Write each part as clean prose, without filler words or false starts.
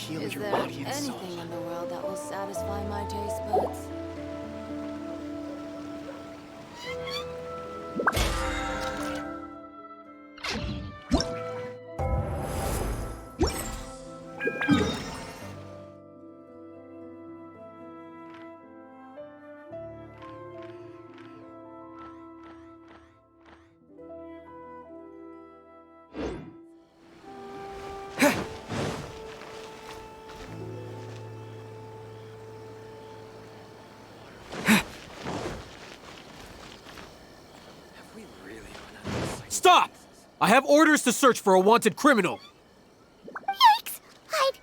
heal Is your there body and soul. anything in the world that will satisfy my taste buds? Stop! I have orders to search for a wanted criminal. Yikes! Hide!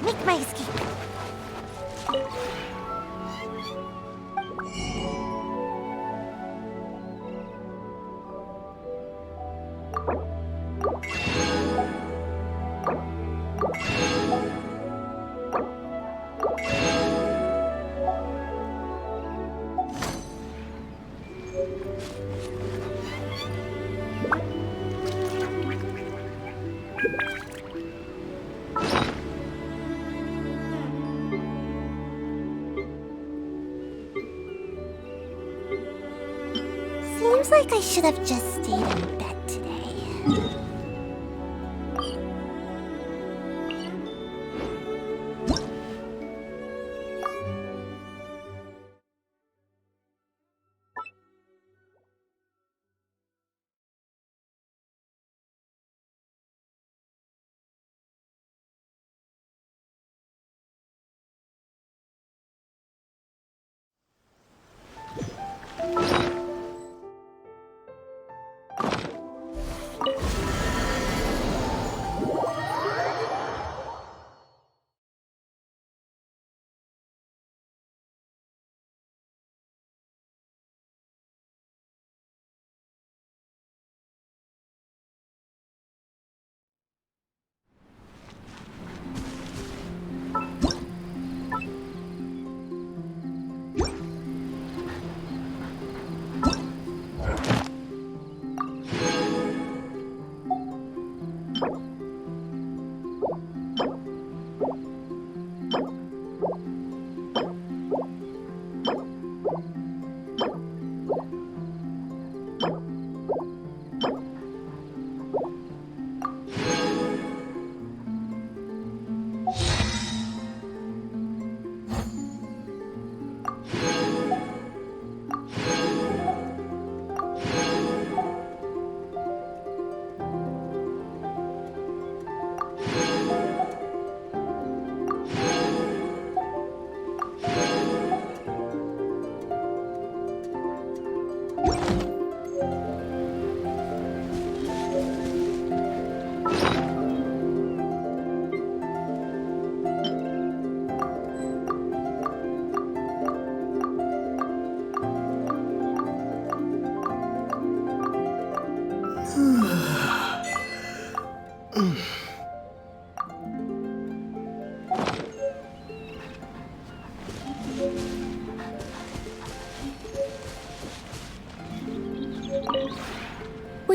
Make my escape. Seems like I should have just stayed in bed today.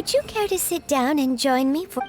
Would you care to sit down and join me for...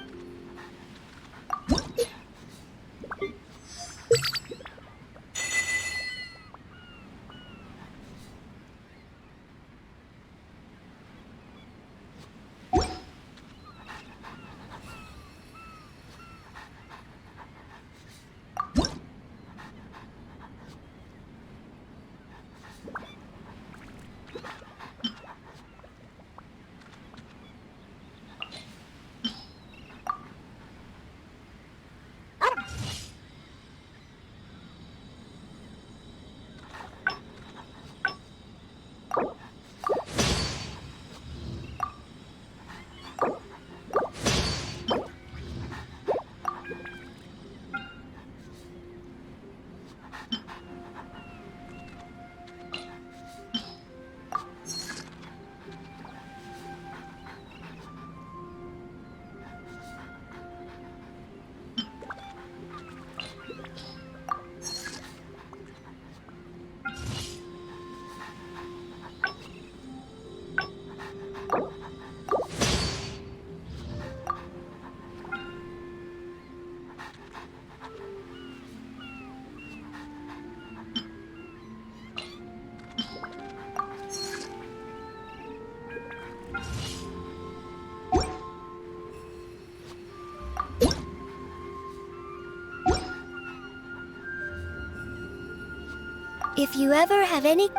If you ever have any...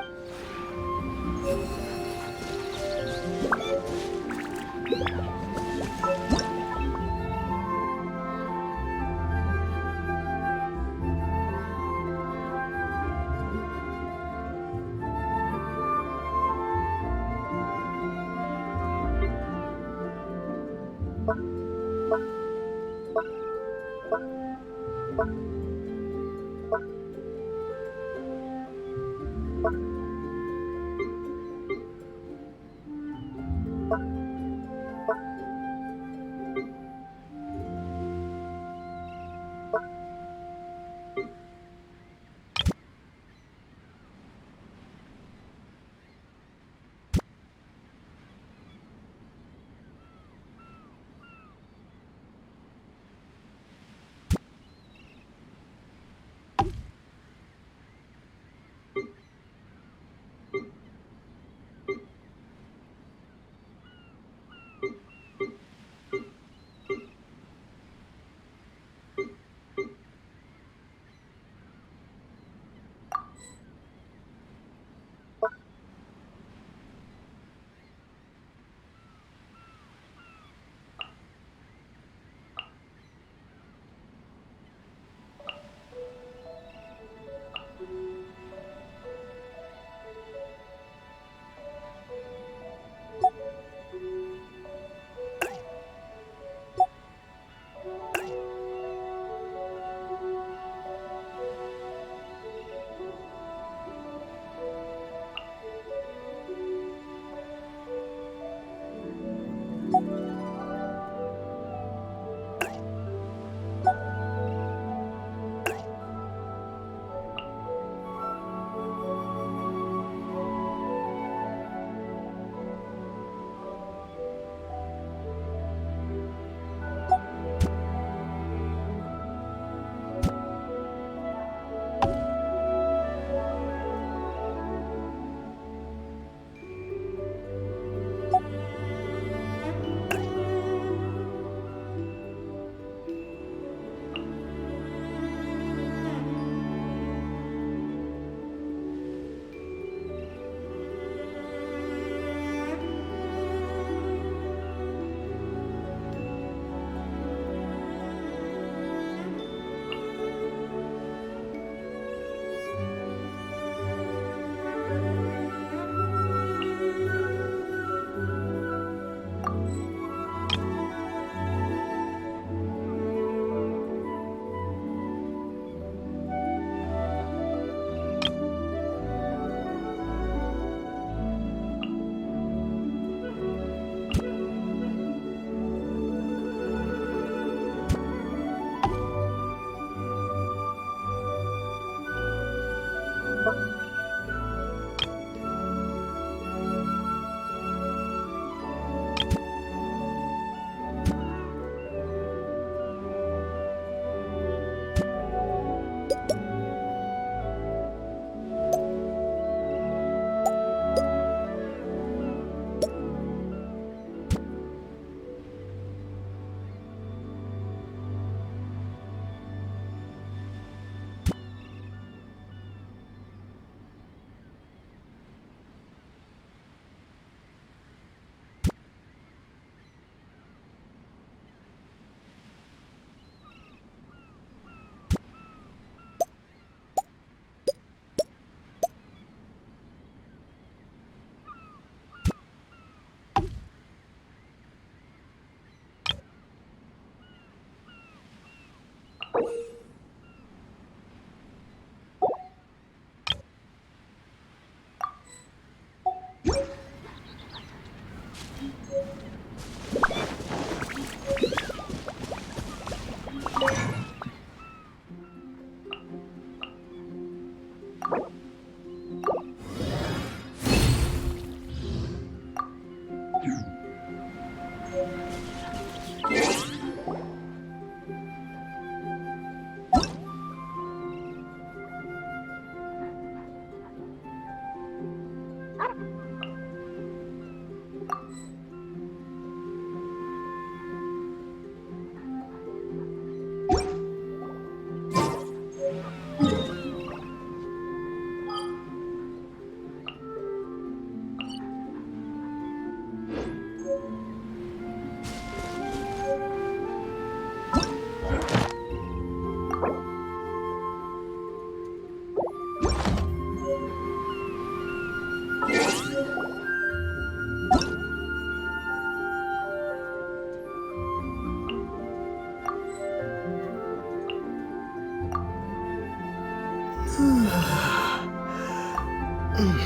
I'm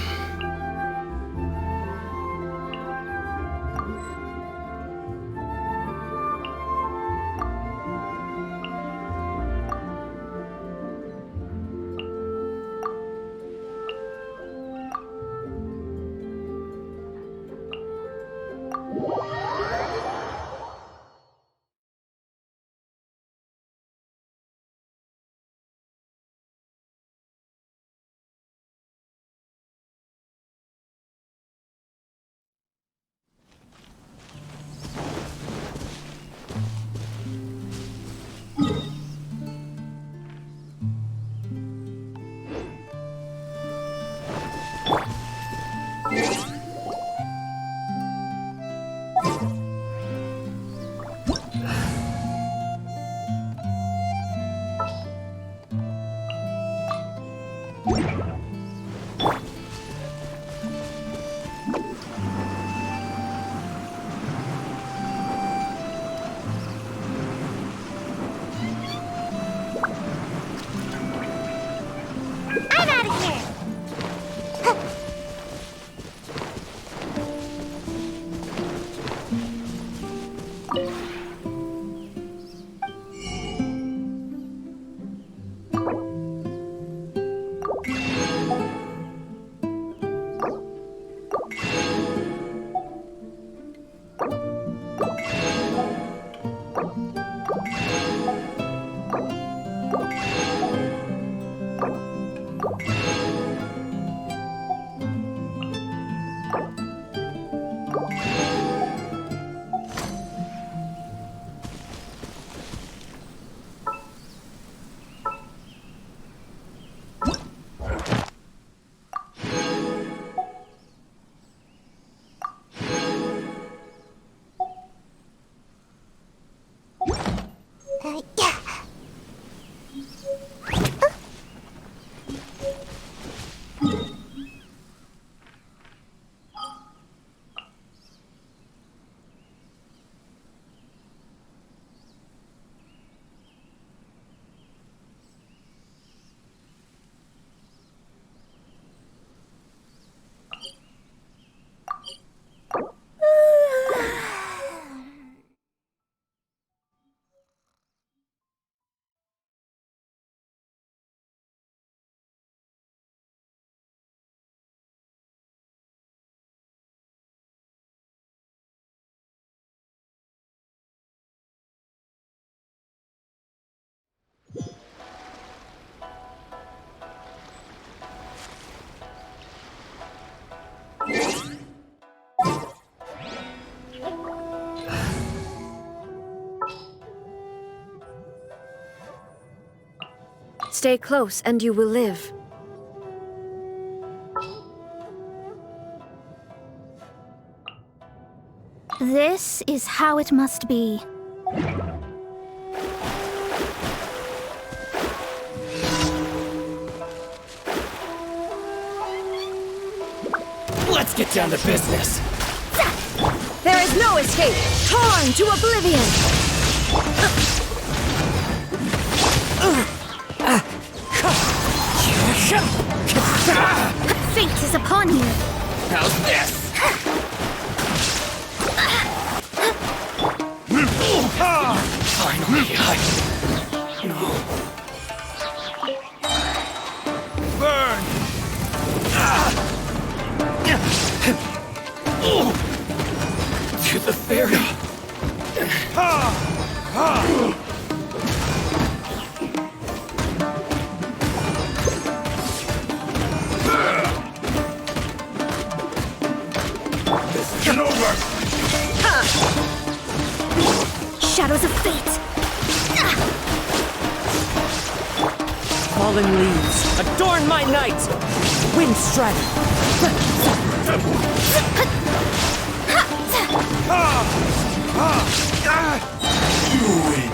out of here! Yeah. Stay close and you will live. This is how it must be. Let's get down to business. There is no escape! Torn to oblivion! Fate is upon you. How's this? Finally, burn! To the fairy! This isn't over! Shadows of fate. Fallen leaves, adorn my night! Wind strike! You win!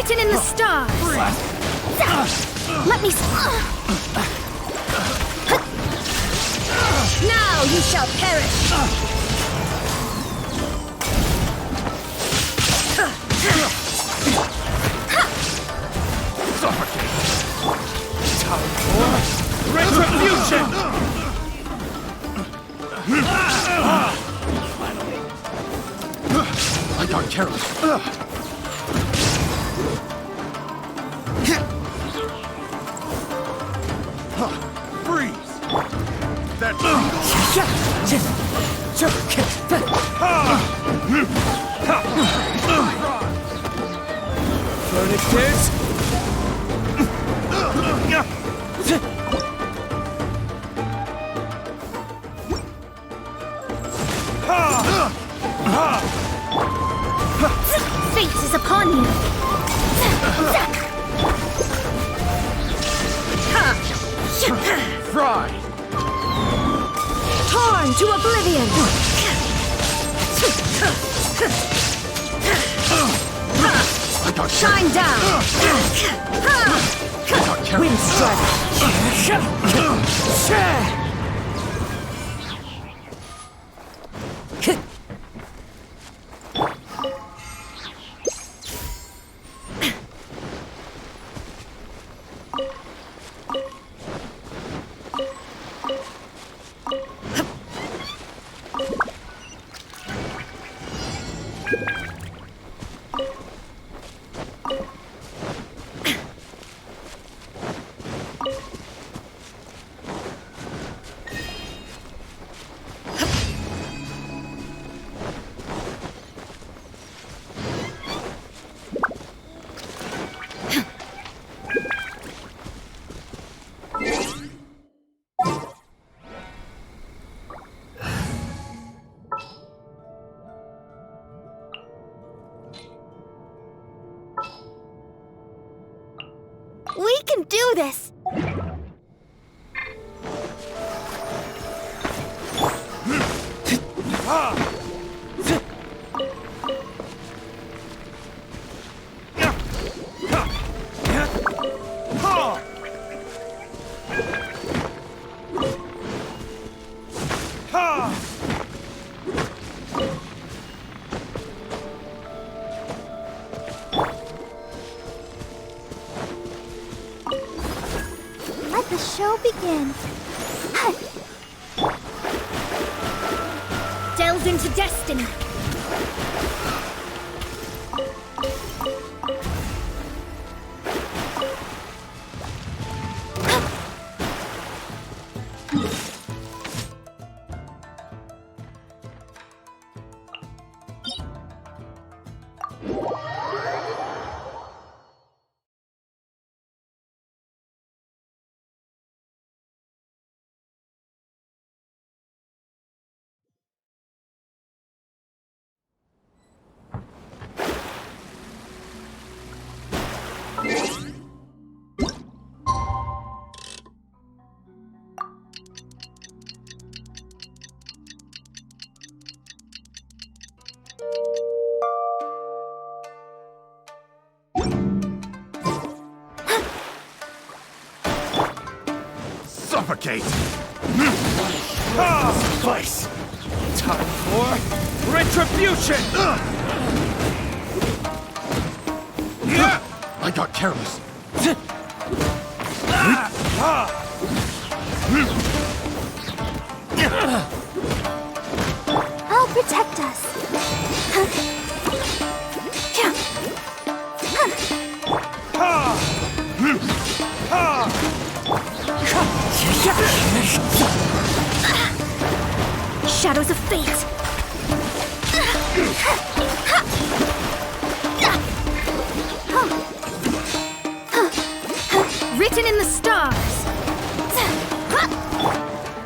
Written in the stars. Let me. Now you shall perish. Suffocate! Time for retribution! I got careless. Freeze! That Furnaces! Fate is upon you. Fry! Torn to oblivion. I got Shine down. Wind strike. We can do this. Let the show begin. Delve into destiny. Suffocate! Slice! Time for retribution! I got careless. I'll protect us. Shadows of fate. Written in the stars.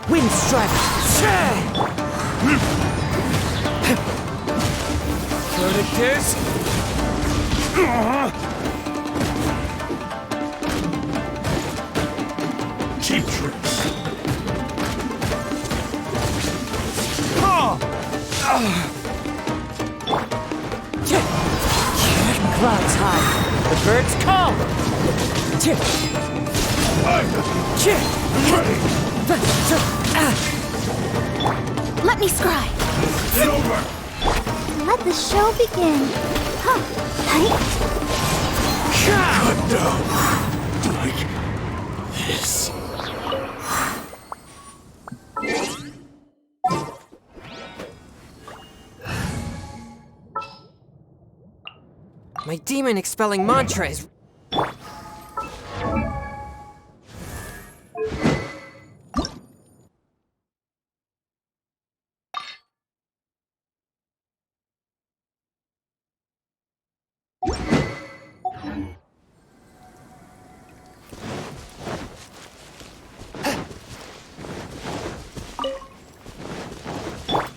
Wind strike. Verdict is... Cheap tricks. Clouds high. The birds call! Let me scry. Get over! Let the show begin. Huh. Hi. Cut down! Like this. My demon expelling mantra is...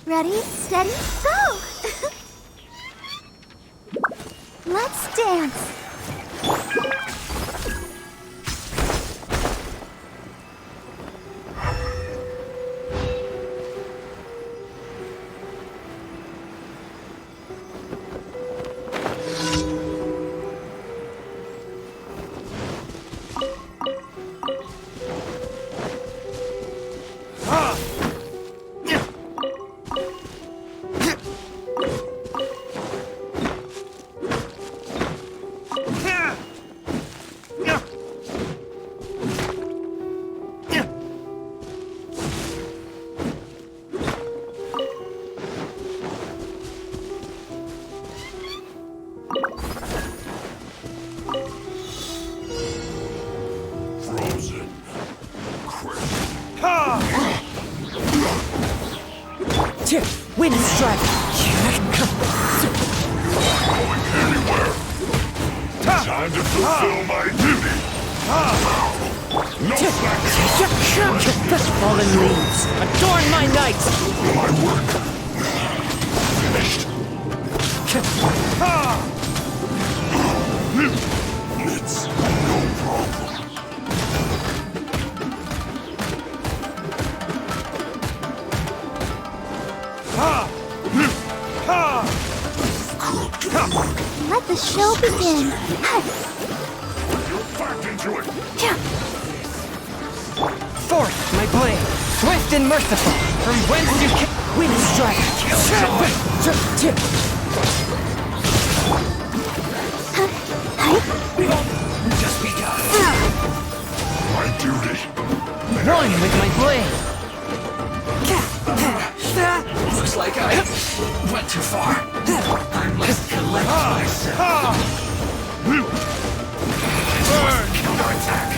Ready, steady, go! Let's dance. Frozen. Wind strike! Going anywhere. Time to fulfill my duty. No sacrifice. Fallen leaves, adorn my night! My work finished. It's no problem. Cooked. Let the show begin. Back into it. Forth, my blade, swift and merciful, from whence you came. Wind strike! Just begun. My duty. One with my blade! Looks like I went too far. I must collect myself. Burn! Counterattack.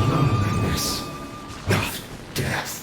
Loneliness of death.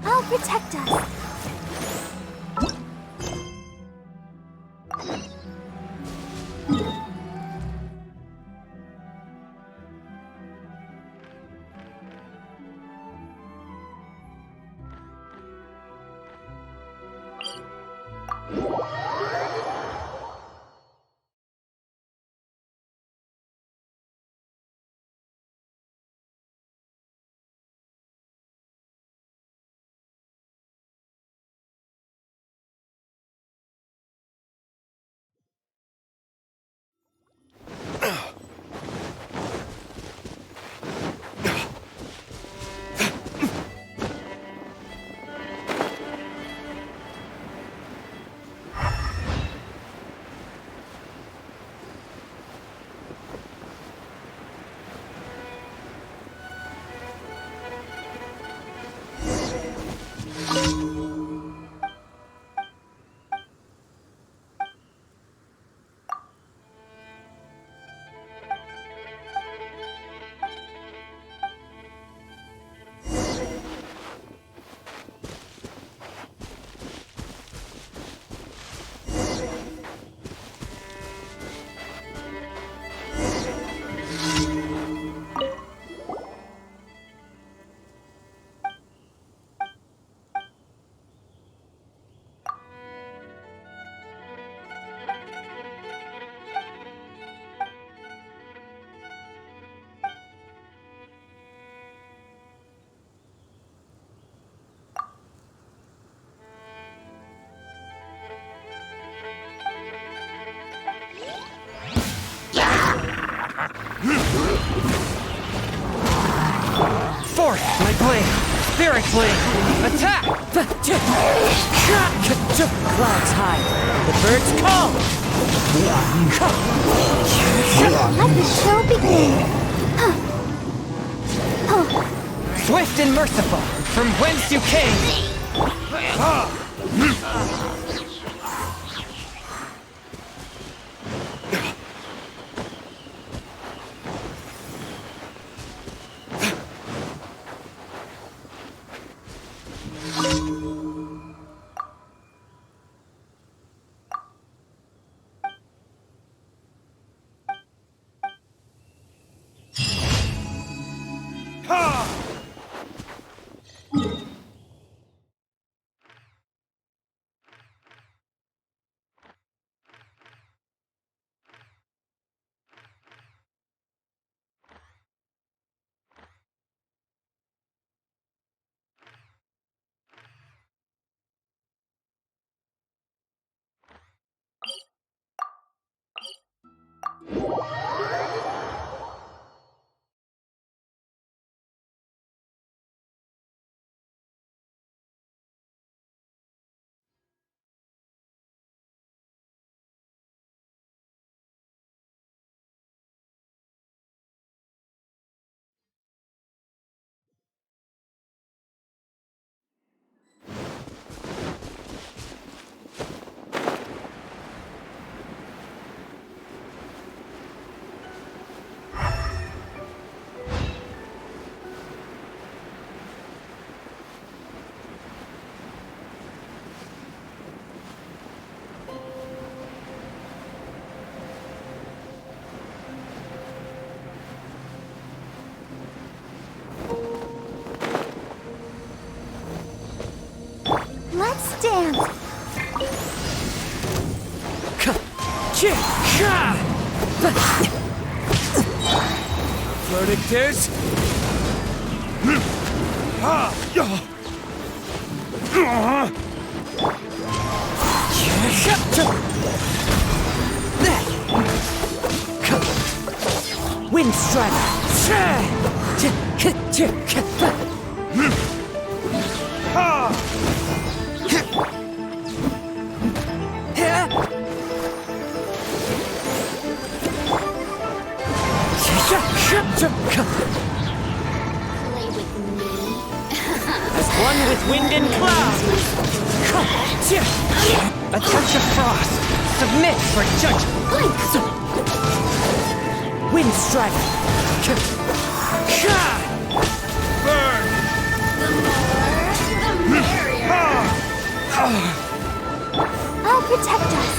I'll protect us. Force my blade. Spirit blade. Attack! Clouds high. The birds call. Let the show begin. Swift and merciful, from whence you came. Let's dance. Verdict is... Wind strider. Play with me. As one with wind and cloud. A touch of frost. Submit for judgment. Wind strider. Burn! The merrier. I'll protect us.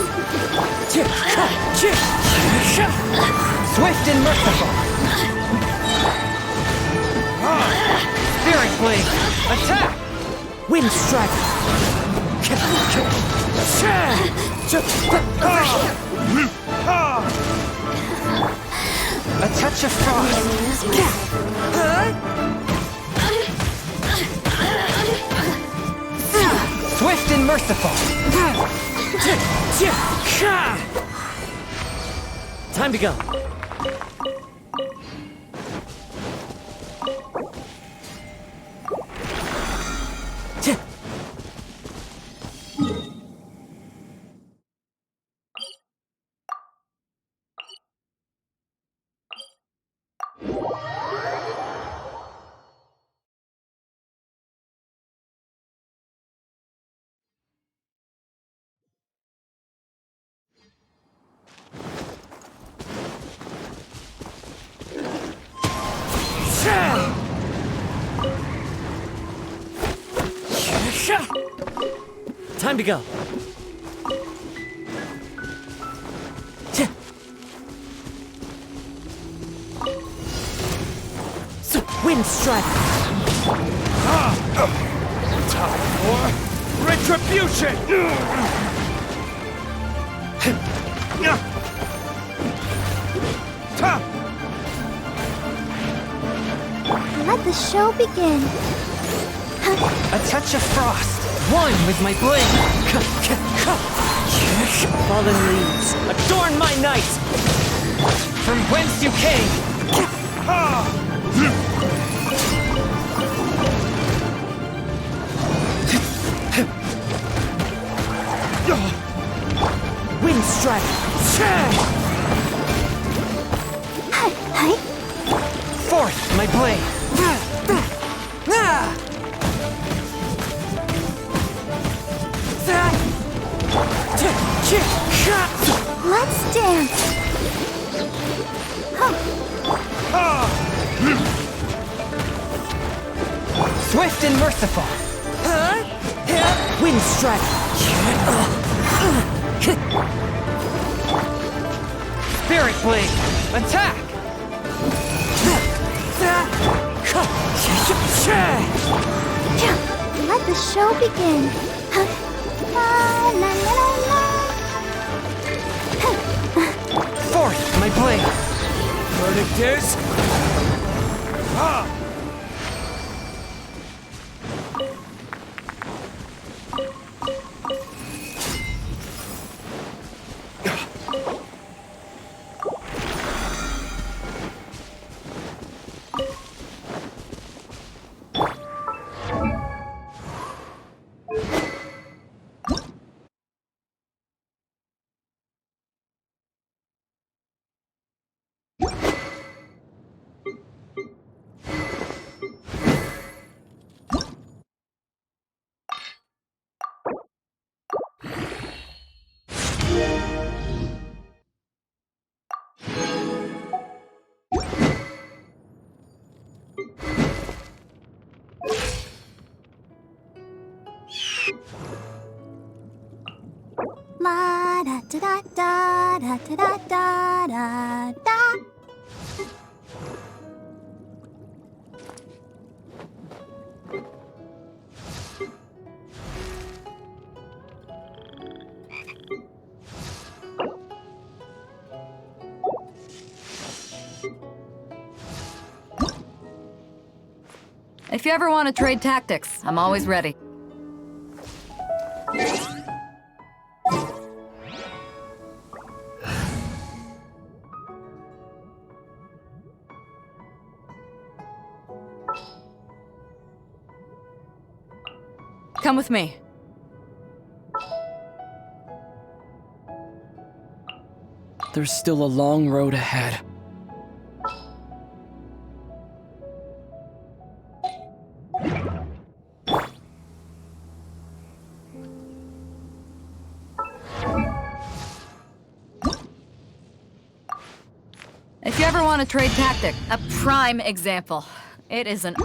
Swift and merciful. Spirit blade. Attack! Wind strider. A touch of frost. Swift and merciful. Time to go. Time to go. Wind strider. Time for retribution! Let the show begin. A touch of frost. One with my blade. Fallen leaves, adorn my night. From whence you came. Force my blade. Let's dance. Swift and merciful. Wind strike. Spirit blade. Attack. Let the show begin. La, la, la, la. Force my blade. Verdict is... La da da da da da da da da da. If you ever want to trade tactics, I'm always ready. Come with me. There's still a long road ahead. If you ever want to trade tactic, a prime example. It is an...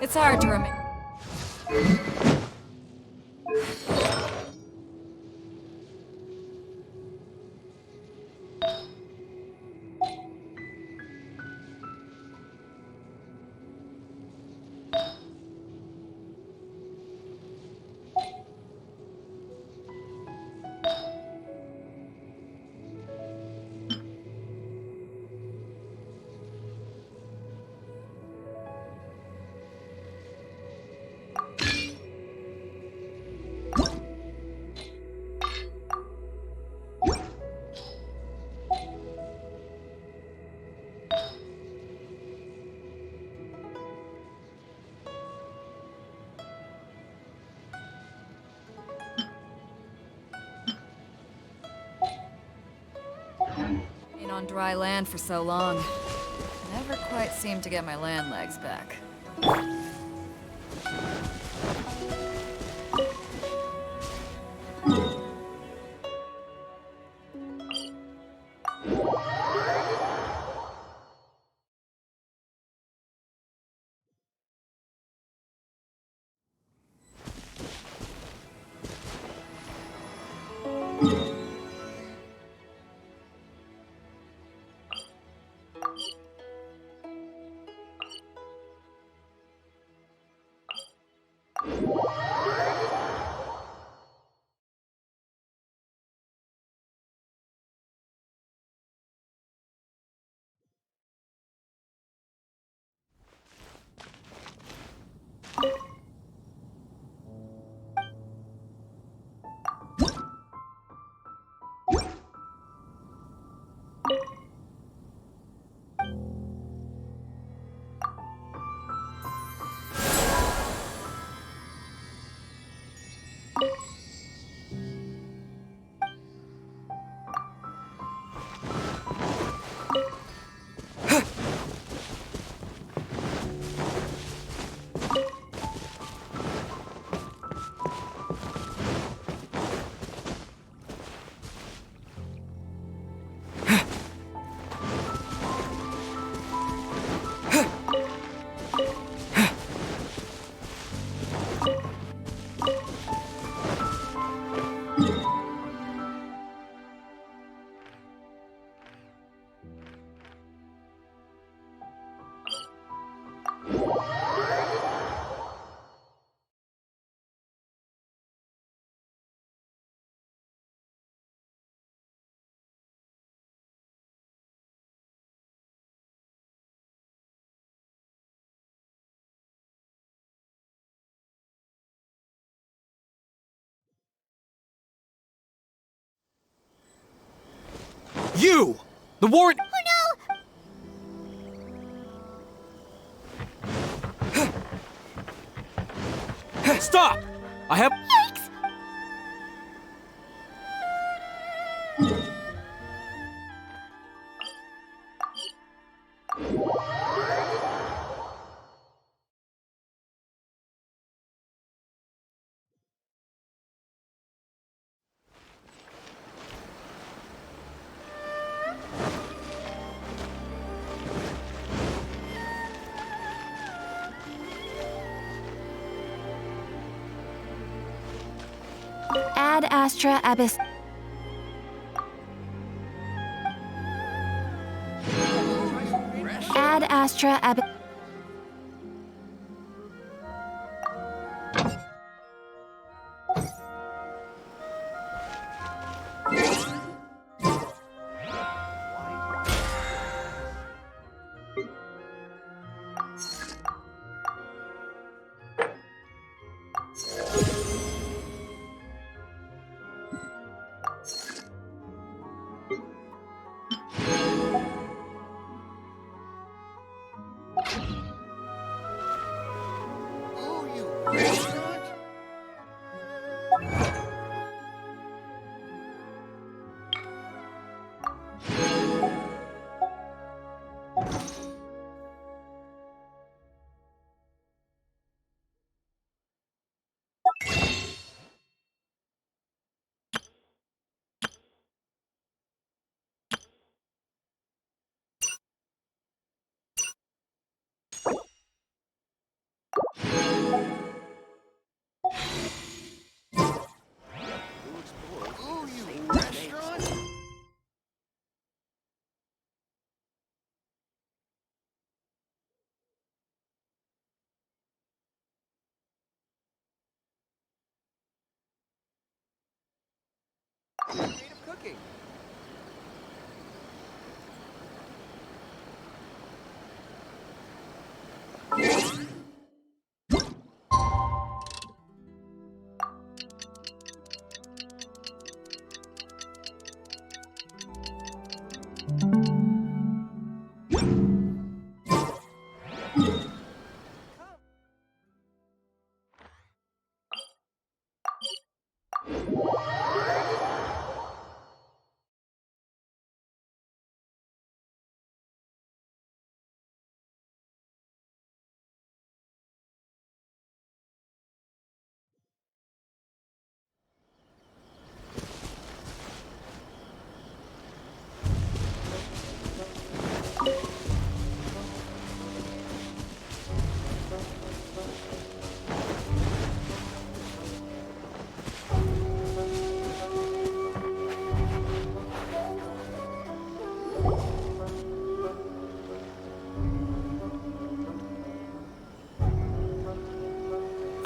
It's hard to remember. Been on dry land for so long. Never quite seemed to get my land legs back. You! The warrant. Stop! I have. Ad Astra Abyss. Ad Astra Abyss.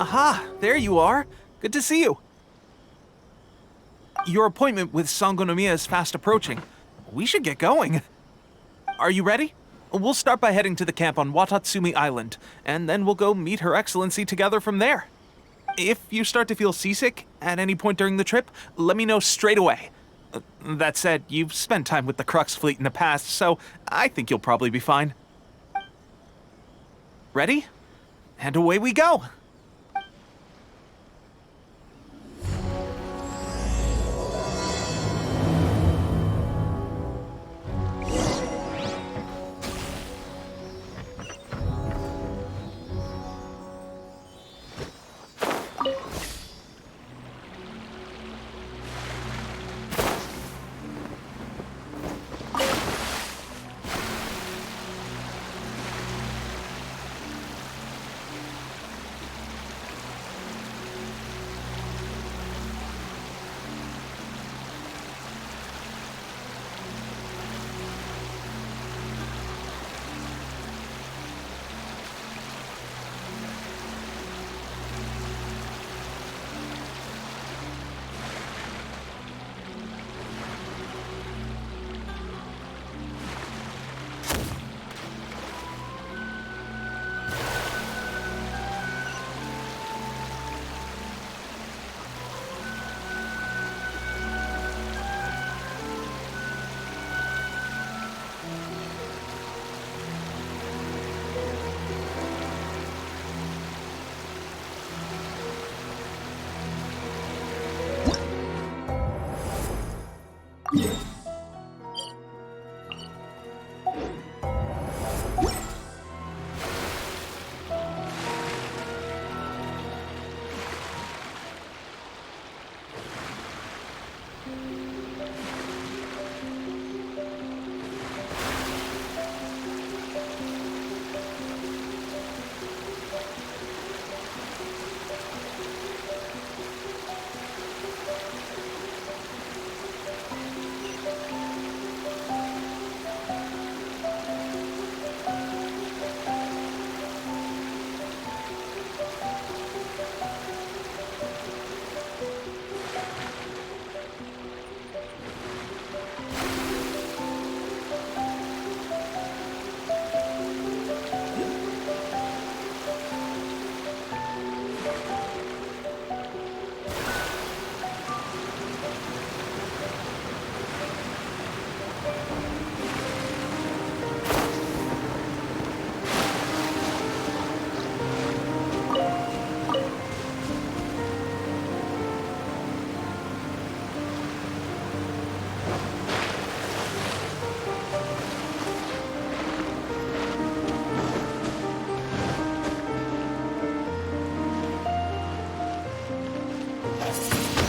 Aha, there you are. Good to see you. Your appointment with Sangonomiya is fast approaching. We should get going. Are you ready? We'll start by heading to the camp on Watatsumi Island, and then we'll go meet Her Excellency together from there. If you start to feel seasick at any point during the trip, let me know straight away. That said, you've spent time with the Crux fleet in the past, so I think you'll probably be fine. Ready? And away we go!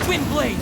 Twin blade!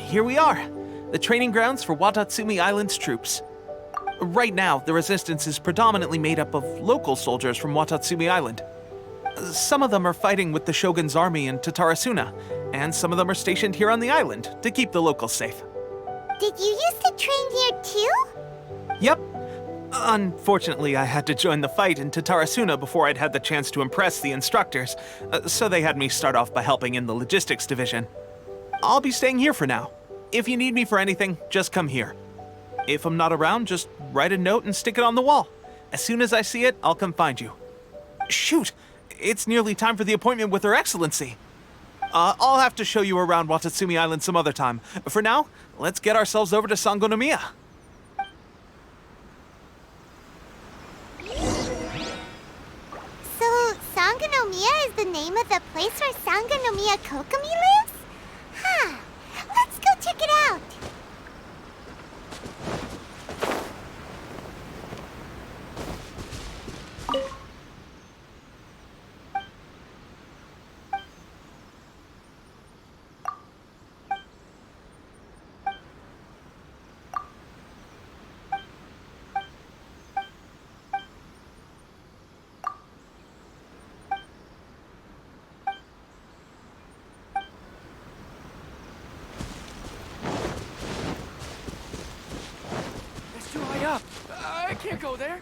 Here we are, the training grounds for Watatsumi Island's troops. Right now, the resistance is predominantly made up of local soldiers from Watatsumi Island. Some of them are fighting with the Shogun's army in Tatarasuna, and some of them are stationed here on the island to keep the locals safe. Did you used to train here too? Yep. Unfortunately, I had to join the fight in Tatarasuna before I'd had the chance to impress the instructors, so they had me start off by helping in the logistics division. I'll be staying here for now. If you need me for anything, just come here. If I'm not around, just write a note and stick it on the wall. As soon as I see it, I'll come find you. Shoot! It's nearly time for the appointment with Her Excellency. I'll have to show you around Watatsumi Island some other time. For now, let's get ourselves over to Sangonomiya. So, Sangonomiya is the name of the place where Sangonomiya Kokomi lives? Huh. Let's go check it out. go there.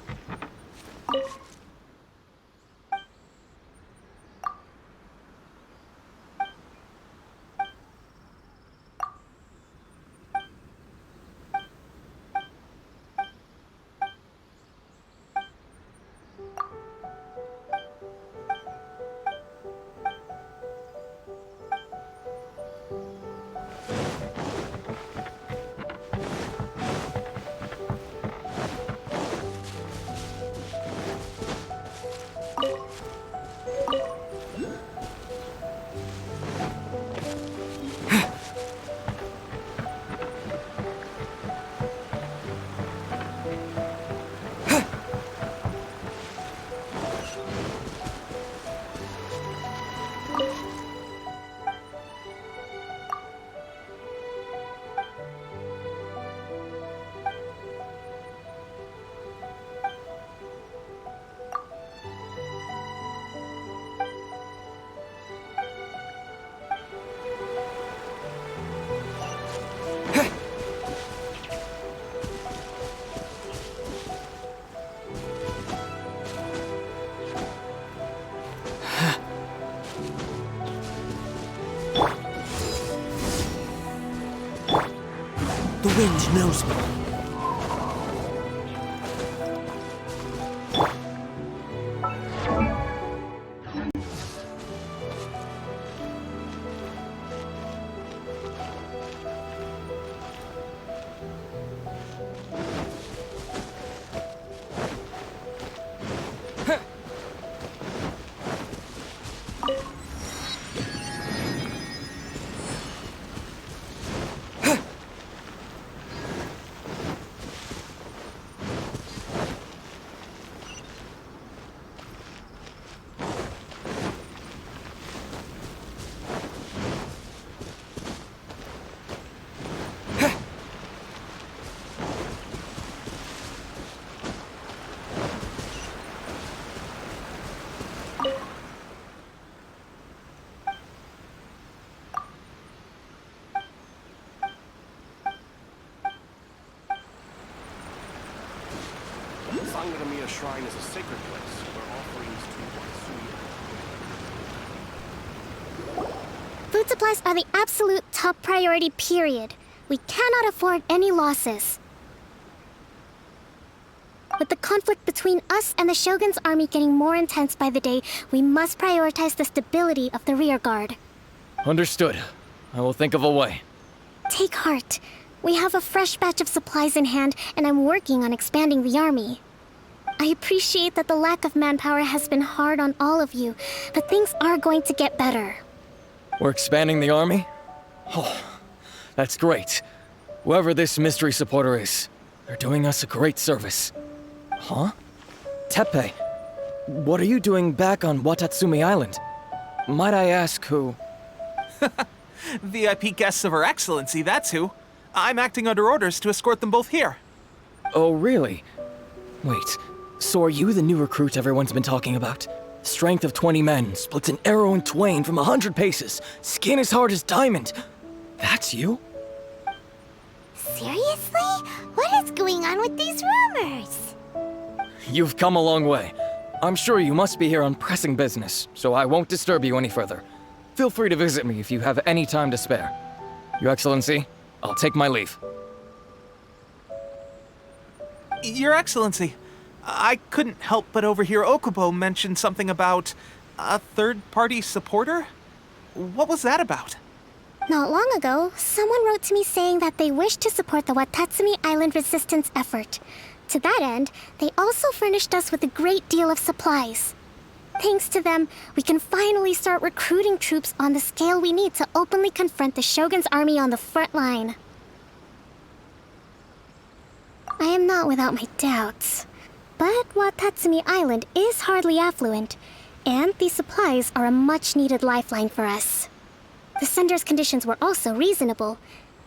The wind knows me. Sanganamiya Shrine is a sacred place where offerings to Watsui. Food supplies are the absolute top priority, period. We cannot afford any losses. With the conflict between us and the Shogun's army getting more intense by the day, we must prioritize the stability of the rear guard. Understood. I will think of a way. Take heart. We have a fresh batch of supplies in hand, and I'm working on expanding the army. I appreciate that the lack of manpower has been hard on all of you, but things are going to get better. We're expanding the army? Oh, that's great. Whoever this mystery supporter is, they're doing us a great service. Huh? Teppei, what are you doing back on Watatsumi Island? Might I ask who? VIP guests of Her Excellency, that's who. I'm acting under orders to escort them both here. Oh, really? Wait, so are you the new recruit everyone's been talking about? Strength of 20 men, splits an arrow in twain from 100 paces, skin as hard as diamond. That's you? Seriously? What is going on with these rumors? You've come a long way. I'm sure you must be here on pressing business, so I won't disturb you any further. Feel free to visit me if you have any time to spare. Your Excellency, I'll take my leave. Your Excellency, I couldn't help but overhear Okubo mention something about a third-party supporter? What was that about? Not long ago, someone wrote to me saying that they wish to support the Watatsumi Island resistance effort. To that end, they also furnished us with a great deal of supplies. Thanks to them, we can finally start recruiting troops on the scale we need to openly confront the Shogun's army on the front line. I am not without my doubts. But Watatsumi Island is hardly affluent, and these supplies are a much-needed lifeline for us. The sender's conditions were also reasonable.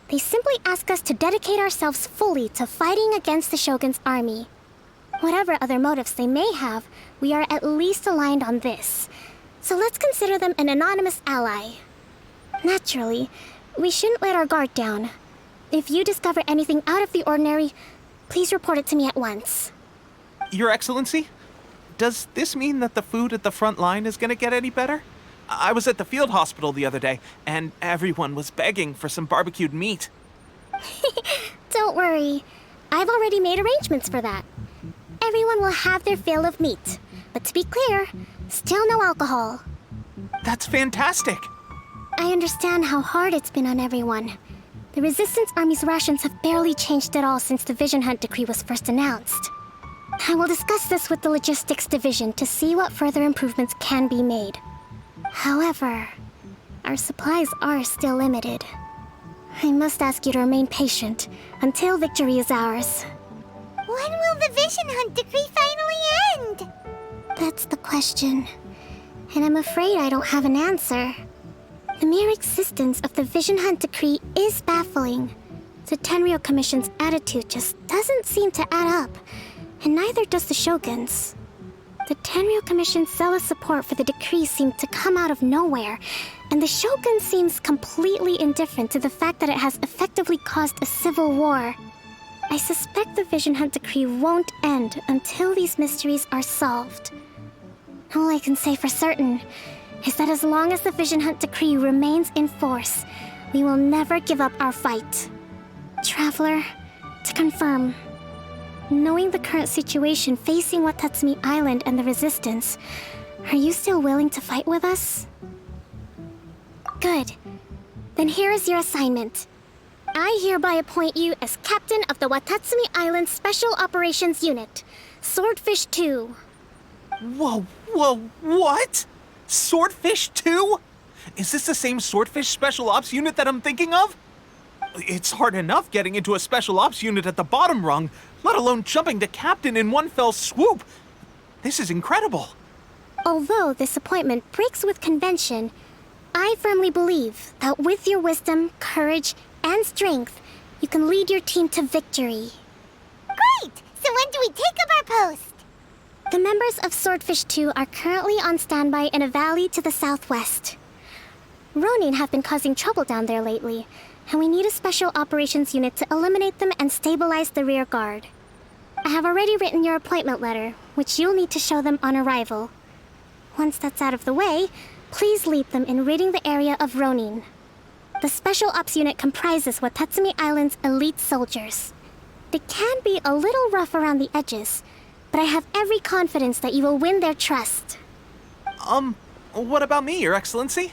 They simply ask us to dedicate ourselves fully to fighting against the Shogun's army. Whatever other motives they may have, we are at least aligned on this. So let's consider them an anonymous ally. Naturally, we shouldn't let our guard down. If you discover anything out of the ordinary, please report it to me at once. Your Excellency, does this mean that the food at the front line is gonna get any better? I was at the field hospital the other day, and everyone was begging for some barbecued meat. Don't worry. I've already made arrangements for that. Everyone will have their fill of meat. But to be clear, still no alcohol. That's fantastic! I understand how hard it's been on everyone. The Resistance Army's rations have barely changed at all since the Vision Hunt decree was first announced. I will discuss this with the Logistics Division to see what further improvements can be made. However, our supplies are still limited. I must ask you to remain patient until victory is ours. When will the Vision Hunt decree finally end? That's the question. And I'm afraid I don't have an answer. The mere existence of the Vision Hunt decree is baffling. The Tenryou Commission's attitude just doesn't seem to add up, and neither does the Shogun's. The Tenryou Commission's zealous support for the decree seemed to come out of nowhere, and the Shogun seems completely indifferent to the fact that it has effectively caused a civil war. I suspect the Vision Hunt decree won't end until these mysteries are solved. All I can say for certain is that as long as the Vision Hunt decree remains in force, we will never give up our fight. Traveler, to confirm, knowing the current situation facing Watatsumi Island and the Resistance, are you still willing to fight with us? Good. Then here is your assignment. I hereby appoint you as captain of the Watatsumi Island Special Operations Unit, Swordfish 2. Whoa, what? Swordfish 2? Is this the same Swordfish Special Ops unit that I'm thinking of? It's hard enough getting into a Special Ops unit at the bottom rung, let alone jumping to captain in one fell swoop. This is incredible. Although this appointment breaks with convention, I firmly believe that with your wisdom, courage, and strength, you can lead your team to victory. Great! So when do we take up our post? The members of Swordfish 2 are currently on standby in a valley to the southwest. Ronin have been causing trouble down there lately, and we need a special operations unit to eliminate them and stabilize the rear guard. I have already written your appointment letter, which you'll need to show them on arrival. Once that's out of the way, please lead them in ridding the area of Ronin. The Special Ops unit comprises Watatsumi Island's elite soldiers. They can be a little rough around the edges, but I have every confidence that you will win their trust. What about me, Your Excellency?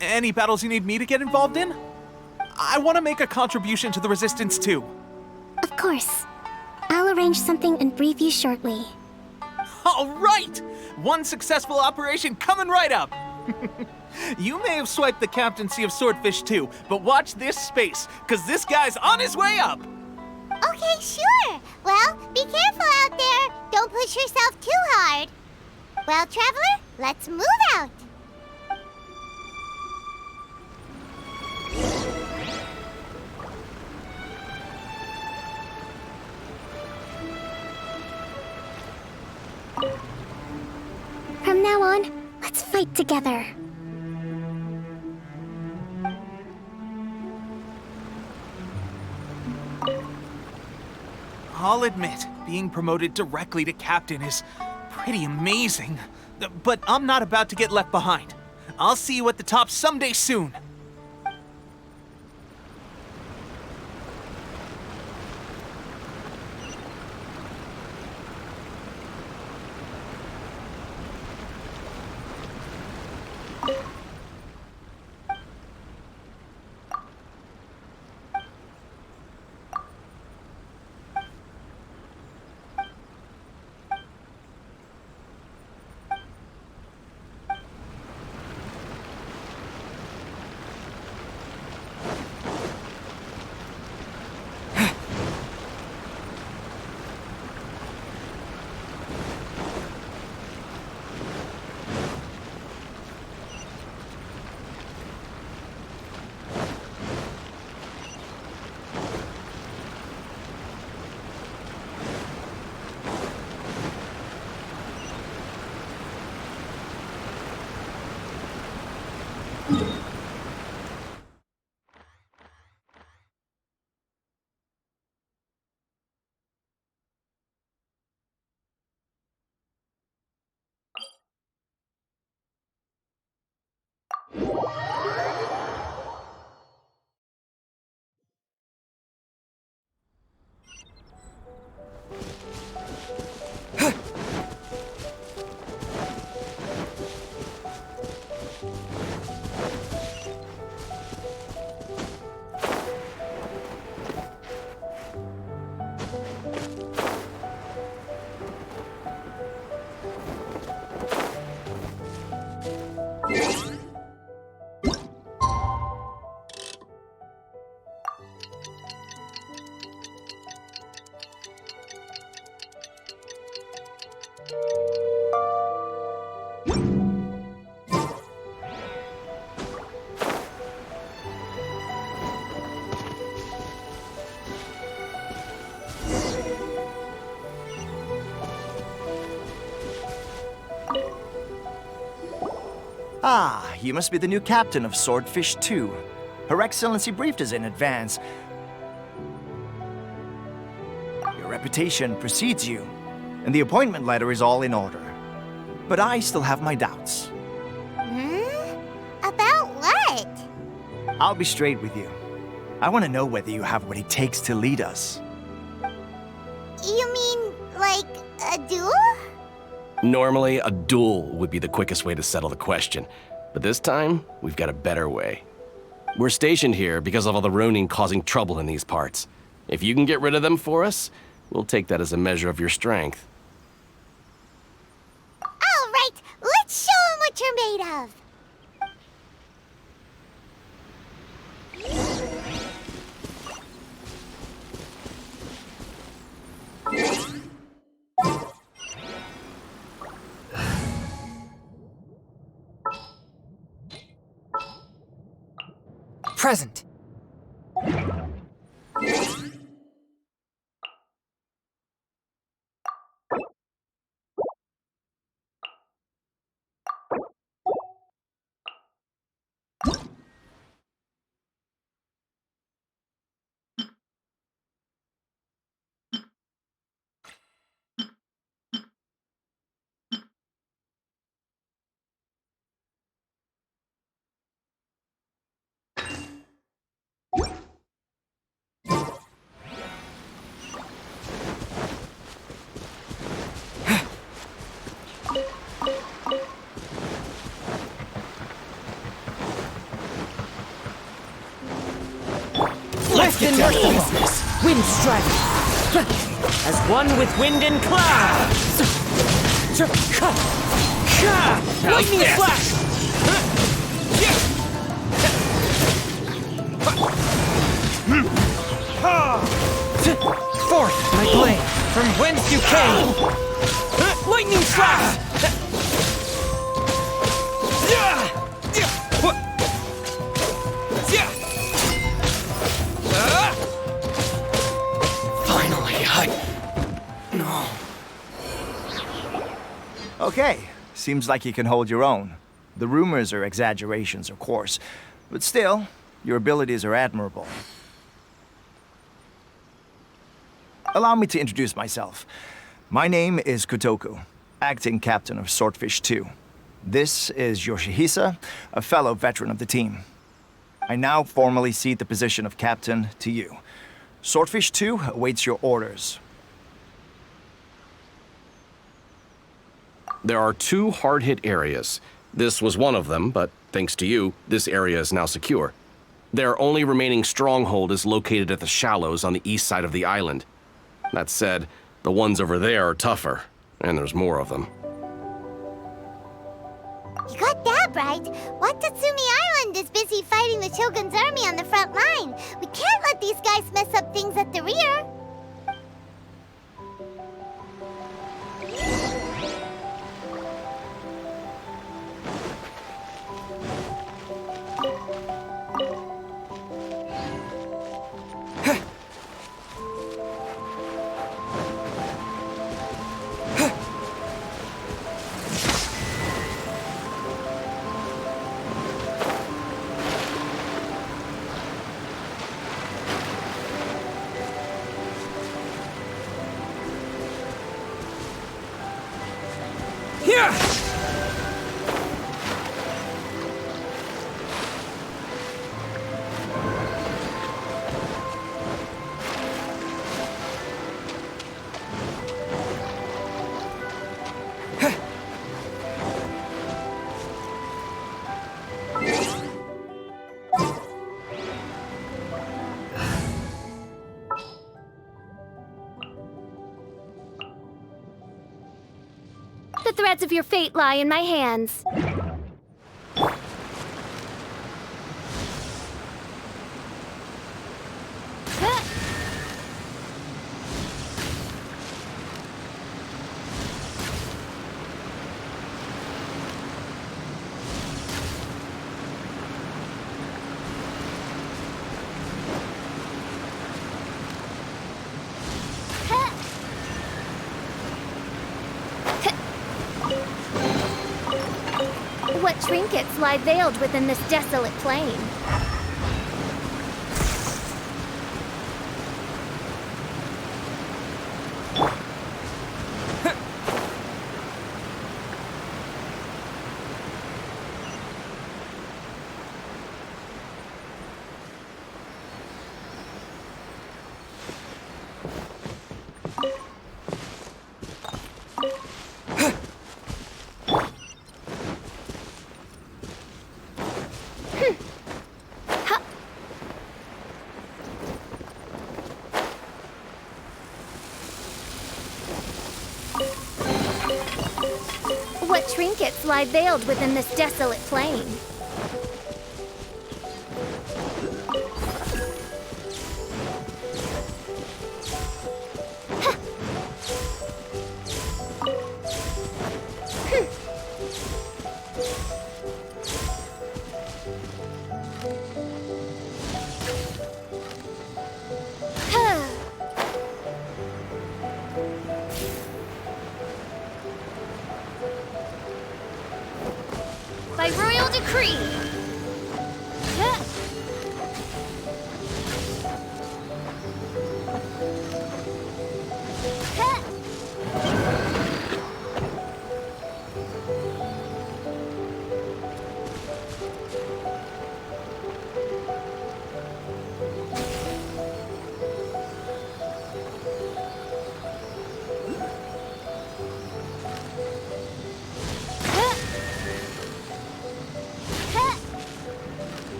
Any battles you need me to get involved in? I want to make a contribution to the Resistance too. Of course. I'll arrange something and brief you shortly. All right! One successful operation coming right up! You may have swiped the captaincy of Swordfish 2, but watch this space, because this guy's on his way up! Okay, sure. Well, be careful out there. Don't push yourself too hard. Well, Traveler, let's move out. From now on, let's fight together. I'll admit, being promoted directly to captain is pretty amazing. But I'm not about to get left behind. I'll see you at the top someday soon. Ah, you must be the new captain of Swordfish 2. Her Excellency briefed us in advance. Your reputation precedes you, and the appointment letter is all in order. But I still have my doubts. About what? I'll be straight with you. I want to know whether you have what it takes to lead us. You mean, like, a duel? Normally, a duel would be the quickest way to settle the question. But this time, we've got a better way. We're stationed here because of all the Ronin causing trouble in these parts. If you can get rid of them for us, we'll take that as a measure of your strength. All right, let's show 'em what you're made of. Present. Swift and merciless, wind strike. As one with wind and cloud. Lightning flash. Forth, my blade, from whence you came. Lightning flash. Okay, seems like you can hold your own. The rumors are exaggerations, of course, but still, your abilities are admirable. Allow me to introduce myself. My name is Kotoku, acting captain of Swordfish 2. This is Yoshihisa, a fellow veteran of the team. I now formally cede the position of captain to you. Swordfish 2 awaits your orders. There are 2 hard-hit areas. This was one of them, but thanks to you, this area is now secure. Their only remaining stronghold is located at the shallows on the east side of the island. That said, the ones over there are tougher, and there's more of them. You got that right. Watatsumi Island is busy fighting the Shogun's army on the front line. We can't let these guys mess up things at the rear. The threads of your fate lie in my hands. What trinkets lie veiled within this desolate plain? What trinkets lie veiled within this desolate plain? By royal decree!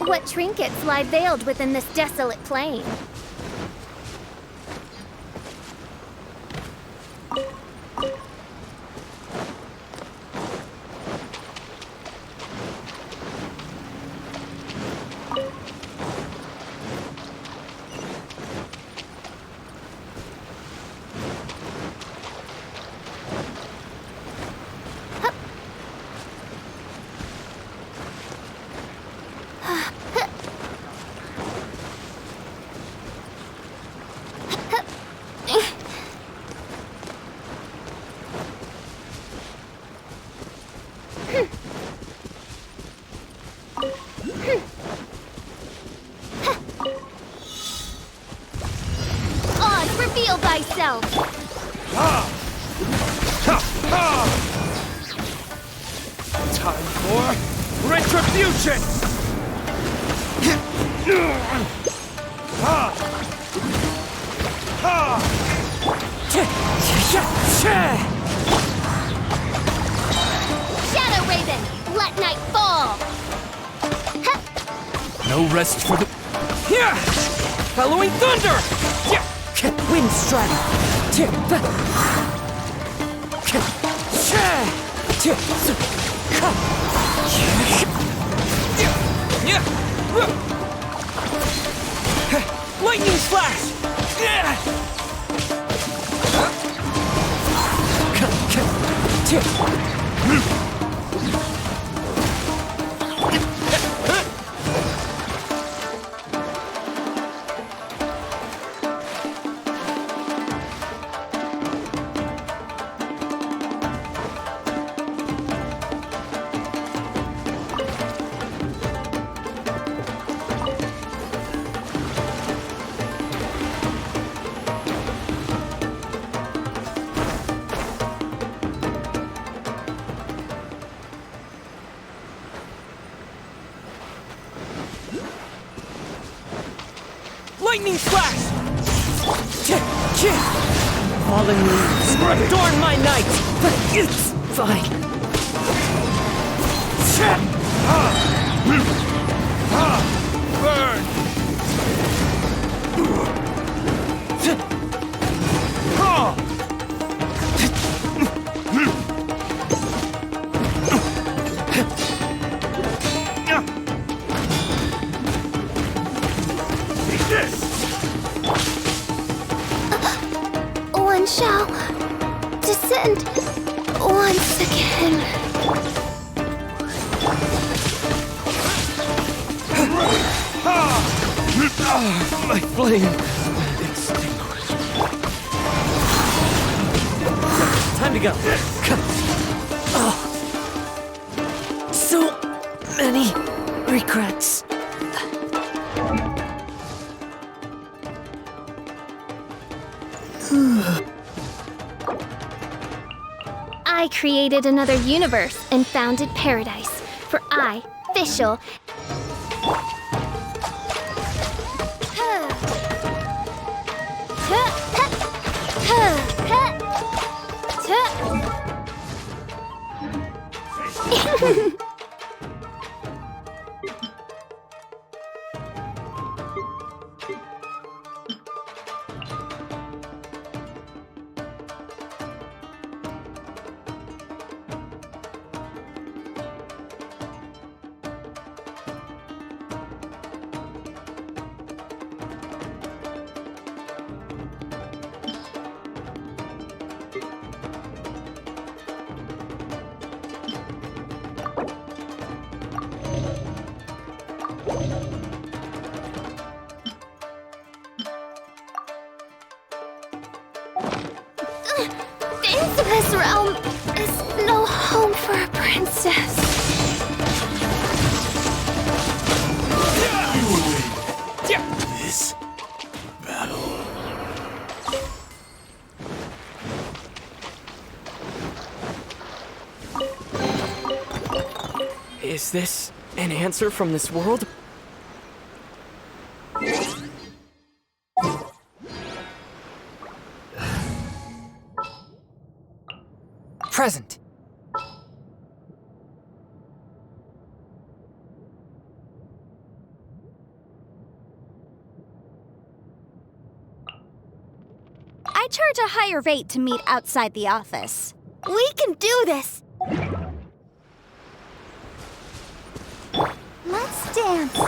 What trinkets lie veiled within this desolate plain? Oz, reveal thyself! Time for retribution! Shadow Raven, let night fall! No rest for the... Following thunder! Wind strike! Lightning slash! Lightning slash! Fallen leaves adorn my night, but it's fine. Burn! One shall descend My flame. Time to go. So many regrets. I created another universe and founded paradise. For I, Fischl, this realm is no home for a princess. This battle. Is this an answer from this world? Present. I charge a higher rate to meet outside the office. We can do this! Let's dance.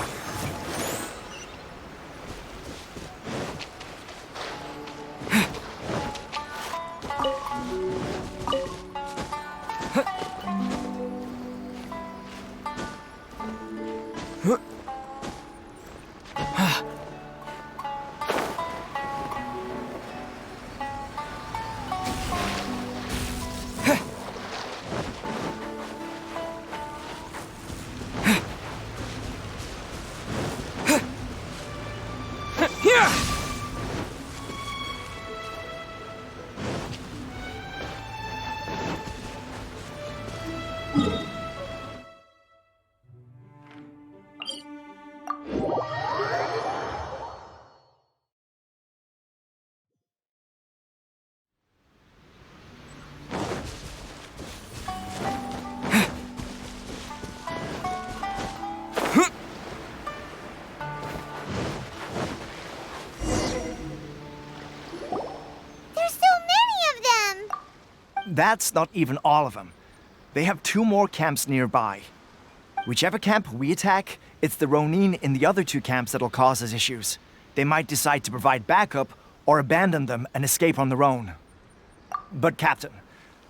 That's not even all of them. They have 2 more camps nearby. Whichever camp we attack, it's the Ronin in the other 2 camps that'll cause us issues. They might decide to provide backup or abandon them and escape on their own. But Captain,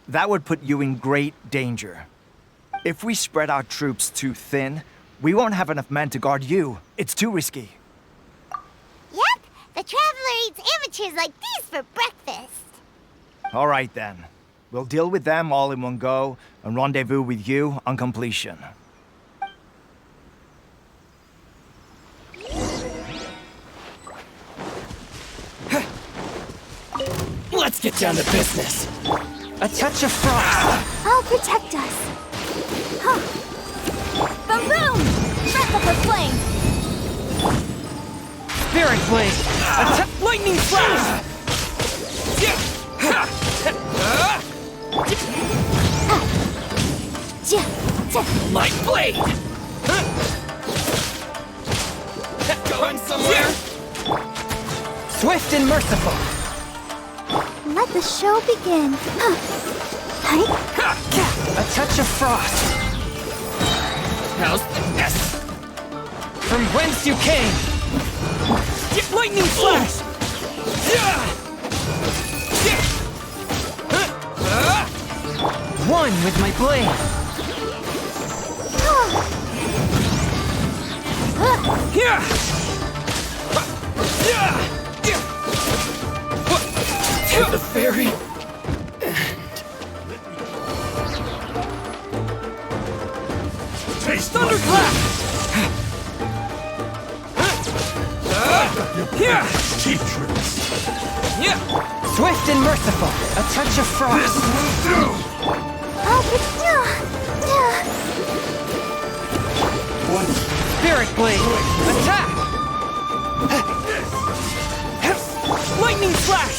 that would put you in great danger. If we spread our troops too thin, we won't have enough men to guard you. It's too risky. Yep, the Traveler eats amateurs like these for breakfast. All right then. We'll deal with them all in one go and rendezvous with you on completion. Let's get down to business. A touch of frost. I'll protect us. Huh. Boom! Breath of the flame! Spirit blade. Lightning flash. Light blade. Going somewhere. Swift and merciful. Let the show begin. A touch of frost. How's this? From whence you came. Lightning flash. One with my blade. the fairy. Taste Thunderclap! Yeah! Cheap tricks. Yeah! Swift and merciful. A touch of frost. This will do! One Spirit blade. Attack! Lightning slash!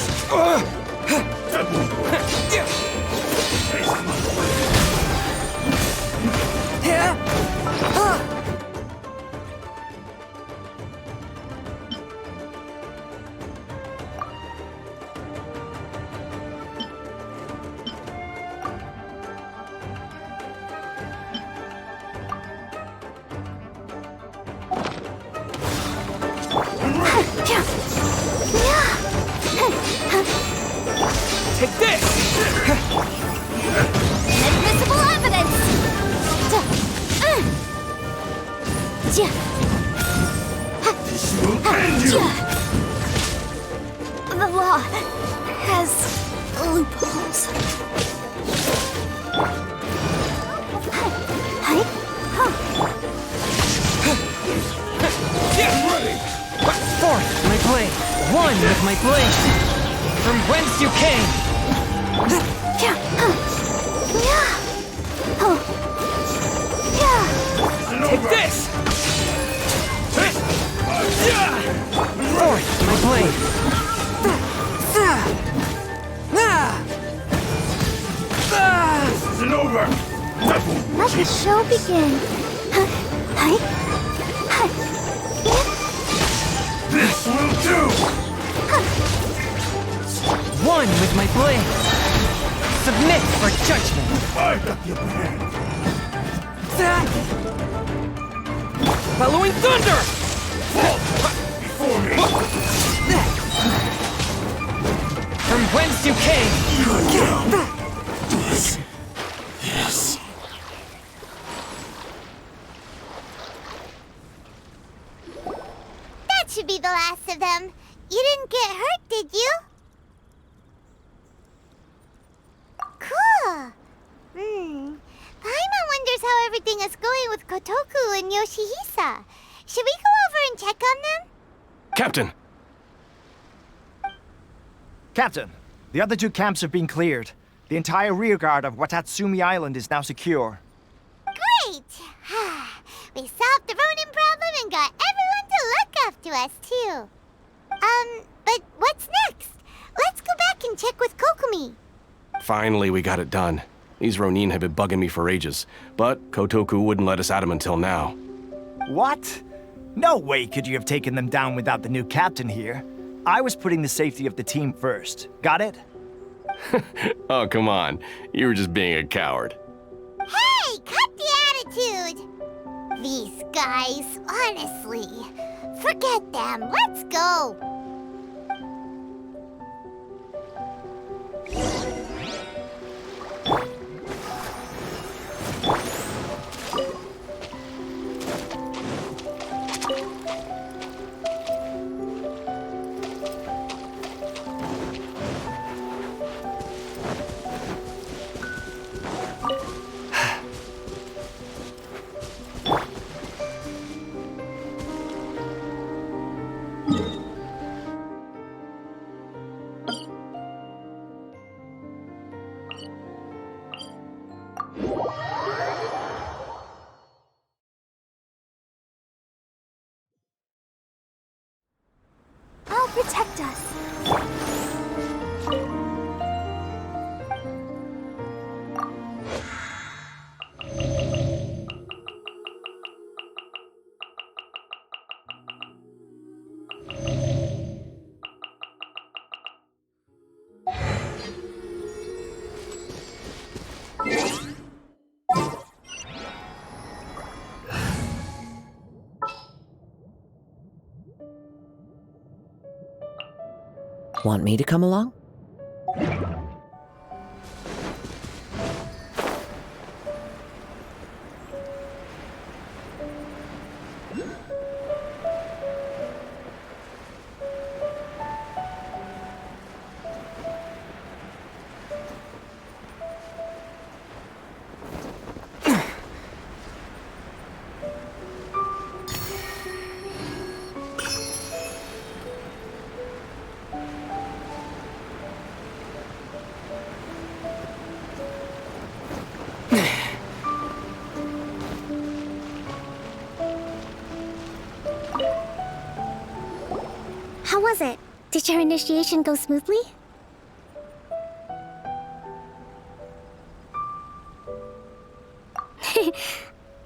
Take this! Inadmissible evidence! This will end you! The law has loopholes. Forth, my blade! One with my blade! From whence you came! Take this! Forth, my blade! This isn't over! Let the show begin. This will do! One with my blade! Submit for judgment! I got the upper hand. Following thunder! Fall before me! From whence you came! Yes. That should be the last of them. You didn't get hurt, did you? Cool. Paimon wonders how everything is going with Kotoku and Yoshihisa. Should we go over and check on them? Captain! Captain, the other two camps have been cleared. The entire rearguard of Watatsumi Island is now secure. Great! We solved the Ronin problem and got everyone to look after us, too. But what's next? Let's go back and check with Kokumi. Finally, we got it done. These Ronin have been bugging me for ages, but Kotoku wouldn't let us at him until now. What? No way could you have taken them down without the new captain here. I was putting the safety of the team first. Got it? Oh, come on. You were just being a coward. Hey, cut the attitude! These guys, honestly. Forget them. Let's go. I'll protect us. Want me to come along? How was it? Did your initiation go smoothly?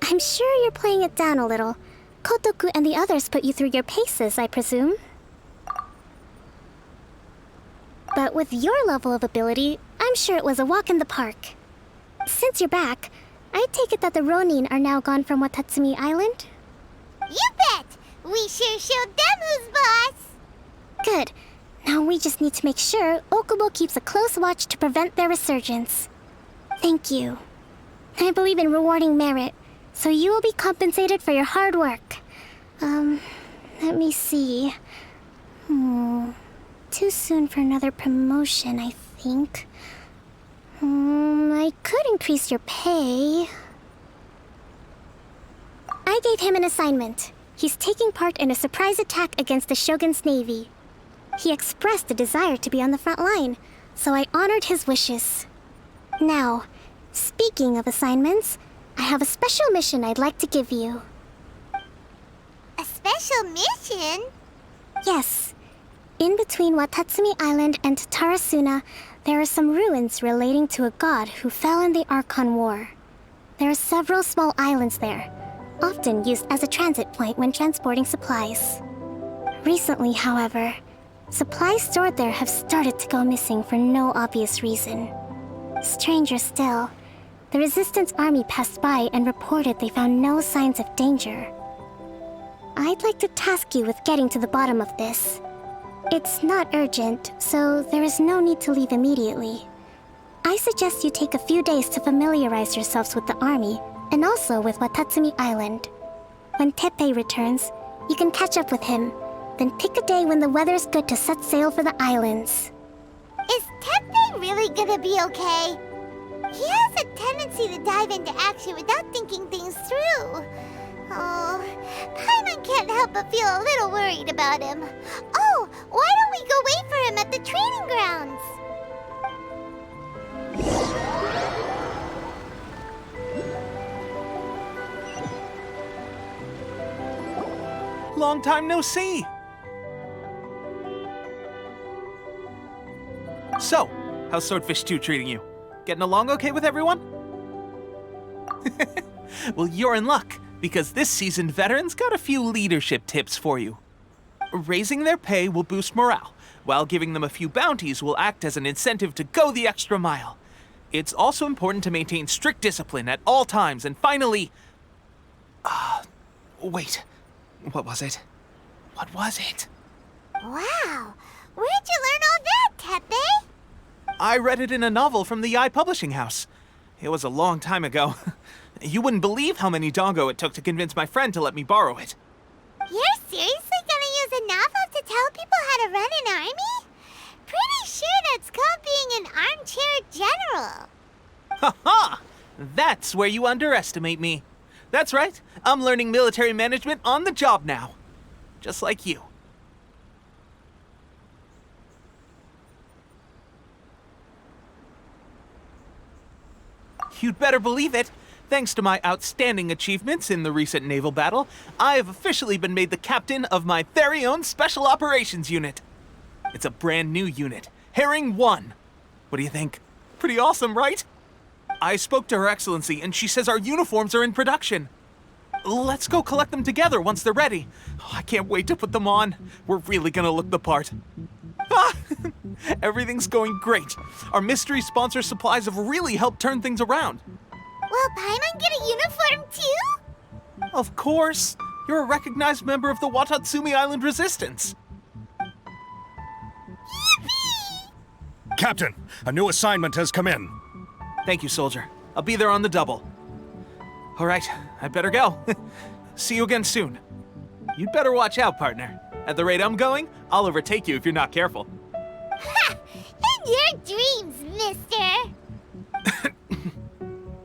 I'm sure you're playing it down a little. Kotoku and the others put you through your paces, I presume. But with your level of ability, I'm sure it was a walk in the park. Since you're back, I take it that the Ronin are now gone from Watatsumi Island? You bet! We sure showed them who's boss! Good. Now we just need to make sure Okubo keeps a close watch to prevent their resurgence. Thank you. I believe in rewarding merit, so you will be compensated for your hard work. Let me see. Too soon for another promotion, I think. I could increase your pay. I gave him an assignment. He's taking part in a surprise attack against the Shogun's navy. He expressed a desire to be on the front line, so I honored his wishes. Now, speaking of assignments, I have a special mission I'd like to give you. A special mission? Yes. In between Watatsumi Island and Tarasuna, there are some ruins relating to a god who fell in the Archon War. There are several small islands there, often used as a transit point when transporting supplies. Recently, however, supplies stored there have started to go missing for no obvious reason. Stranger still, the Resistance Army passed by and reported they found no signs of danger. I'd like to task you with getting to the bottom of this. It's not urgent, so there is no need to leave immediately. I suggest you take a few days to familiarize yourselves with the army, and also with Watatsumi Island. When Teppei returns, you can catch up with him, then pick a day when the weather's good to set sail for the islands. Is Teppei really gonna be okay? He has a tendency to dive into action without thinking things through. Oh, Paimon can't help but feel a little worried about him. Oh, why don't we go wait for him at the training grounds? Long time no see! So, how's Swordfish 2 treating you? Getting along okay with everyone? Well, you're in luck, because this seasoned veteran's got a few leadership tips for you. Raising their pay will boost morale, while giving them a few bounties will act as an incentive to go the extra mile. It's also important to maintain strict discipline at all times, and finally... wait. What was it? What was it? Wow, where'd you learn all that, Teppei? I read it in a novel from the Yae Publishing House. It was a long time ago. You wouldn't believe how many dongo it took to convince my friend to let me borrow it. You're seriously gonna use a novel to tell people how to run an army? Pretty sure that's called being an armchair general. Ha ha! That's where you underestimate me. That's right, I'm learning military management on the job now. Just like you. You'd better believe it. Thanks to my outstanding achievements in the recent naval battle, I have officially been made the captain of my very own Special Operations Unit. It's a brand new unit, Herring 1. What do you think? Pretty awesome, right? I spoke to Her Excellency, and she says our uniforms are in production. Let's go collect them together once they're ready. Oh, I can't wait to put them on. We're really gonna look the part. Ah! Everything's going great. Our mystery sponsor supplies have really helped turn things around. Will Paimon get a uniform too? Of course. You're a recognized member of the Watatsumi Island Resistance. Yippee! Captain, a new assignment has come in. Thank you, soldier. I'll be there on the double. All right, I better go. See you again soon. You'd better watch out, partner. At the rate I'm going, I'll overtake you if you're not careful. Ha! In your dreams, mister!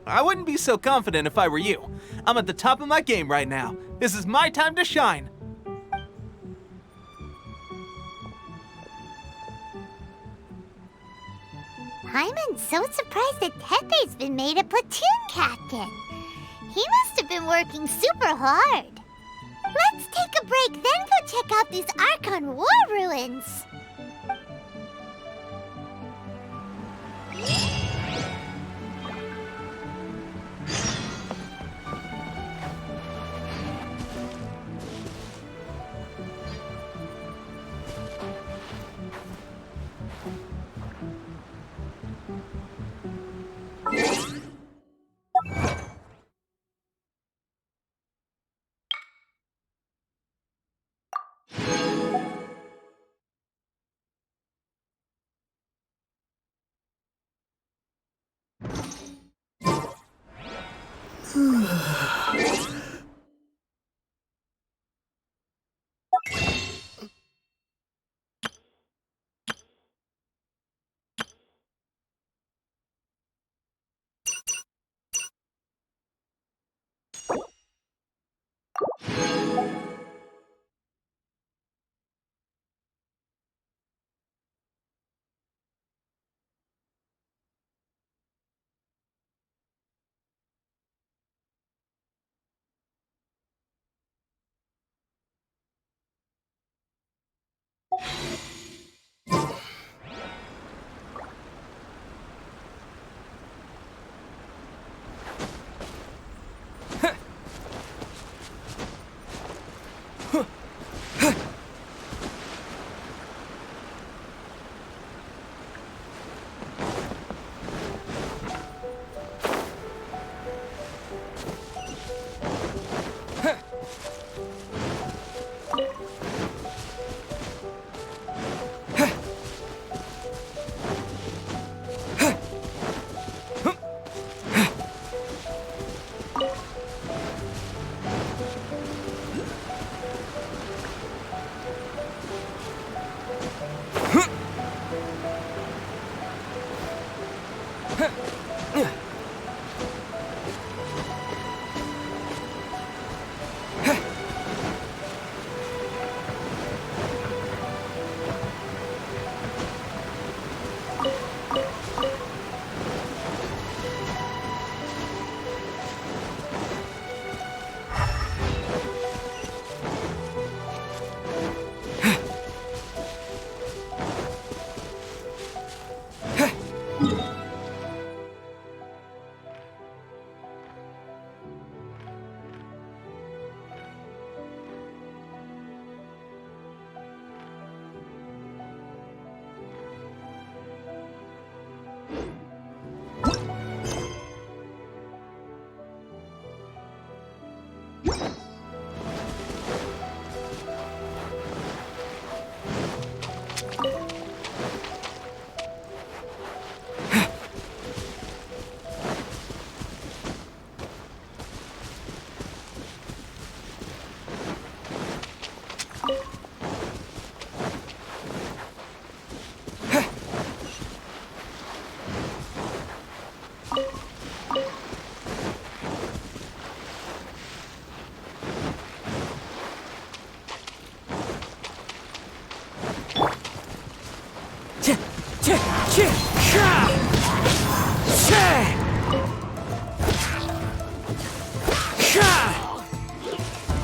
I wouldn't be so confident if I were you. I'm at the top of my game right now. This is my time to shine. Paimon's so surprised that Teppei's been made a platoon captain. He must have been working super hard. Let's take a break, then go check out these Archon War ruins.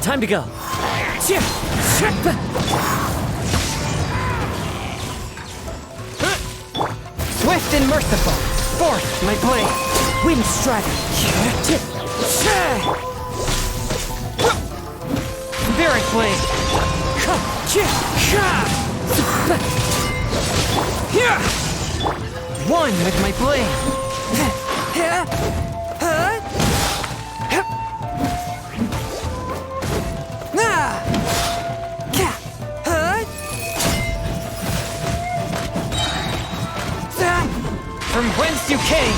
Time to go. Swift and merciful. Forth my blade. Wind strider. Spirit blade. One with my blade. From whence you came!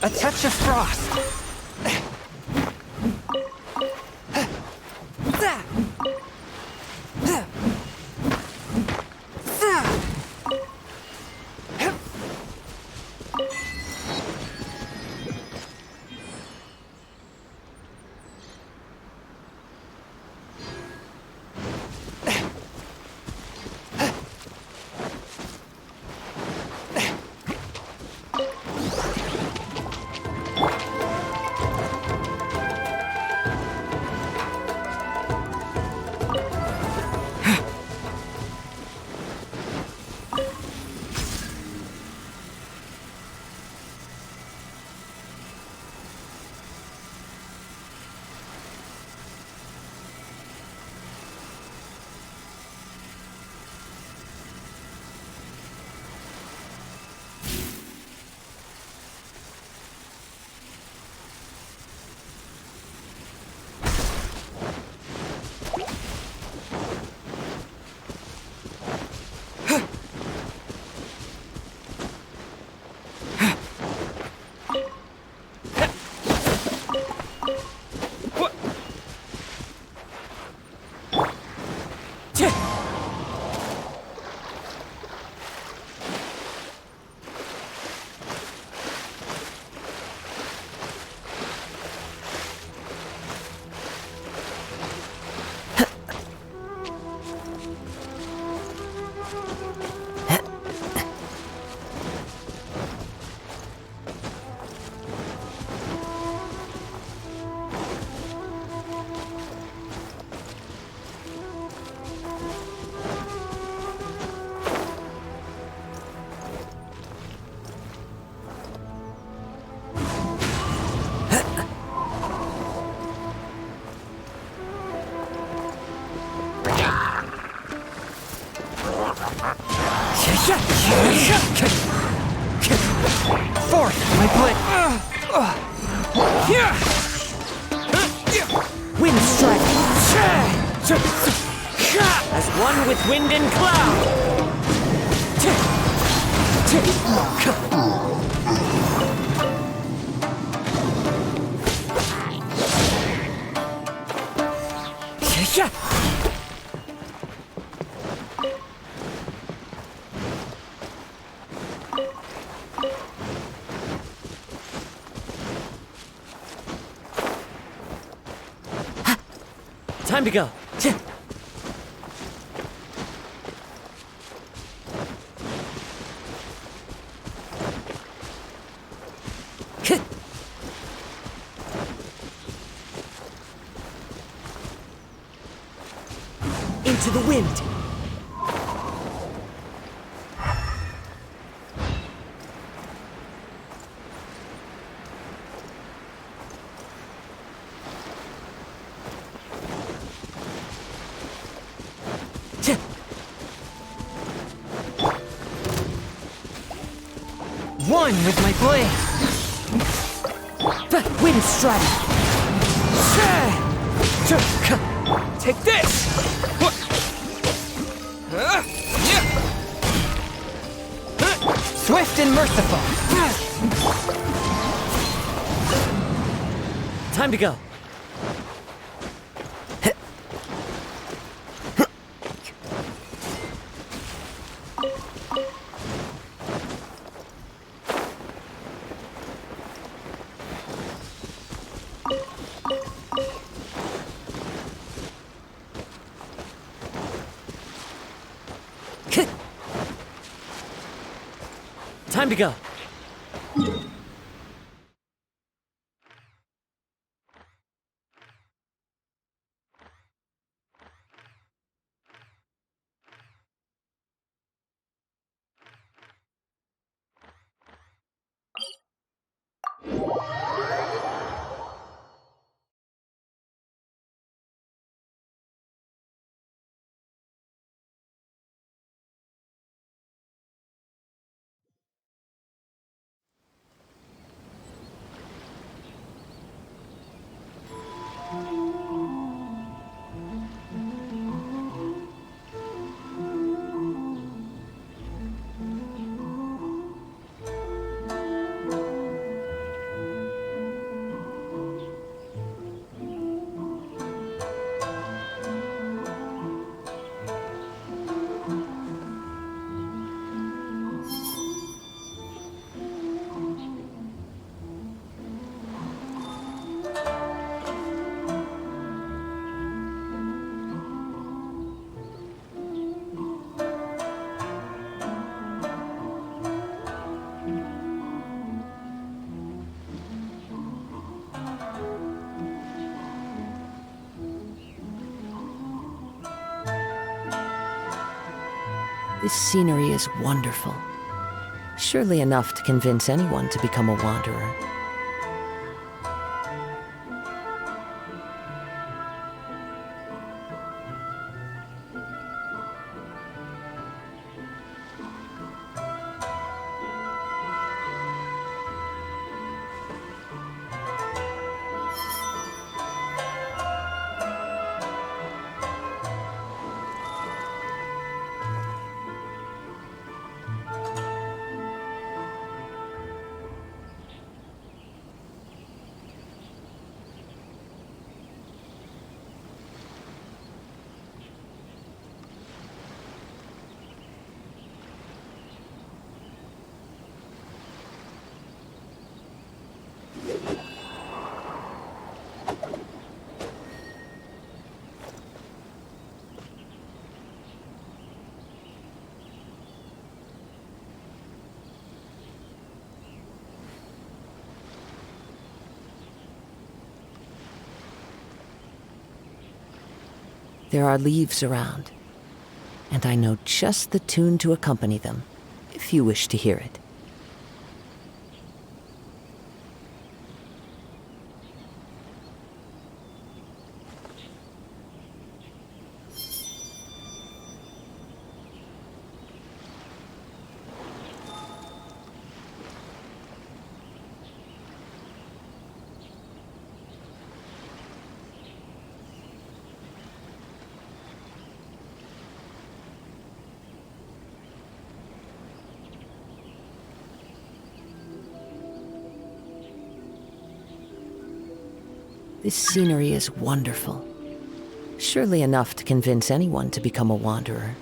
A touch of frost! Fourth, my blade. Wind strike. As one with wind and cloud. Time to go. Into the wind. One with my blade. Wind strike. Take this. Swift and merciful. Time to go. Time to go. This scenery is wonderful. Surely enough to convince anyone to become a wanderer. There are leaves around, and I know just the tune to accompany them, if you wish to hear it. This scenery is wonderful. Surely enough to convince anyone to become a wanderer.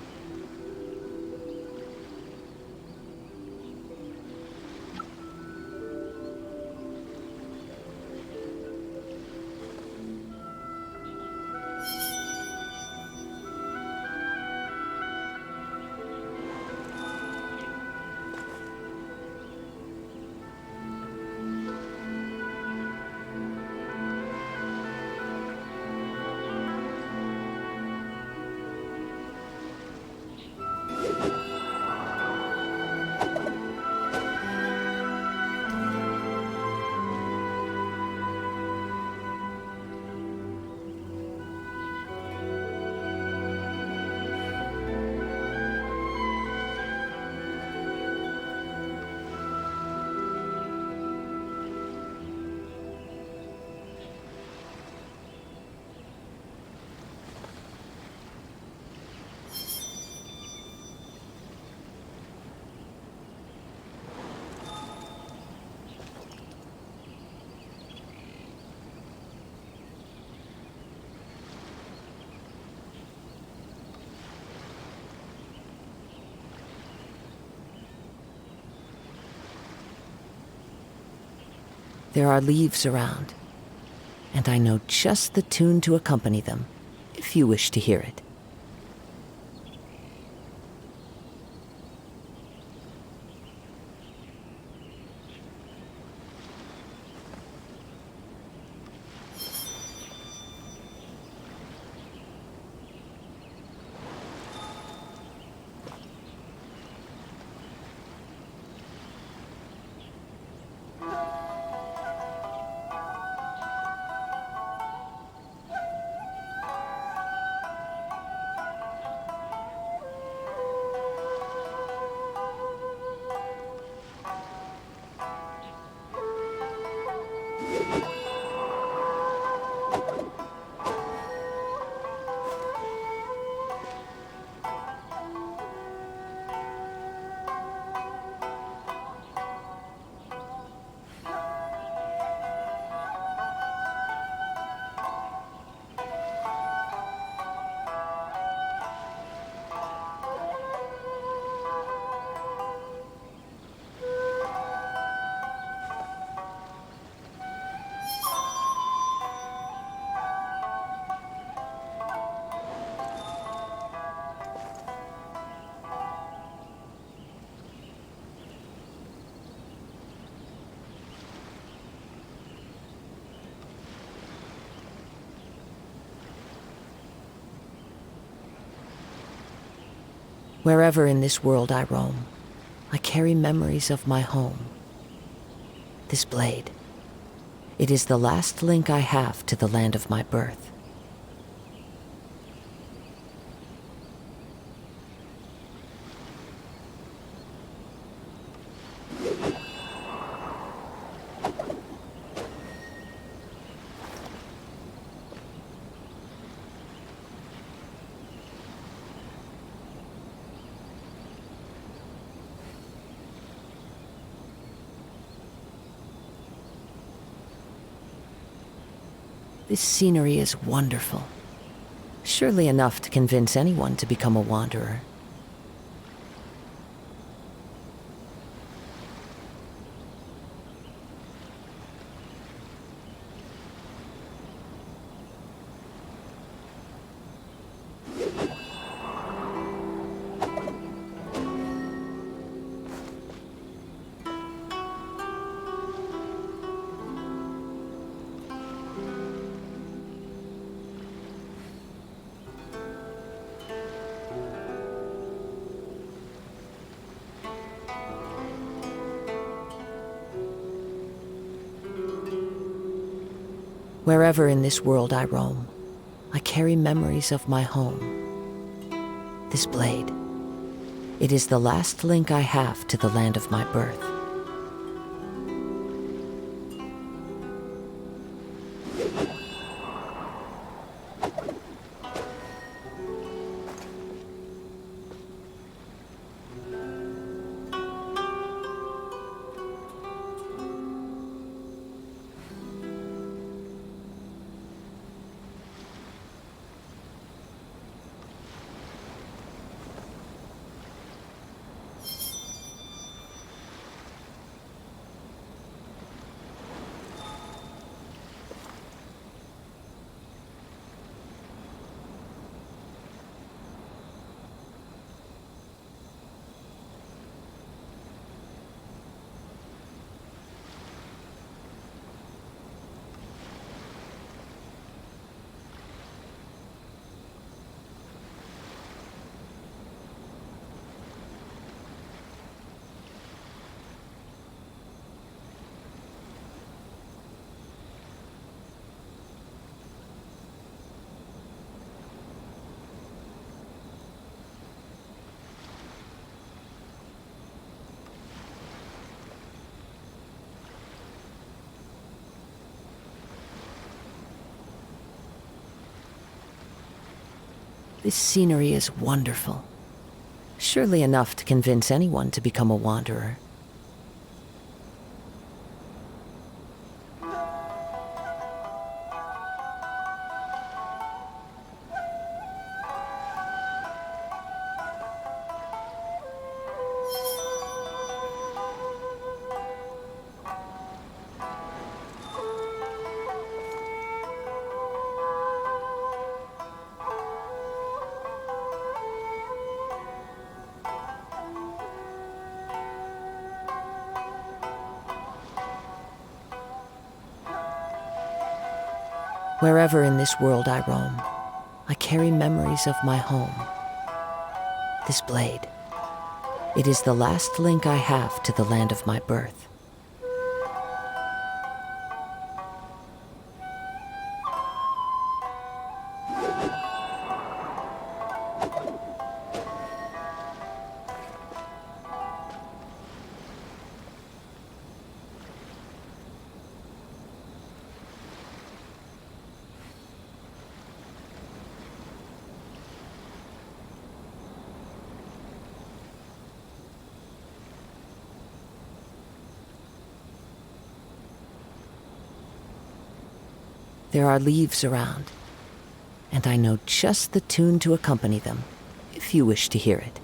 There are leaves around, and I know just the tune to accompany them, if you wish to hear it. Wherever in this world I roam, I carry memories of my home. This blade, it is the last link I have to the land of my birth. This scenery is wonderful. Surely enough to convince anyone to become a wanderer. Wherever in this world I roam, I carry memories of my home. This blade, it is the last link I have to the land of my birth. This scenery is wonderful. Surely enough to convince anyone to become a wanderer. Wherever in this world I roam, I carry memories of my home. This blade, it is the last link I have to the land of my birth. There are leaves around, and I know just the tune to accompany them, if you wish to hear it.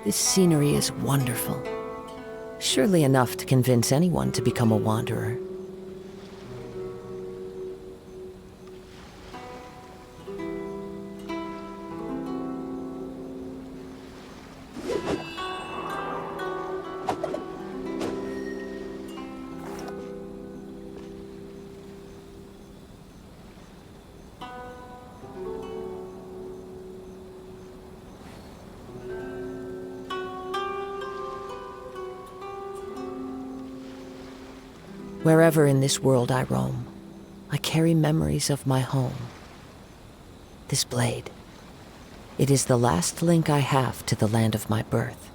This scenery is wonderful. Surely enough to convince anyone to become a wanderer. Wherever in this world I roam, I carry memories of my home. This blade, it is the last link I have to the land of my birth.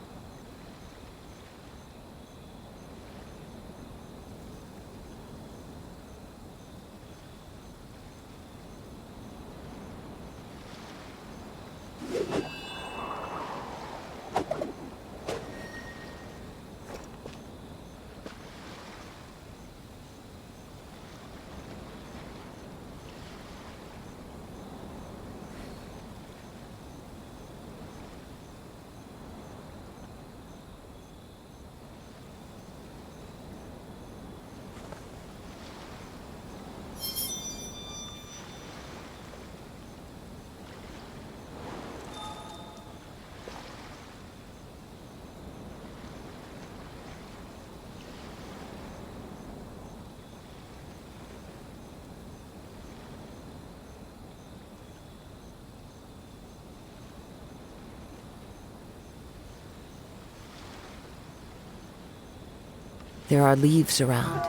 There are leaves around,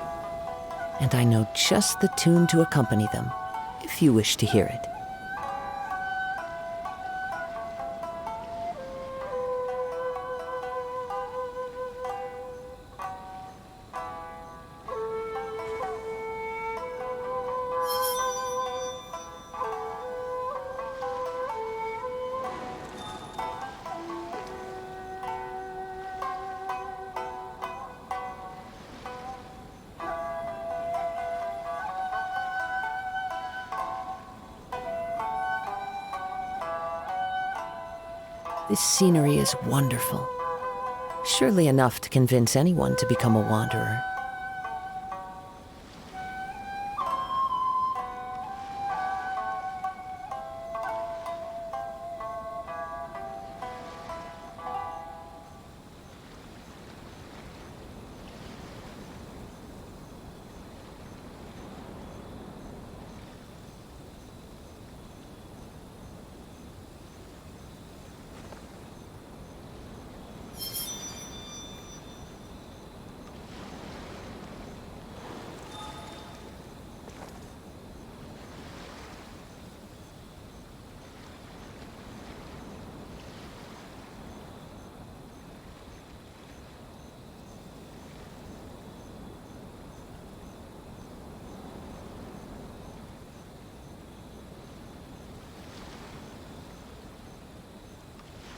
and I know just the tune to accompany them, if you wish to hear it. This scenery is wonderful. Surely enough to convince anyone to become a wanderer.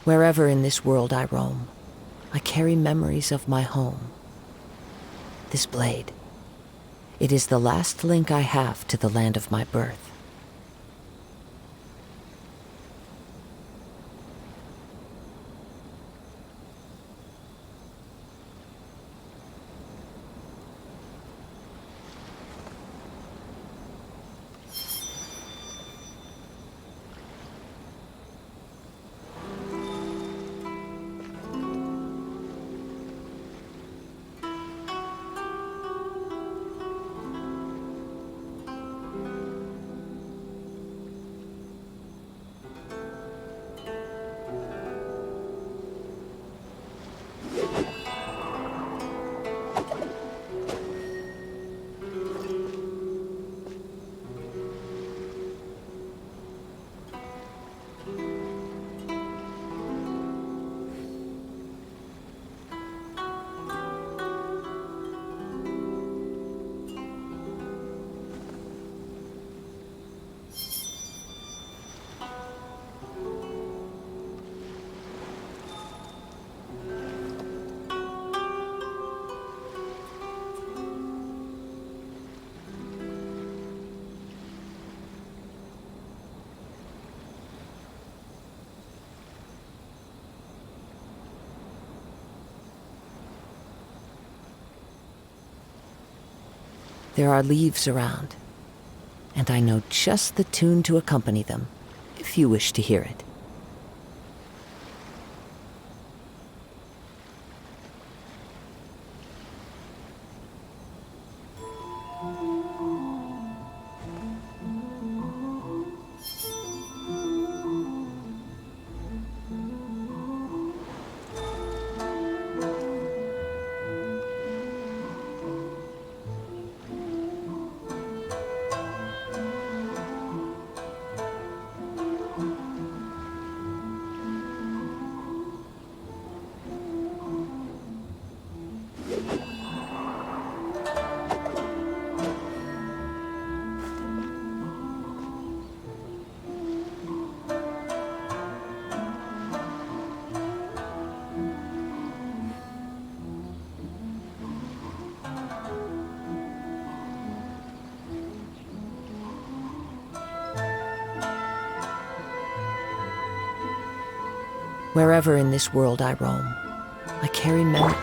Wherever in this world I roam, I carry memories of my home. This blade, it is the last link I have to the land of my birth. There are leaves around, and I know just the tune to accompany them, if you wish to hear it. Wherever in this world I roam, I carry memories.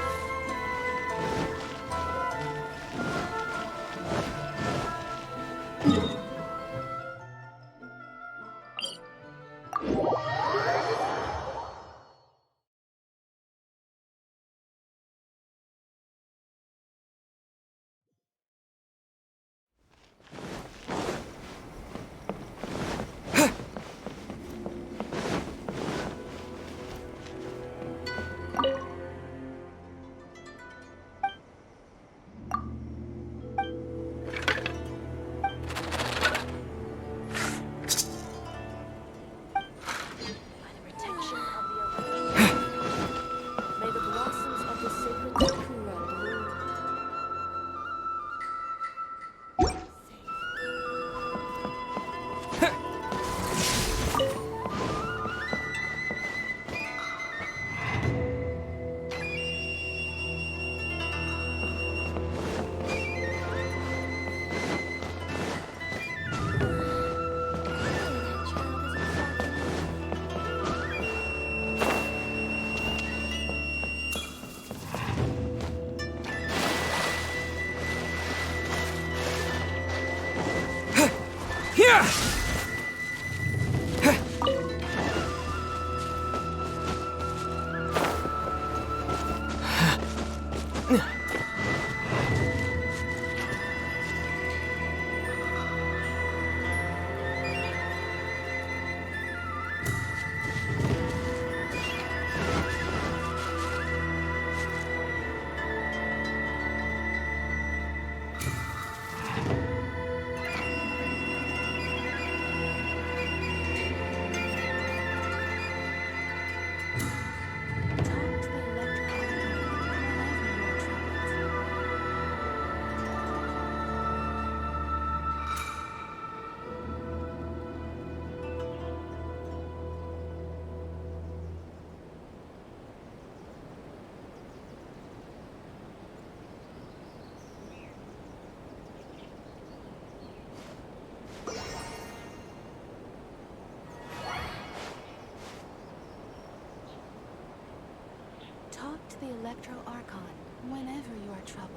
Talk to the Electro Archon whenever you are troubled.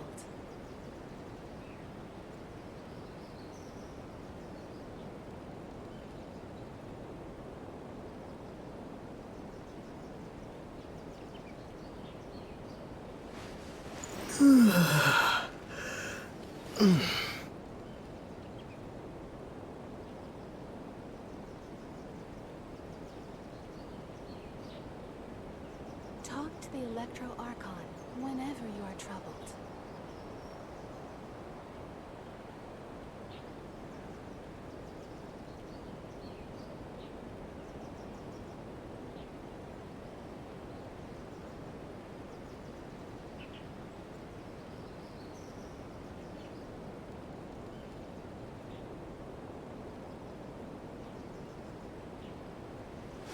Talk to the Electro Archon whenever you are troubled.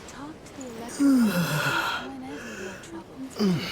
Talk to the Electro Archon whenever you are troubled.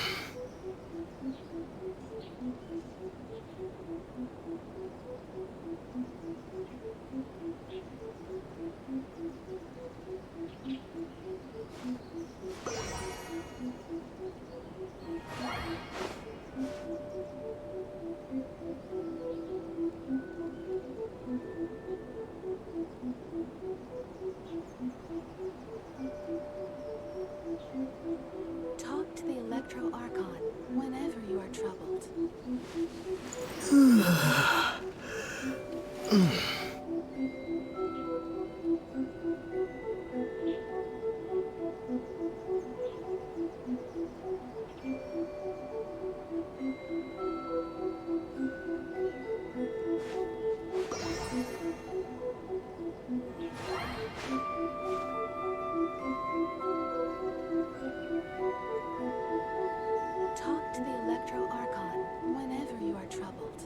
Talk to the Electro Archon whenever you are troubled. Talk to the Electro Archon whenever you are troubled.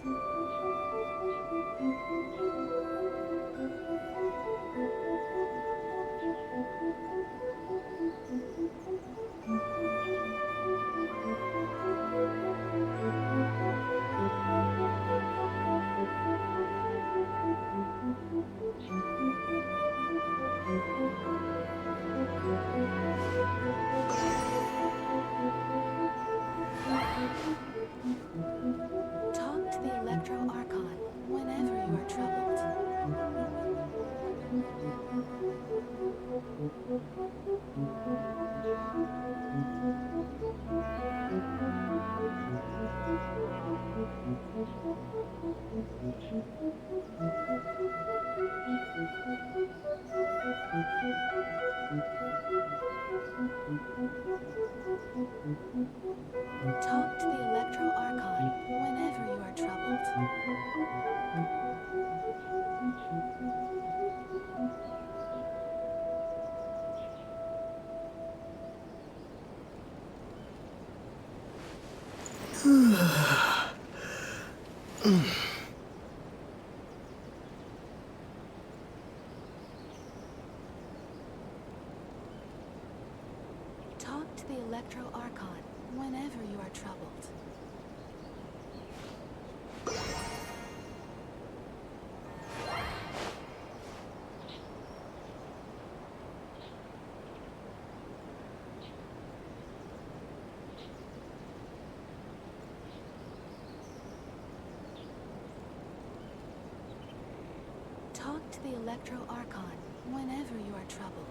Talk to the Electro Archon whenever you are troubled. Talk to the Electro Archon whenever you are troubled. Talk to the Electro Archon whenever you are troubled. Talk Talk to the Electro Archon whenever you are troubled.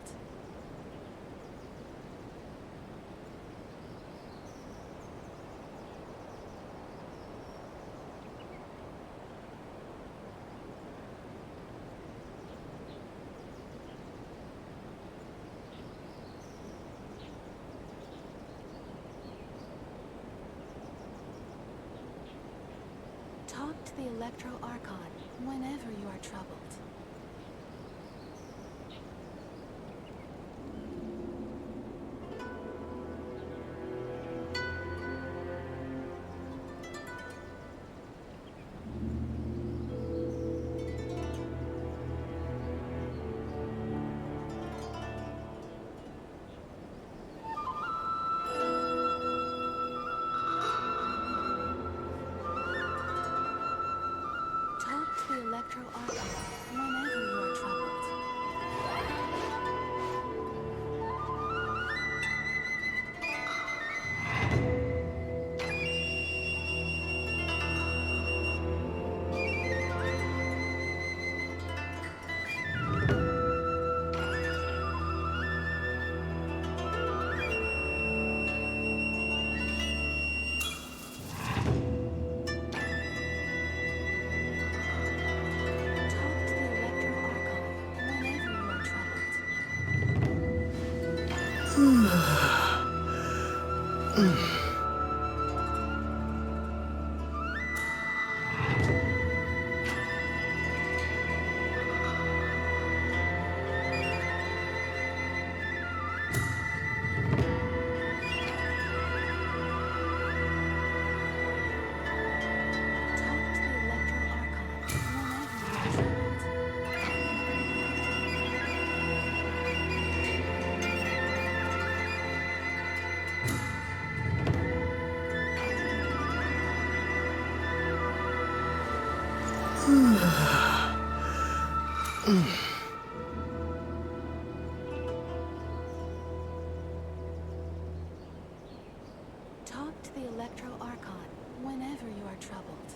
Talk to the Electro Archon whenever you are troubled. Talk to the Electro Archon whenever you are troubled. Talk to the Electro Archon whenever you are troubled.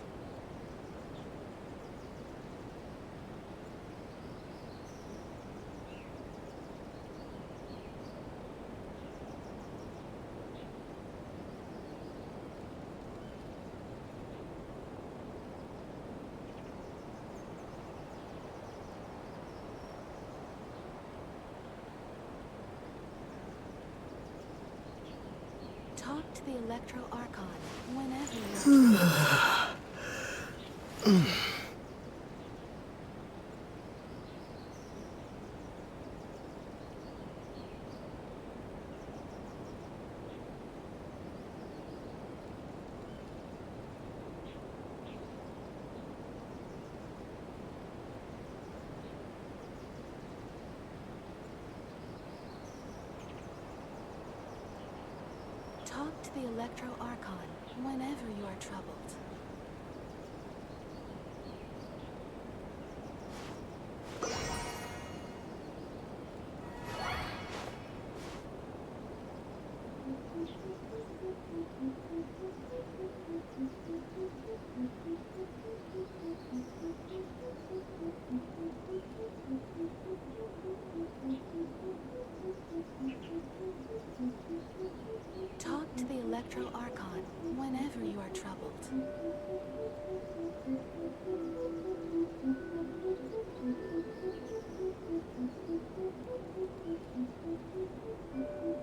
Talk to the Electro Archon whenever you are troubled. Talk to the Electro Archon whenever you are troubled. Talk to the Electro Archon whenever you are troubled. Talk to the Electro Archon whenever you are troubled. Talk to the Electro Archon whenever you are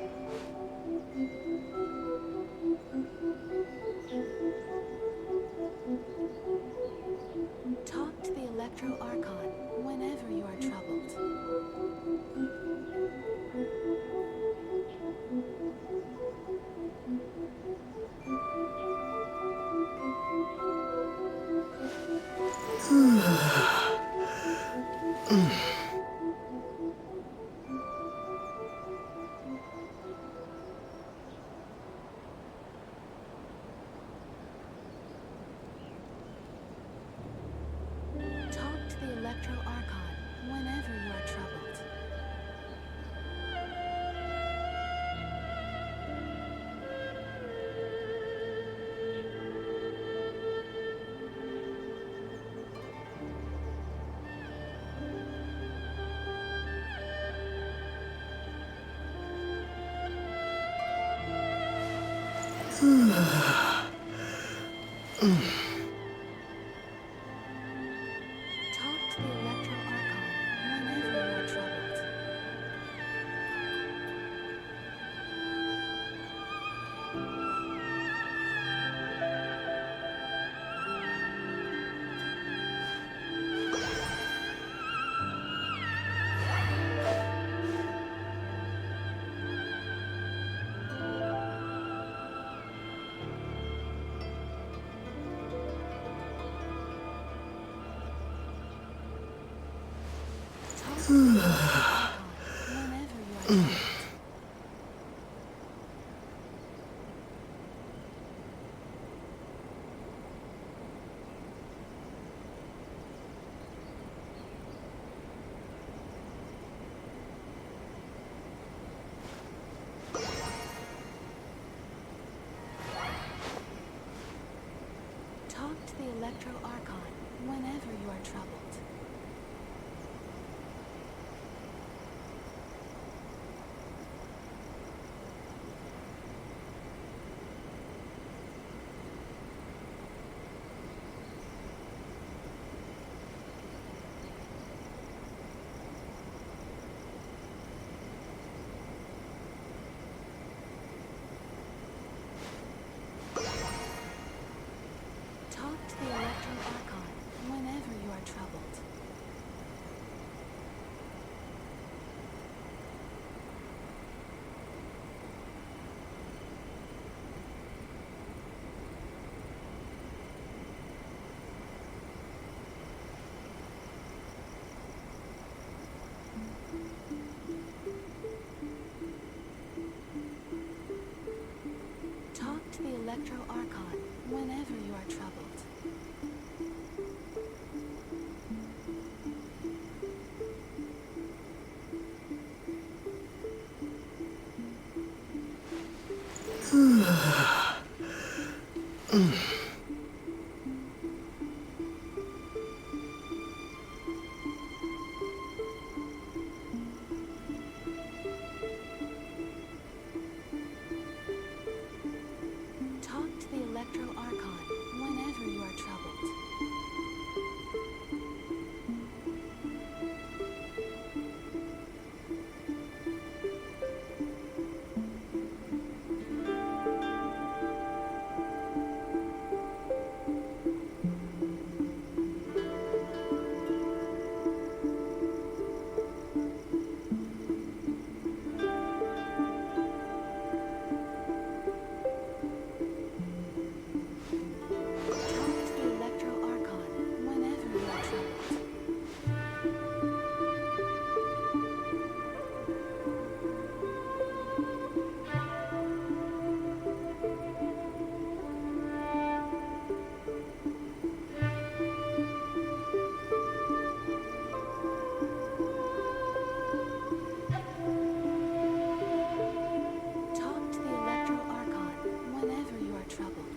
troubled. Talk to the Electro Archon whenever you are troubled. Talk to the Electro Archon whenever you are troubled. Talk to the Electro Archon whenever you are troubled. Talk to the Electro Archon whenever you are troubled. Talk to the Electro Archon whenever you are troubled. Talk to the Electro Archon whenever you are troubled. Talk to the Electro Archon whenever you are troubled. Talk to the Electro Archon whenever you are troubled. Talk to the Electro Archon whenever you are troubled. Talk to the Electro Archon whenever you are troubled.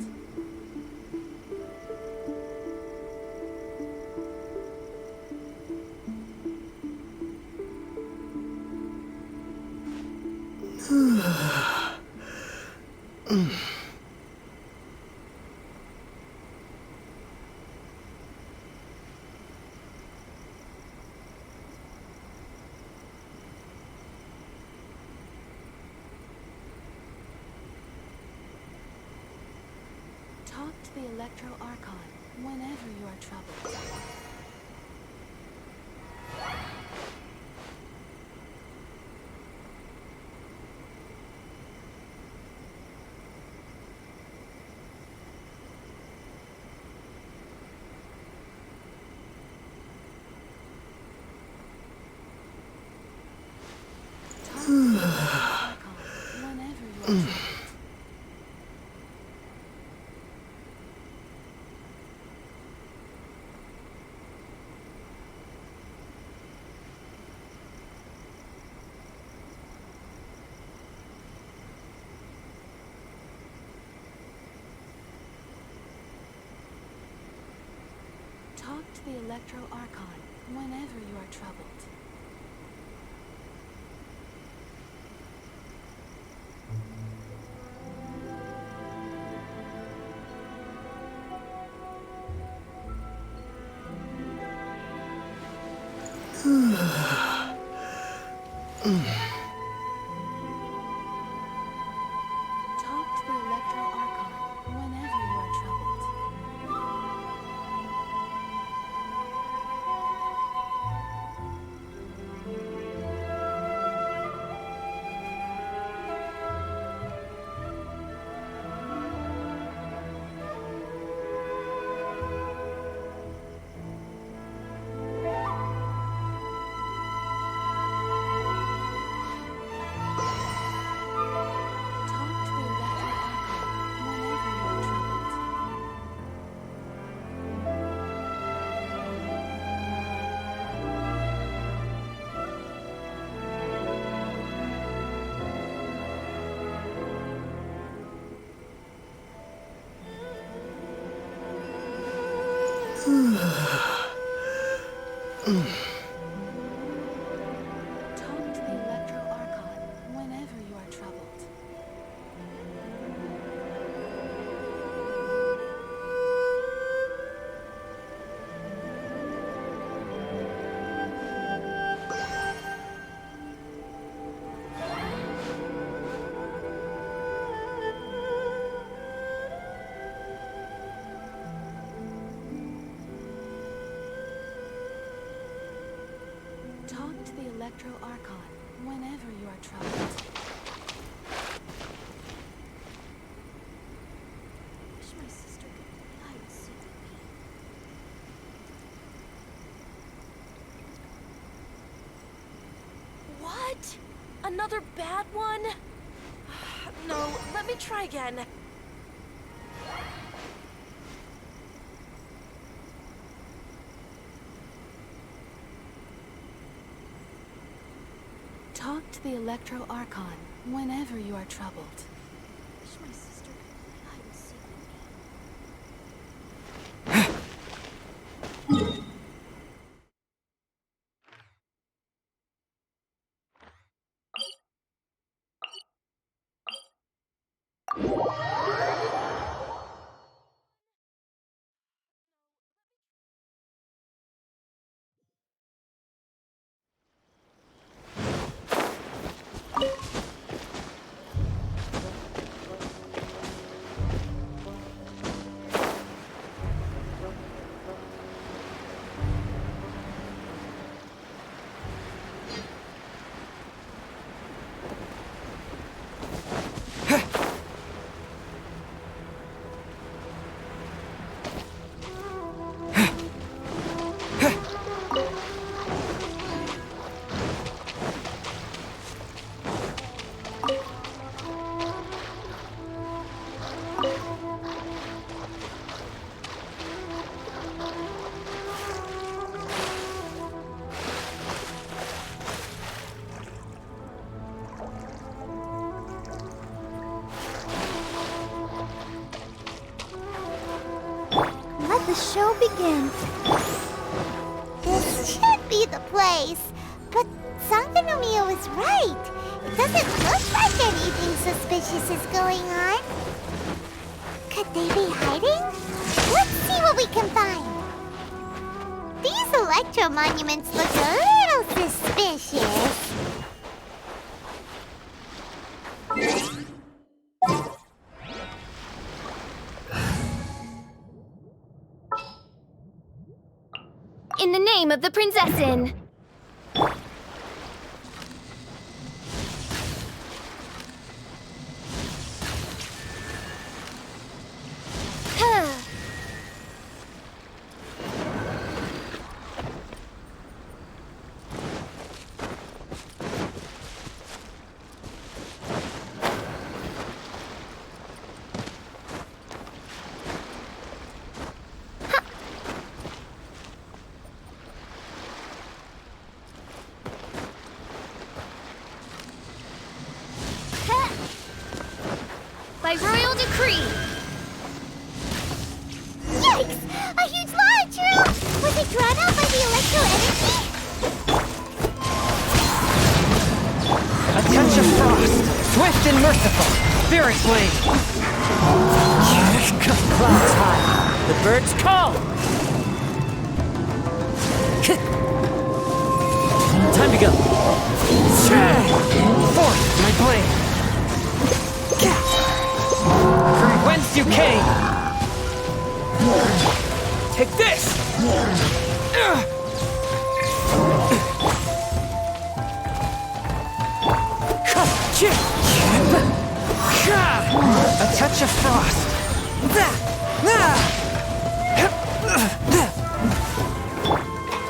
Talk to the Electro Archon whenever you are troubled. Talk to the Electro Archon whenever you are troubled. Talk to the Electro Archon whenever you are troubled. Talk to the Electro Archon whenever you are troubled. Talk to the Electro Archon whenever you are troubled. Talk to the Electro Archon whenever you are troubled. Talk to the Electro Archon whenever you are troubled. Wish my sister could hide and seek with me. What? Another bad one? No, let me try again. Talk to the Electro Archon whenever you are troubled. Wish my sister could hide and seek with me. Let the show begin. This should be the place. But Sangonomiya was right. It doesn't look like anything suspicious is going on. Could they be hiding? Let's see what we can find. These electro monuments look a little suspicious. In the name of the Prinzessin! By royal decree! Yikes! A huge launcher! Was it drawn out by the electro energy? A touch of frost, swift and merciful, spirit blade. Clouds high, the birds call. Time to go. Forth, my blade. From whence you came. Take this. A touch of frost.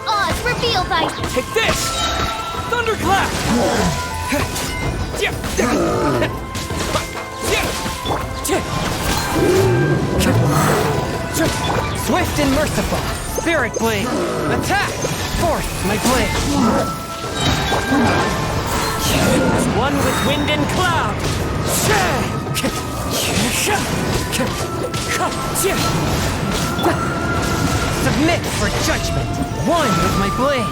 Odds reveal thy... Take this! Thunderclap! Swift and merciful. Spirit blade. Attack! Forth, my blade. As one with wind and cloud. Submit for judgment. One with my blade.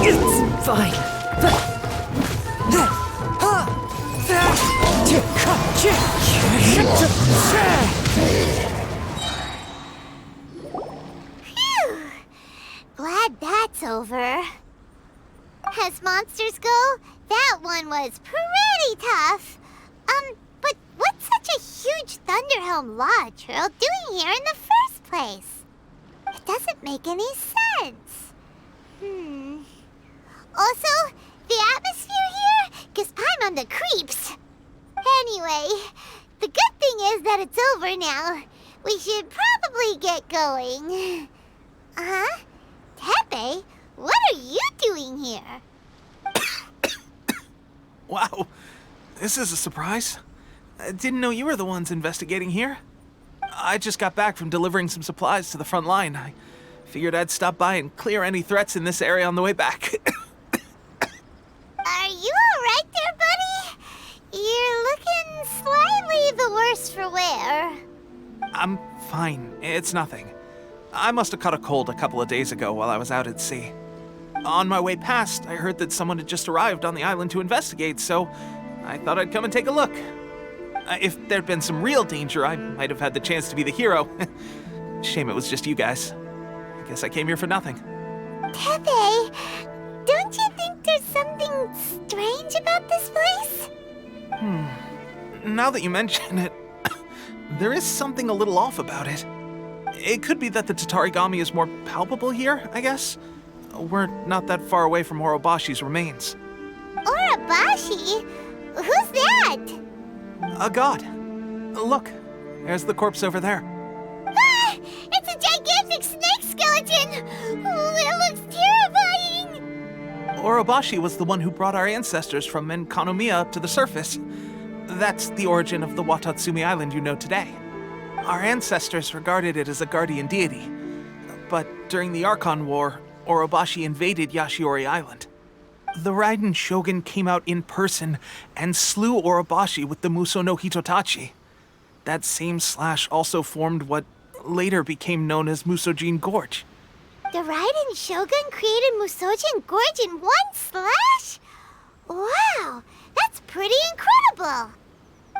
It's fine. Glad that's over. As monsters go, that one was pretty tough. But what's such a huge Thunderhelm Lodge Earl doing here in the first place? It doesn't make any sense. Also, the atmosphere here gives Paimon the creeps. Anyway, the good thing is that it's over now. We should probably get going. Tepe, what are you doing here? Wow, this is a surprise. I didn't know you were the ones investigating here. I just got back from delivering some supplies to the front line. I figured I'd stop by and clear any threats in this area on the way back. Are you alright there, buddy? You're looking slightly the worse for wear. I'm fine. It's nothing. I must have caught a cold a couple of days ago while I was out at sea. On my way past, I heard that someone had just arrived on the island to investigate, so I thought I'd come and take a look. If there'd been some real danger, I might have had the chance to be the hero. Shame it was just you guys. I guess I came here for nothing. Tepe, don't you think there's something strange about this place? Now that you mention it, there is something a little off about it. It could be that the Tatarigami is more palpable here, I guess. We're not that far away from Orobashi's remains. Orobashi? Who's that? A god. Look, there's the corpse over there. Ah! It's a gigantic snake skeleton! Oh, it looks terrifying! Orobashi was the one who brought our ancestors from Enkanomiya up to the surface. That's the origin of the Watatsumi Island you know today. Our ancestors regarded it as a guardian deity. But during the Archon War, Orobashi invaded Yashiori Island. The Raiden Shogun came out in person and slew Orobashi with the Muso no Hitotachi. That same slash also formed what later became known as Musojin Gorge. The Raiden Shogun created Musojin Gorge in one slash? Wow, that's pretty incredible!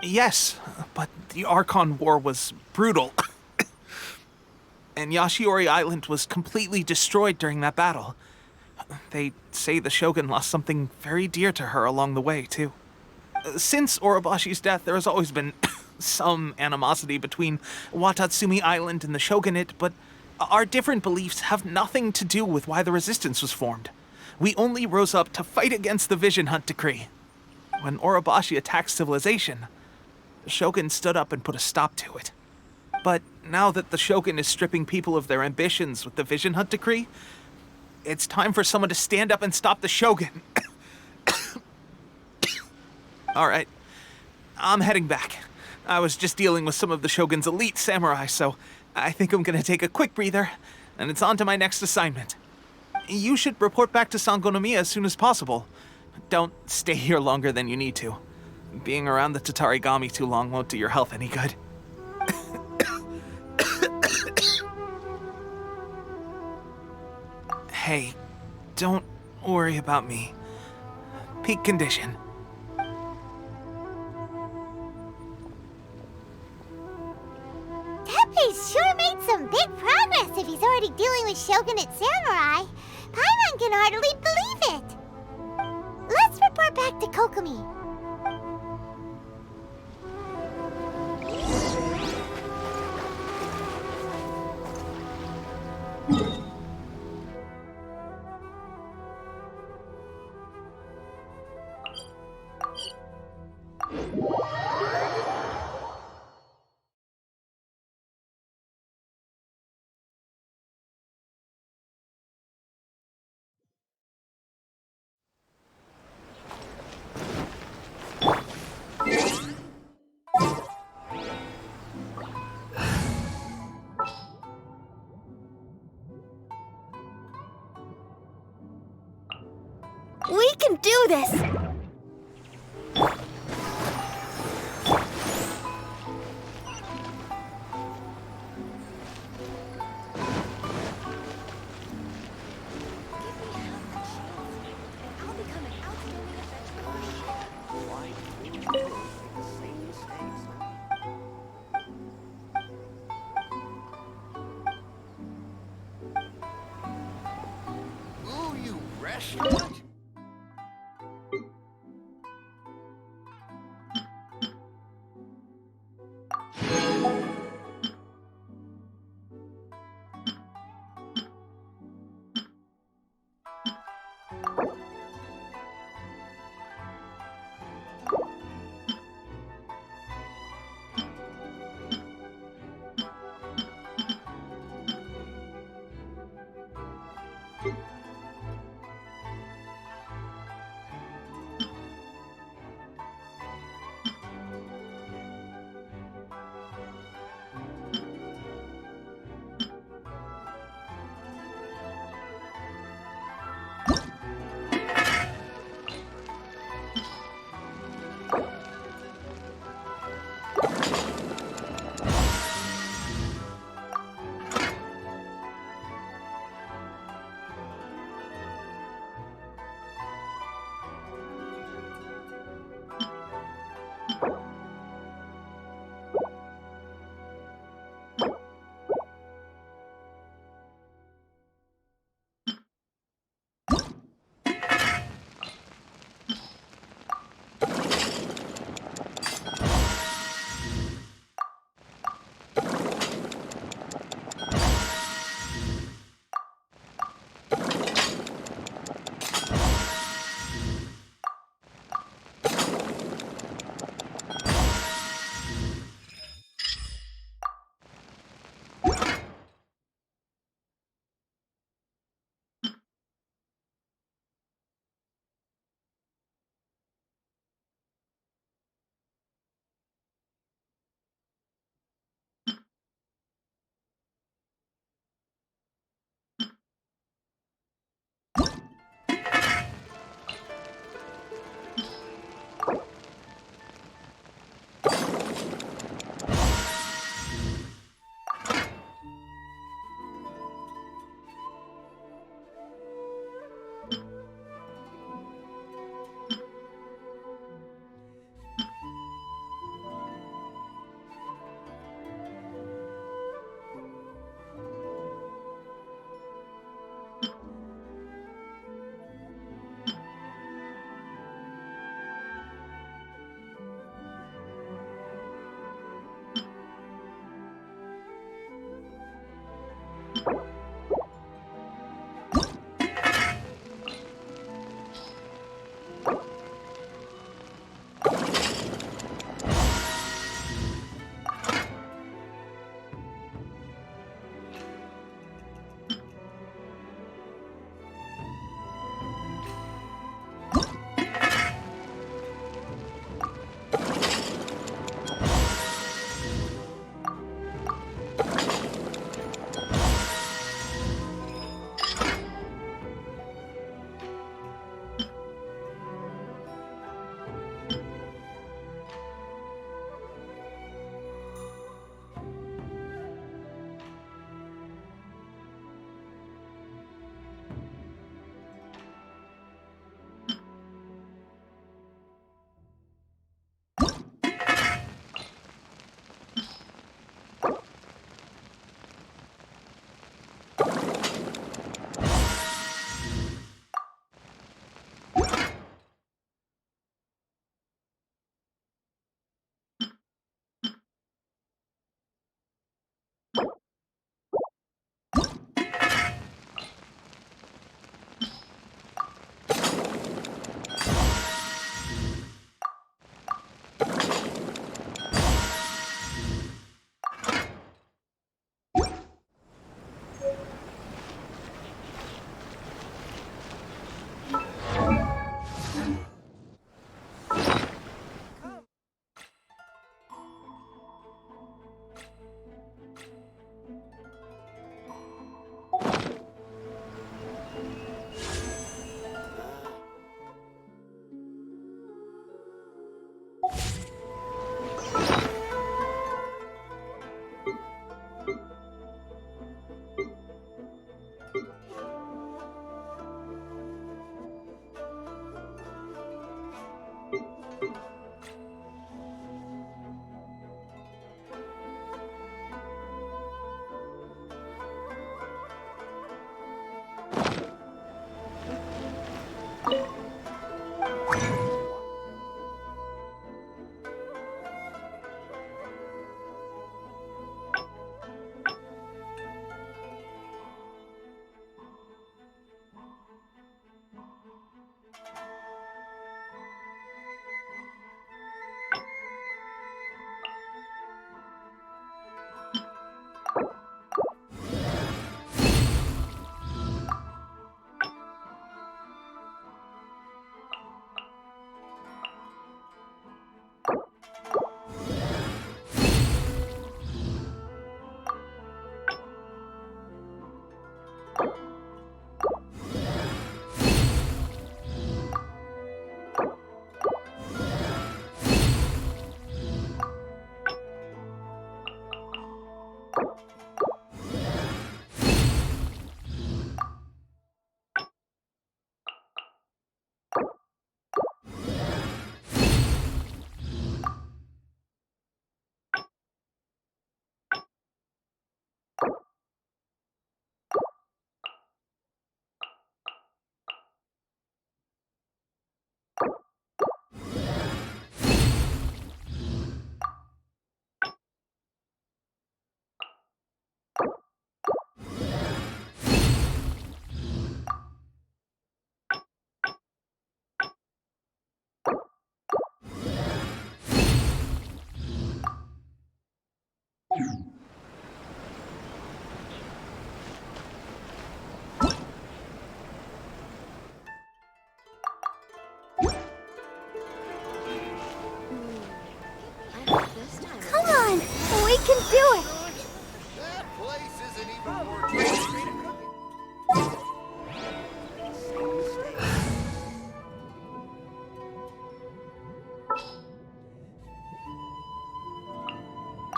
Yes, but the Archon War was brutal. And Yashiori Island was completely destroyed during that battle. They say the Shogun lost something very dear to her along the way, too. Since Orobashi's death, there has always been some animosity between Watatsumi Island and the Shogunate, but our different beliefs have nothing to do with why the resistance was formed. We only rose up to fight against the Vision Hunt Decree. When Orobashi attacked civilization, the Shogun stood up and put a stop to it. But now that the Shogun is stripping people of their ambitions with the Vision Hunt Decree, it's time for someone to stand up and stop the Shogun. All right, I'm heading back. I was just dealing with some of the Shogun's elite samurai, so I think I'm gonna take a quick breather, and it's on to my next assignment. You should report back to Sangonomiya as soon as possible. Don't stay here longer than you need to. Being around the Tatarigami too long won't do your health any good. Hey, don't worry about me. Peak condition. Tepe's sure made some big progress if he's shogunate samurai, Paimon can hardly believe it. Let's report back to Kokomi. We can do this! Ooh, you restaurant?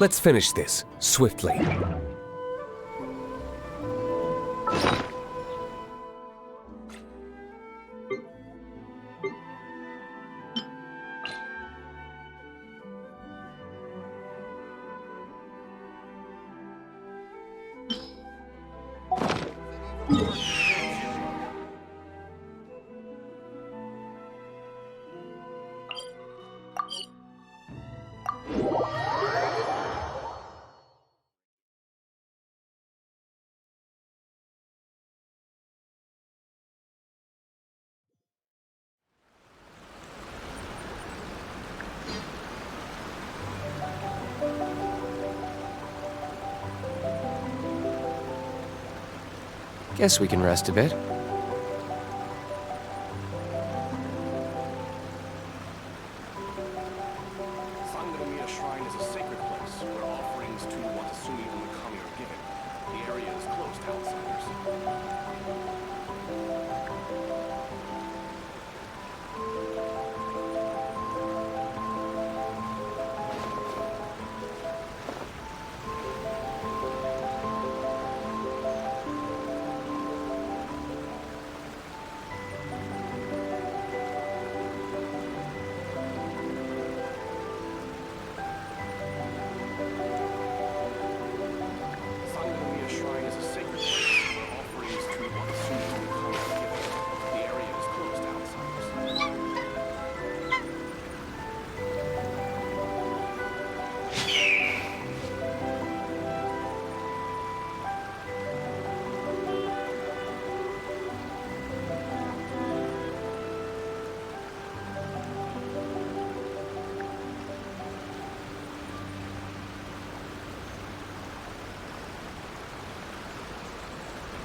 Let's finish this, swiftly. Guess we can rest a bit. Sangonomiya Shrine is a sacred place where offerings to Watasumi Omikami are given. The area is closed to outsiders. Sangonomiya Shrine is a sacred place where offerings to Watasumi Omikami are given. The area is closed to outsiders.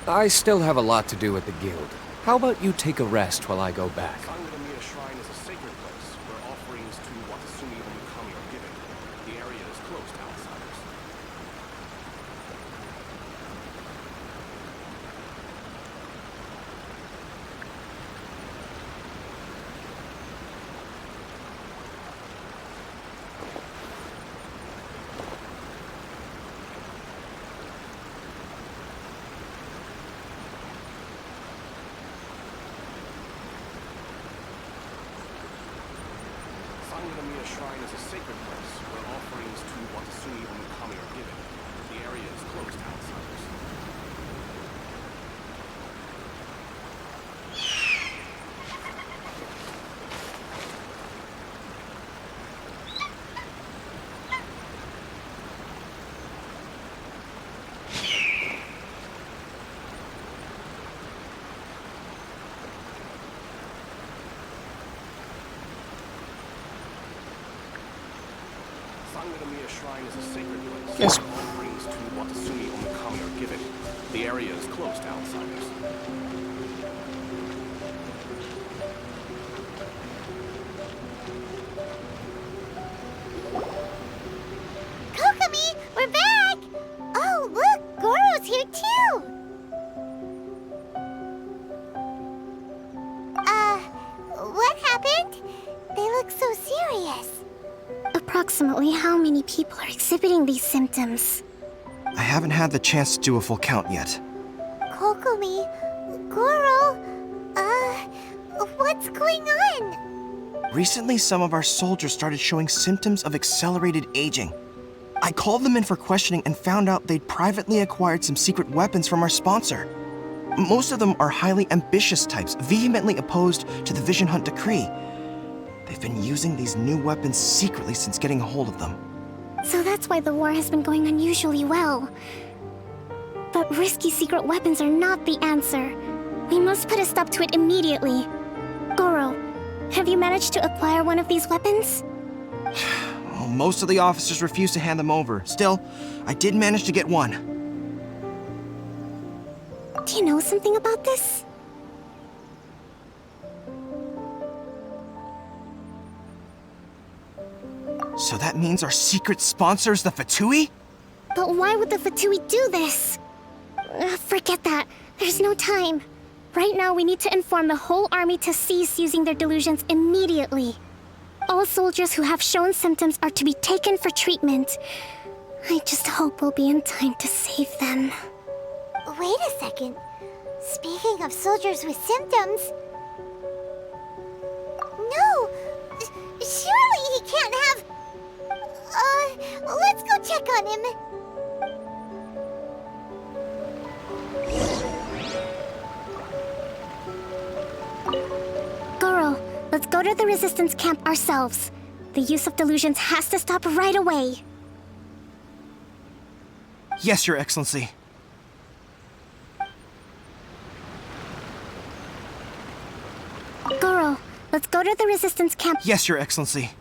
I still have a lot to do at the guild. How about you take a rest while I go back? Sangonomiya Shrine is a sacred place where offerings to Watasumi Omikami are given. The area is closed to outsiders. Sangonomiya Shrine is a sacred place where offerings to Watasumi Omikami are given. The area is closed to outsiders. Sangonomiya Shrine is a sacred place Yes. where offerings to Watasumi Omikami are given. The area is closed to outsiders. Kokomi, we're back! Oh, look, Goro's here too! What happened? They look so serious. Approximately how many people are exhibiting these symptoms? I haven't had the chance to do a full count yet. Kokomi, Goro, what's going on? Recently, some of our soldiers started showing symptoms of accelerated aging. I called them in for questioning and found out they'd privately acquired some secret weapons from our sponsor. Most of them are highly ambitious types, vehemently opposed to the Vision Hunt decree. They've been using these new weapons secretly since getting a hold of them. So that's why the war has been going unusually well. But risky secret weapons are not the answer. We must put a stop to it immediately. Goro, have you managed to acquire one of these weapons? Well, most of the officers refused to hand them over. Still, I did manage to get one. Do you know something about this? So that means our secret sponsor is the Fatui? But why would the Fatui do this? Forget that. There's no time. Right now, we need to inform the whole army to cease using their delusions immediately. All soldiers who have shown symptoms are to be taken for treatment. I just hope we'll be in time to save them. Wait a second. Speaking of soldiers with symptoms... No! Surely he can't have... let's go check on him. Goro, let's go to the Resistance camp ourselves. The use of delusions has to stop right away. Yes, Your Excellency. Goro, let's go to the Resistance camp. Yes, Your Excellency.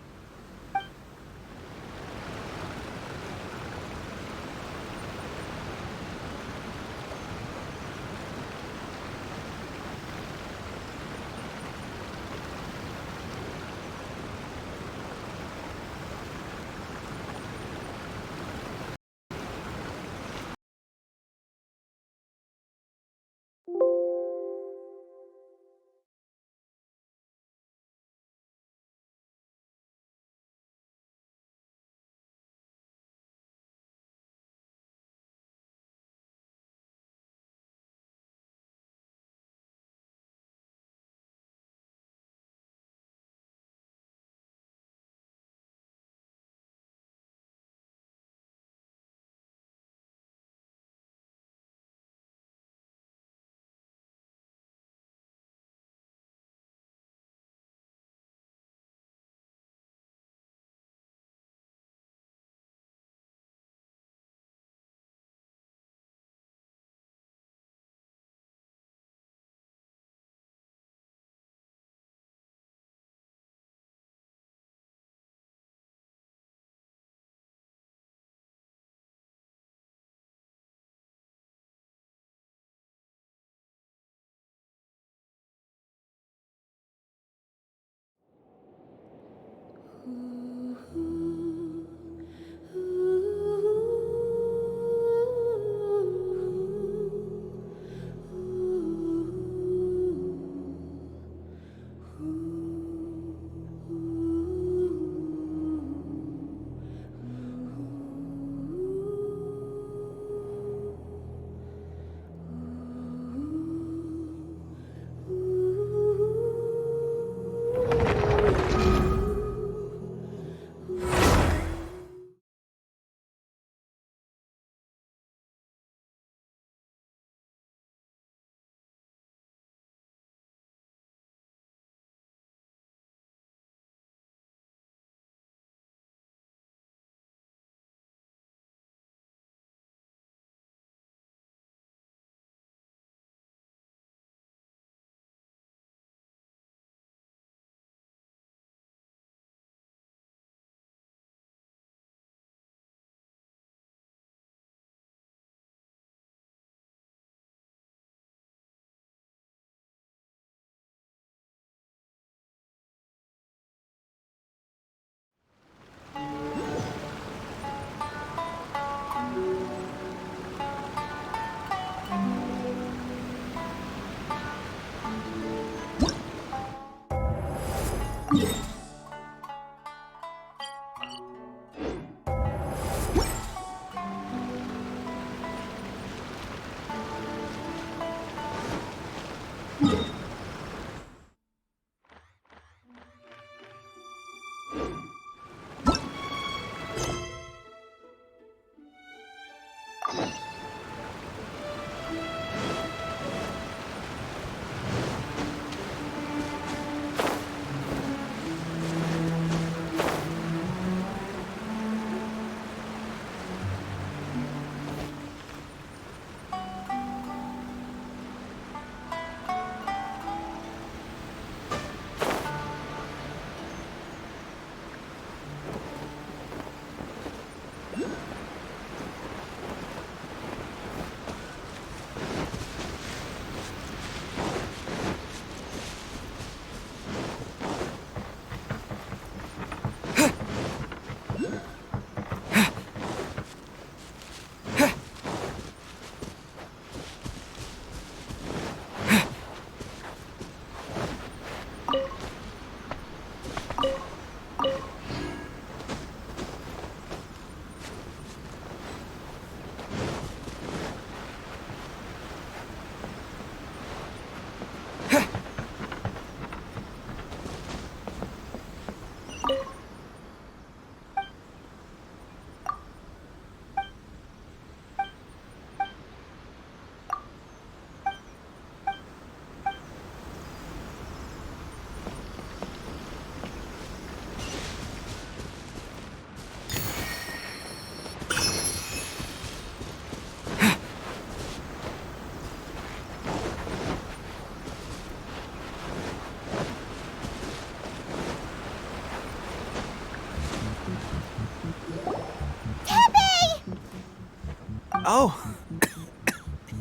Oh.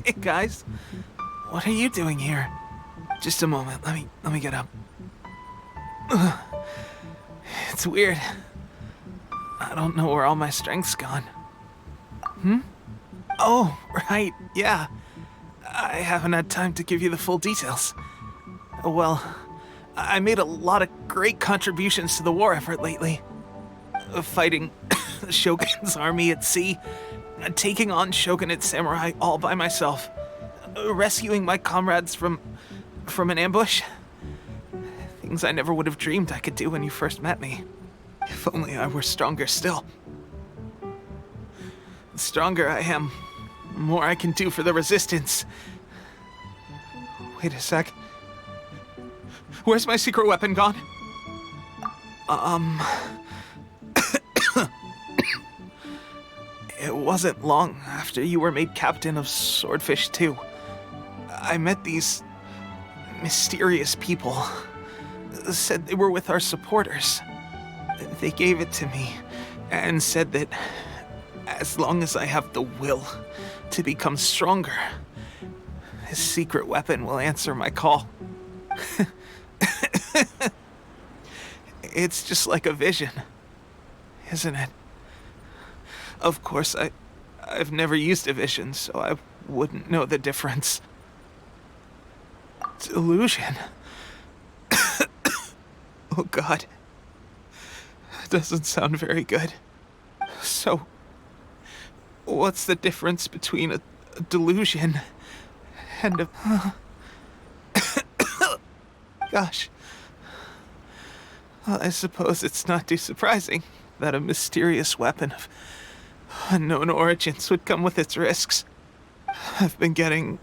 Hey, guys. What are you doing here? Just a moment. Let me get up. Ugh. It's weird. I don't know where all my strength's gone. Oh, right, yeah. I haven't had time to give you the full details. Well, I made a lot of great contributions to the war effort lately. Fighting the Shogun's army at sea, taking on Shogunate samurai all by myself, rescuing my comrades from an ambush. Things I never would have dreamed I could do when you first met me. If only I were stronger still. The stronger I am, the more I can do for the Resistance. Wait a sec. Where's my secret weapon gone? It wasn't long after you were made captain of Swordfish 2. I met these mysterious people. Said they were with our supporters. They gave it to me and said that as long as I have the will to become stronger, this secret weapon will answer my call. It's just like a vision, isn't it? Of course, I've never used a vision, so I wouldn't know the difference. Delusion. Oh God. That doesn't sound very good. So, what's the difference between a delusion and a... Gosh. Well, I suppose it's not too surprising that a mysterious weapon of unknown origins would come with its risks. I've been getting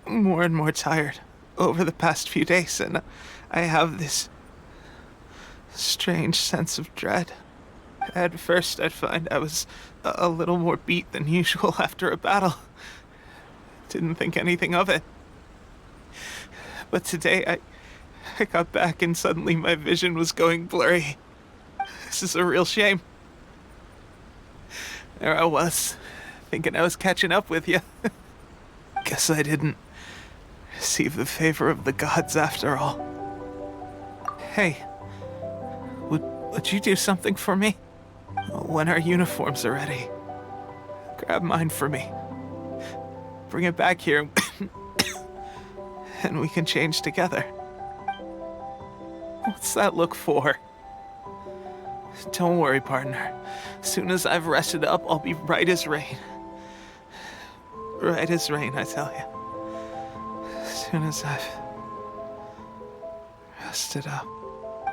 more and more tired over the past few days, and I have this strange sense of dread. At first, I'd find I was a little more beat than usual after a battle. Didn't think anything of it. But today, I got back and suddenly my vision was going blurry. This is a real shame. There I was, thinking I was catching up with you. Guess I didn't receive the favor of the gods after all. Hey, would you do something for me? When our uniforms are ready, grab mine for me. Bring it back here, and we can change together. What's that look for? Don't worry, partner. As soon as I've rested up, I'll be right as rain. Right as rain, I tell you. As soon as I've rested up.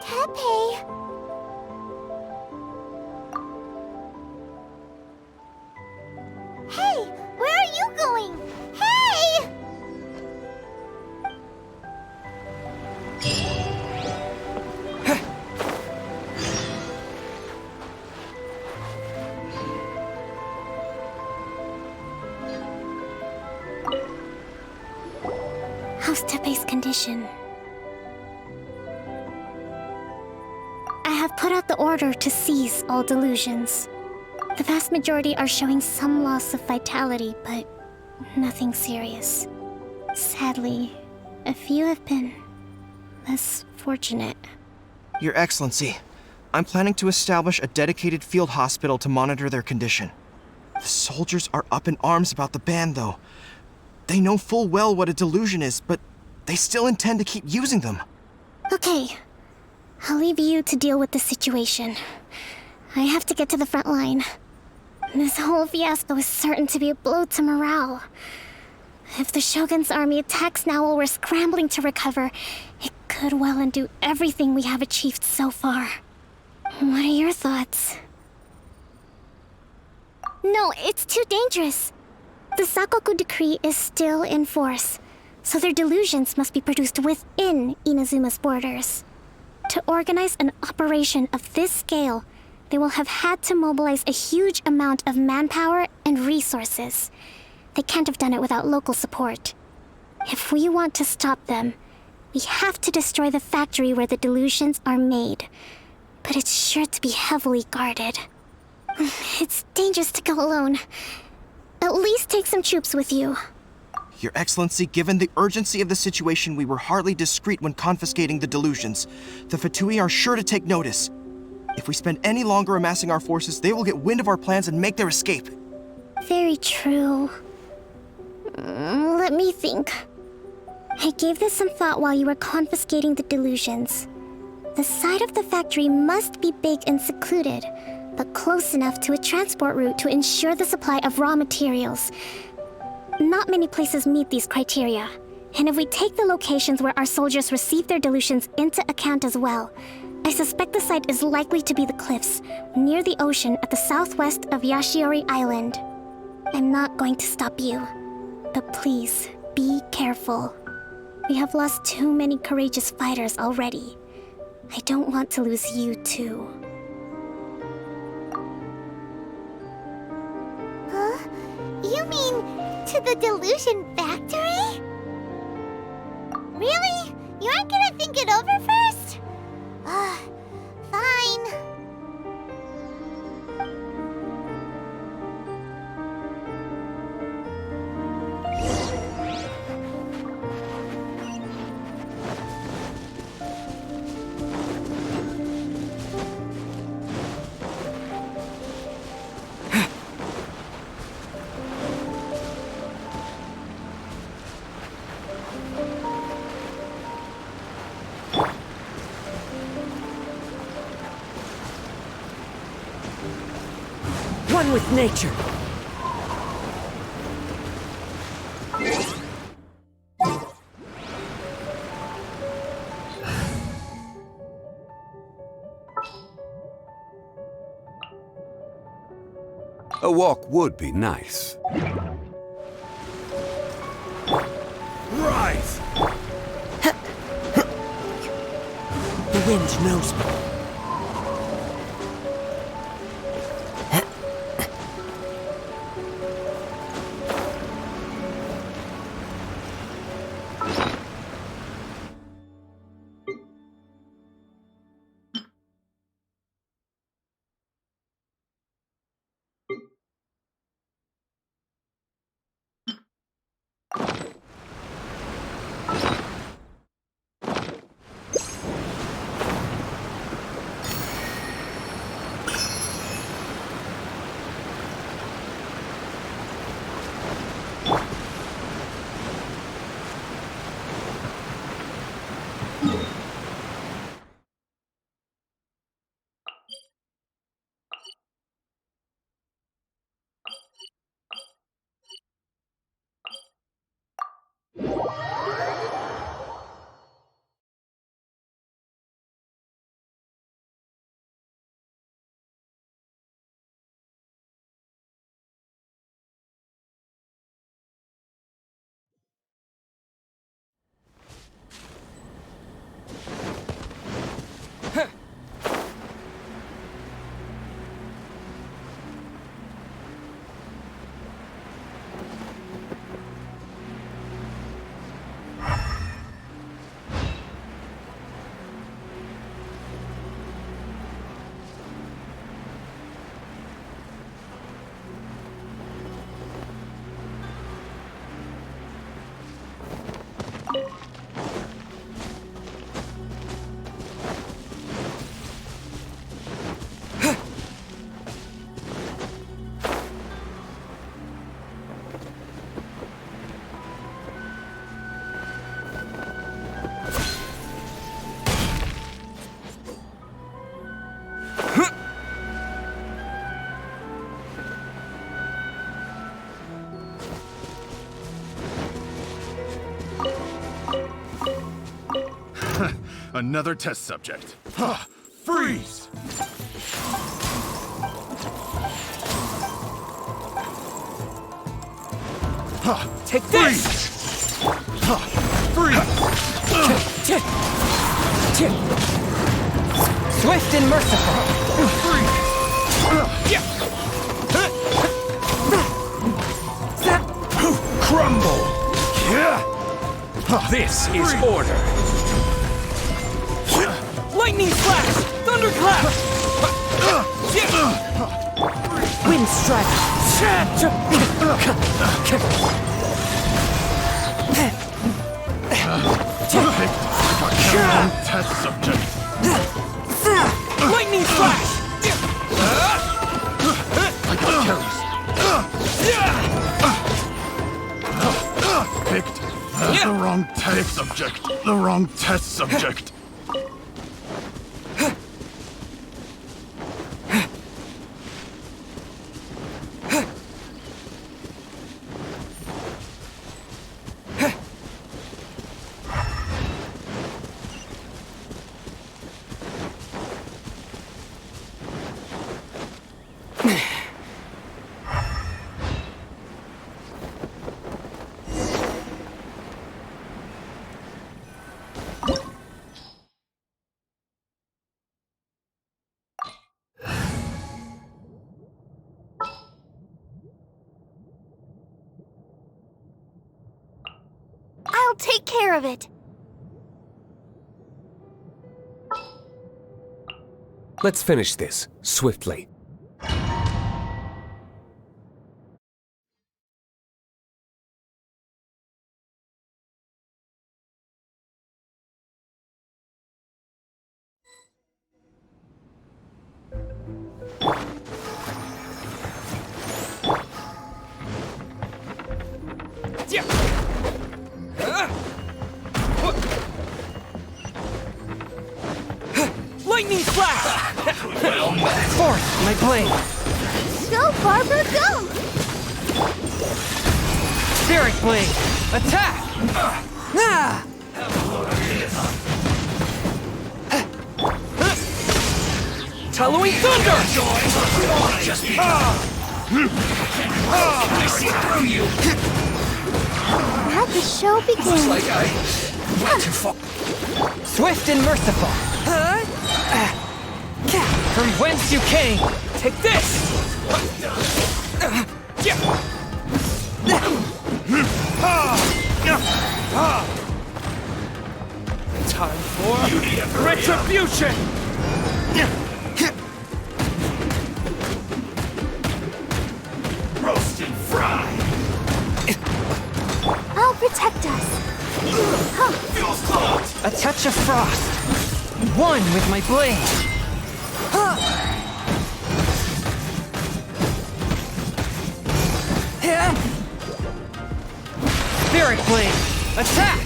Tepe! Hey! Where are you going? Hey! How's Tepe's condition? I have put out the order to cease all delusions. The vast majority are showing some loss of vitality, but nothing serious. Sadly, a few have been less fortunate. Your Excellency, I'm planning to establish a dedicated field hospital to monitor their condition. The soldiers are up in arms about the ban, though. They know full well what a delusion is, but they still intend to keep using them. Okay, I'll leave you to deal with the situation. I have to get to the front line. This whole fiasco is certain to be a blow to morale. If the Shogun's army attacks now while we're scrambling to recover, it could well undo everything we have achieved so far. What are your thoughts? No, it's too dangerous. The Sakoku decree is still in force, so their delusions must be produced within Inazuma's borders. To organize an operation of this scale, they will have had to mobilize a huge amount of manpower and resources. They can't have done it without local support. If we want to stop them, we have to destroy the factory where the delusions are made. But it's sure to be heavily guarded. It's dangerous to go alone. At least take some troops with you. Your Excellency, given the urgency of the situation, we were hardly discreet when confiscating the delusions. The Fatui are sure to take notice. If we spend any longer amassing our forces, they will get wind of our plans and make their escape. Very true. Let me think. I gave this some thought while you were confiscating the delusions. The side of the factory must be big and secluded, but close enough to a transport route to ensure the supply of raw materials. Not many places meet these criteria, and if we take the locations where our soldiers receive their delusions into account as well, I suspect the site is likely to be the cliffs, near the ocean at the southwest of Yashiori Island. I'm not going to stop you, but please, be careful. We have lost too many courageous fighters already. I don't want to lose you too. Huh? You mean to the delusion factory? Really? You aren't gonna think it over first? Fine. One with nature. A walk would be nice. Rise! The wind knows me. Another test subject. Freeze! Take this! Freeze! Swift and merciful. Crumble! This is order. Lightning flash! Thunderclap! Wind strike! Test subject. Lightning flash! I got carries. Picked the wrong test subject. The wrong test subject. I'll take care of it. Let's finish this, swiftly. Lightning flash! Force my blade! Go, Barbara, go! Spirit blade! Attack! Ah! Halloween thunder! Let the show begin. Looks like I went too far. Swift and merciful! From whence you came! Take this! Time for retribution! Roast and fry. I'll protect us. Feels clogged. A touch of frost. One with my blade. Spirit blade. Attack.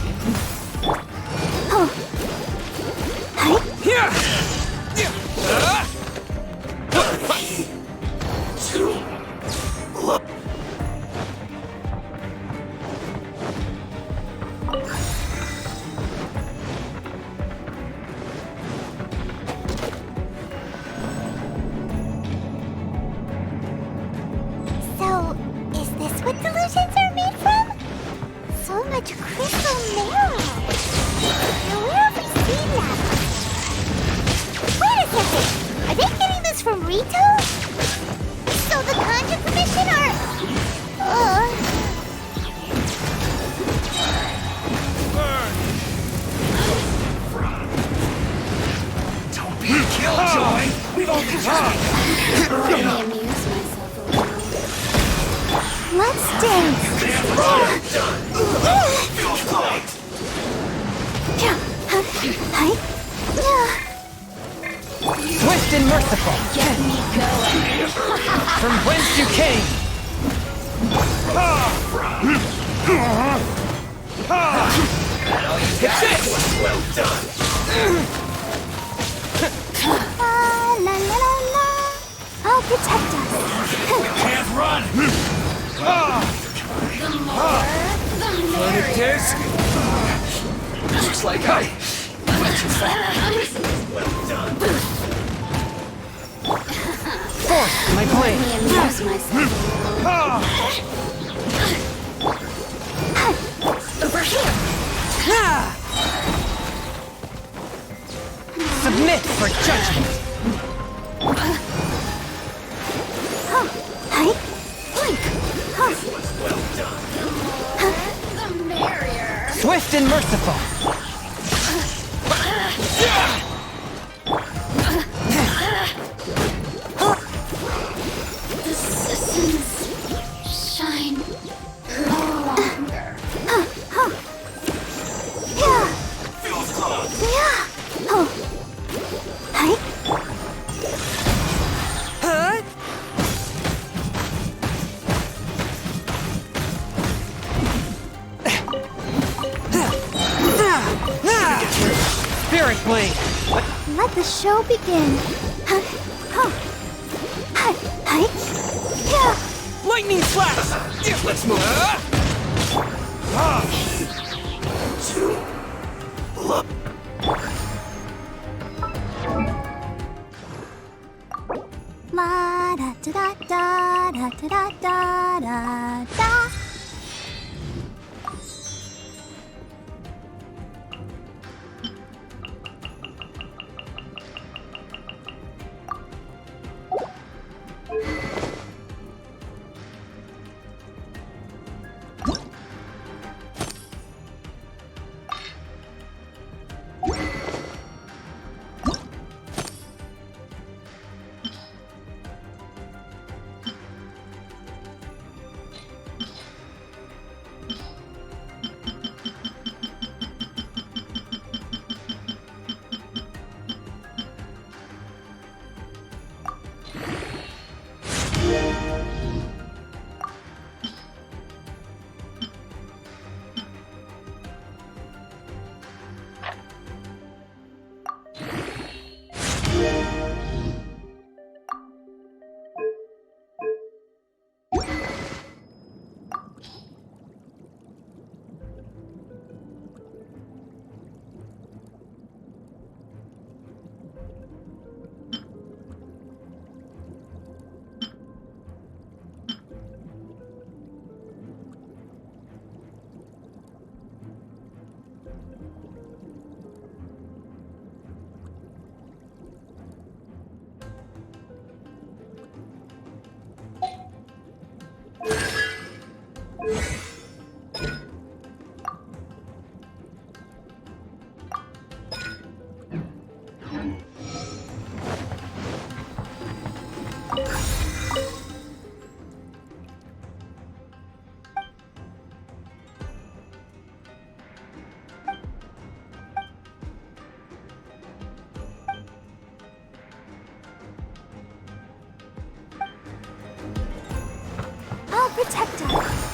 So, is this what delusions are made from? So much crystal marrow. Now where have we seen that? Wait a second! Are they getting this from Rito? So the Conjure Commission are... Don't be a killjoy. We've only just Let's dance! Feels clogged. Swift and merciful. Get me going. From whence you came. Hit this! Well done. La la la la. I'll protect us. Can't run. Disc. Looks like I went too far. Well done. Force my blade. Amuse myself. Over here. Submit for judgment. Well done. The merrier. Swift and merciful. The systems explain. Let the show begin. Lightning slash! Let's move. La da da da da da da da da. I'll protect her.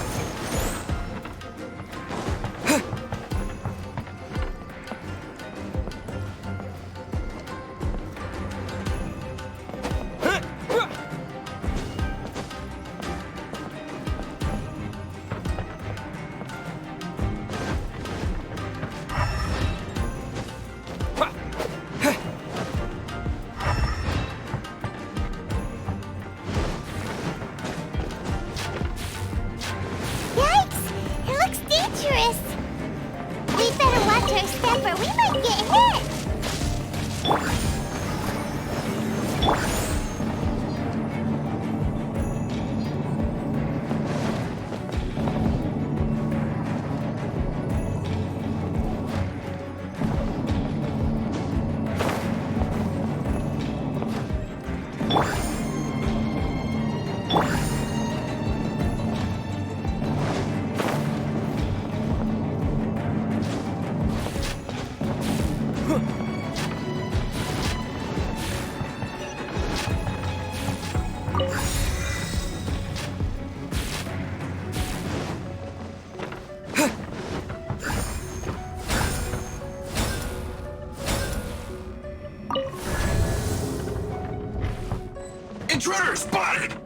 Intruder spotted!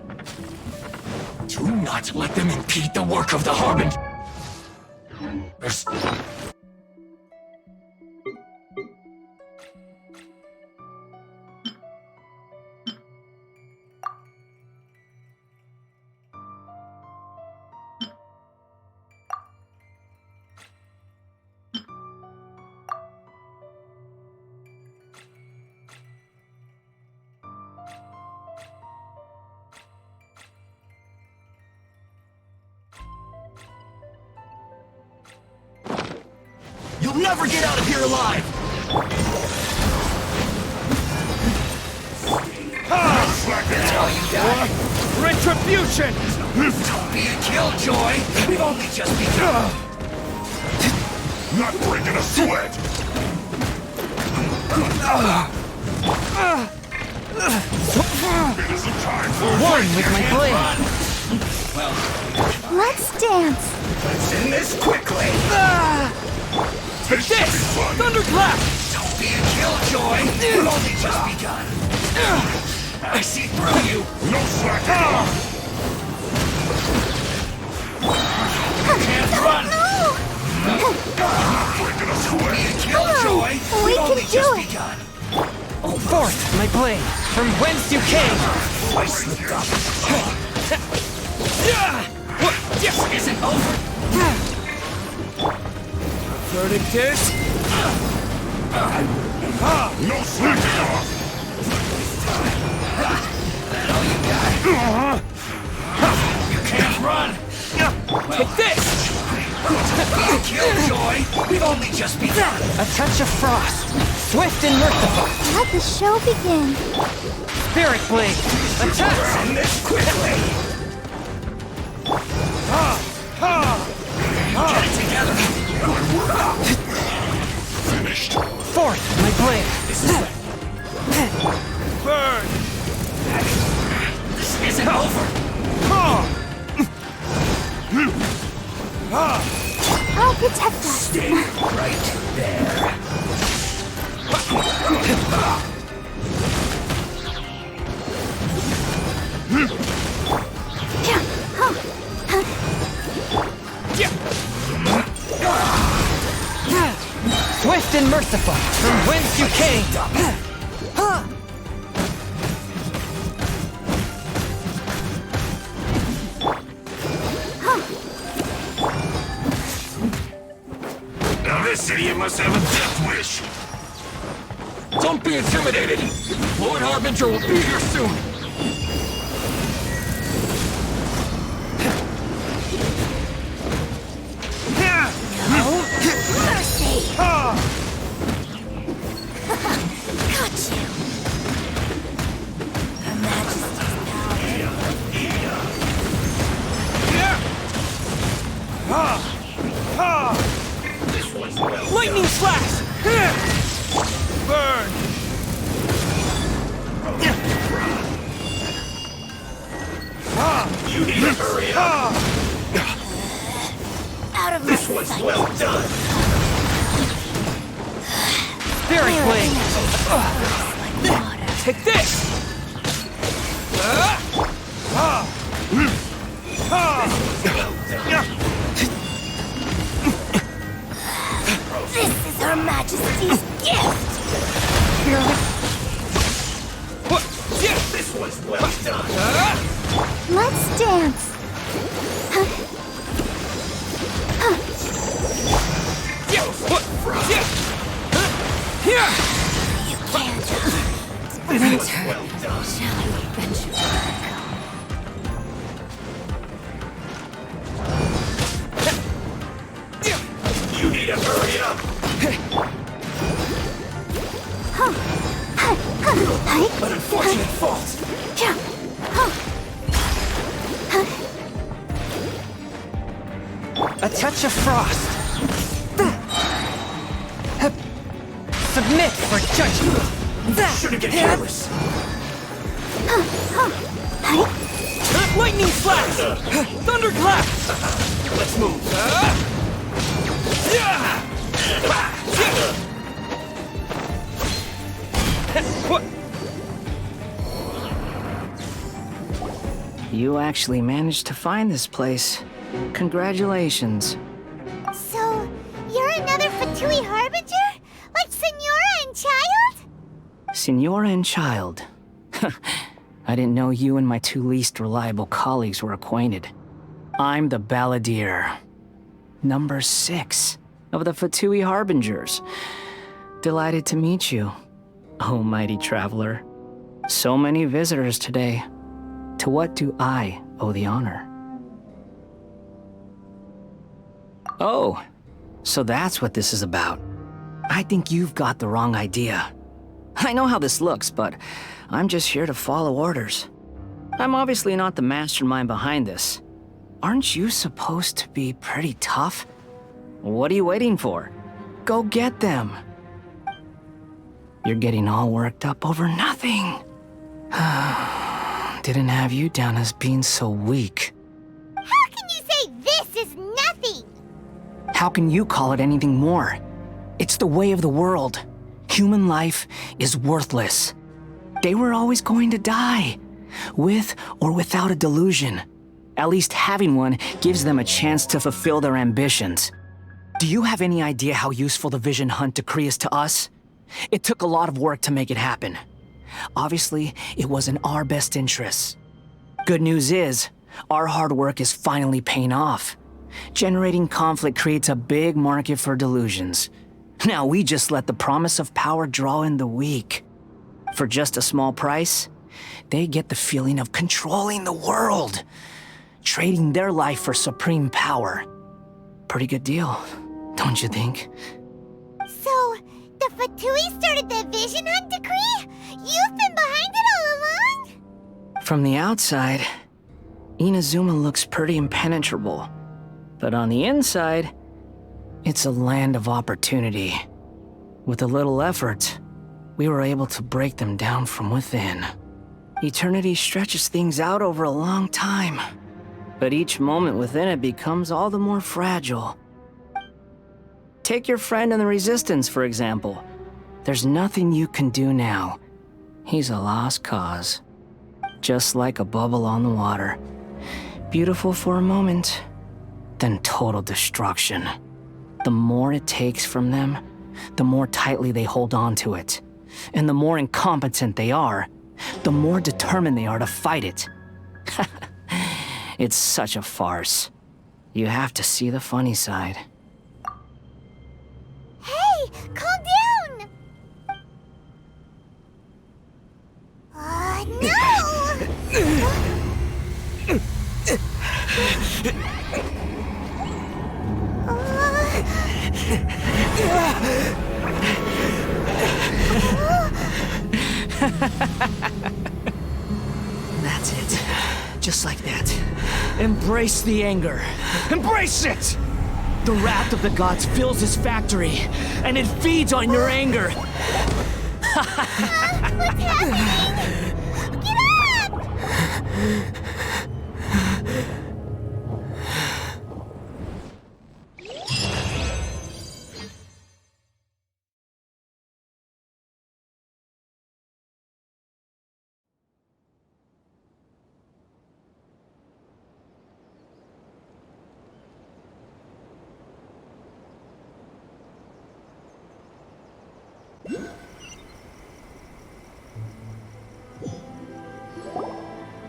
Do not let them impede the work of the Harbinger. You'll never get out of here alive! That's how you die. Retribution! Don't be a killjoy! We've only just begun! Not breaking a sweat! It isn't time for One with my blade! Let's dance! Let's end this quickly! This! Thunderclap! Don't be a Killjoy! We've only just begun! I see through you! No slacking! Can't run! Killjoy! We've only just begun! Forth, my blade, from whence you came! I slipped up. This isn't over! Verdict is... No slacking off! That all you got? You can't run! Take this! Killjoy! We've only just begun! A touch of frost, swift and merciful. Let the show begin. Spirit blade, attack! Run this quickly! Get it together! Finished. Forth, my blade. This is Burn! This isn't over! I'll protect us. Stay right there. Swift and merciful, from whence you came. Now this idiot must have a death wish. Don't be intimidated. Lord Harbinger will be here soon. Mercy! Got you. Her Majesty's power. Lightning slash! Burn! You need to hurry up. Out of This one's well done. Spirit blade! Take this! This is Her Majesty's gift! This one's well done. Let's dance! You can't enter. Shall we venture back? You need to hurry up. An unfortunate fault. A touch of frost. Submit for judgment. Shouldn't get careless. Lightning slash! Thunderclap! Let's move. You actually managed to find this place. Congratulations. So, you're another Fatui Harbinger? Like Senora and Child? Senora and Child. I didn't know you and my two least reliable colleagues were acquainted. I'm the Balladeer. Number 6 of the Fatui Harbingers. Delighted to meet you, oh mighty traveler. So many visitors today. To what do I owe the honor? Oh, so that's what this is about. I think you've got the wrong idea. I know how this looks, but I'm just here to follow orders. I'm obviously not the mastermind behind this. Aren't you supposed to be pretty tough? What are you waiting for? Go get them. You're getting all worked up over nothing. Didn't have you down as being so weak. How can you say this is nothing? How can you call it anything more? It's the way of the world. human life is worthless. They were always going to die, with or without a delusion. At least having one gives them a chance to fulfill their ambitions. Do you have any idea how useful the Vision Hunt decree is to us? It took a lot of work to make it happen. Obviously, it was in our best interests. Good news is, our hard work is finally paying off. Generating conflict creates a big market for delusions. Now we just let the promise of power draw in the weak. For just a small price, they get the feeling of controlling the world, trading their life for supreme power. Pretty good deal, don't you think? So, the Fatui started the Vision Hunt decree? You've been behind it all along? From the outside, Inazuma looks pretty impenetrable. But on the inside, it's a land of opportunity. With a little effort, we were able to break them down from within. Eternity stretches things out over a long time, but each moment within it becomes all the more fragile. Take your friend in the Resistance, for example. There's nothing you can do now. He's a lost cause. Just like a bubble on the water. Beautiful for a moment, then total destruction. The more it takes from them, the more tightly they hold on to it. And the more incompetent they are, the more determined they are to fight it. It's such a farce. You have to see the funny side. Hey, calm down! No! That's it. Just like that. Embrace the anger. Embrace it! The wrath of the gods fills this factory, and it feeds on your anger. What's happening? Get up!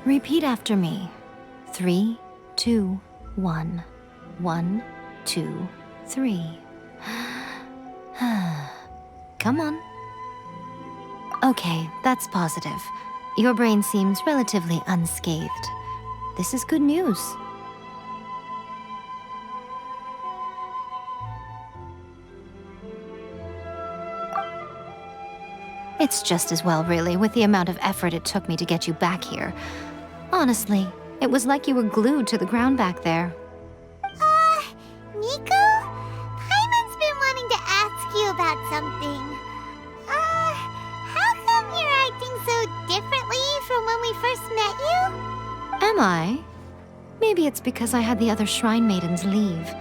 Repeat after me. 3, 2, 1. 1, 2, 3. Come on. Okay, that's positive. Your brain seems relatively unscathed. This is good news. It's just as well, really, with the amount of effort it took me to get you back here. Honestly, it was like you were glued to the ground back there. Nico? Paimon's been wanting to ask you about something. How come you're acting so differently from when we first met you? Am I? Maybe it's because I had the other Shrine Maidens leave.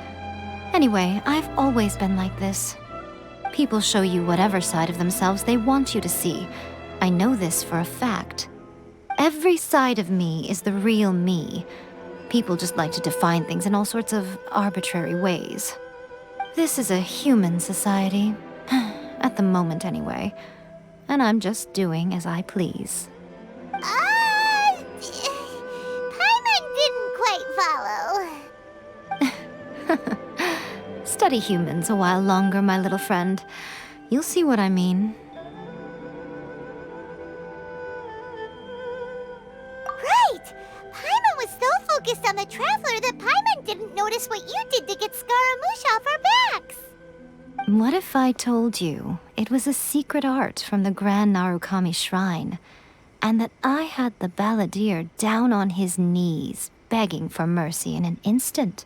Anyway, I've always been like this. People show you whatever side of themselves they want you to see. I know this for a fact. Every side of me is the real me. People just like to define things in all sorts of arbitrary ways. This is a human society. At the moment, anyway. And I'm just doing as I please. Paimon didn't quite follow. Study humans a while longer, my little friend. You'll see what I mean. Right! Paimon was so focused on the Traveler that Paimon didn't notice what you did to get Scaramouche off our backs. What if I told you it was a secret art from the Grand Narukami Shrine, and that I had the balladeer down on his knees, begging for mercy in an instant?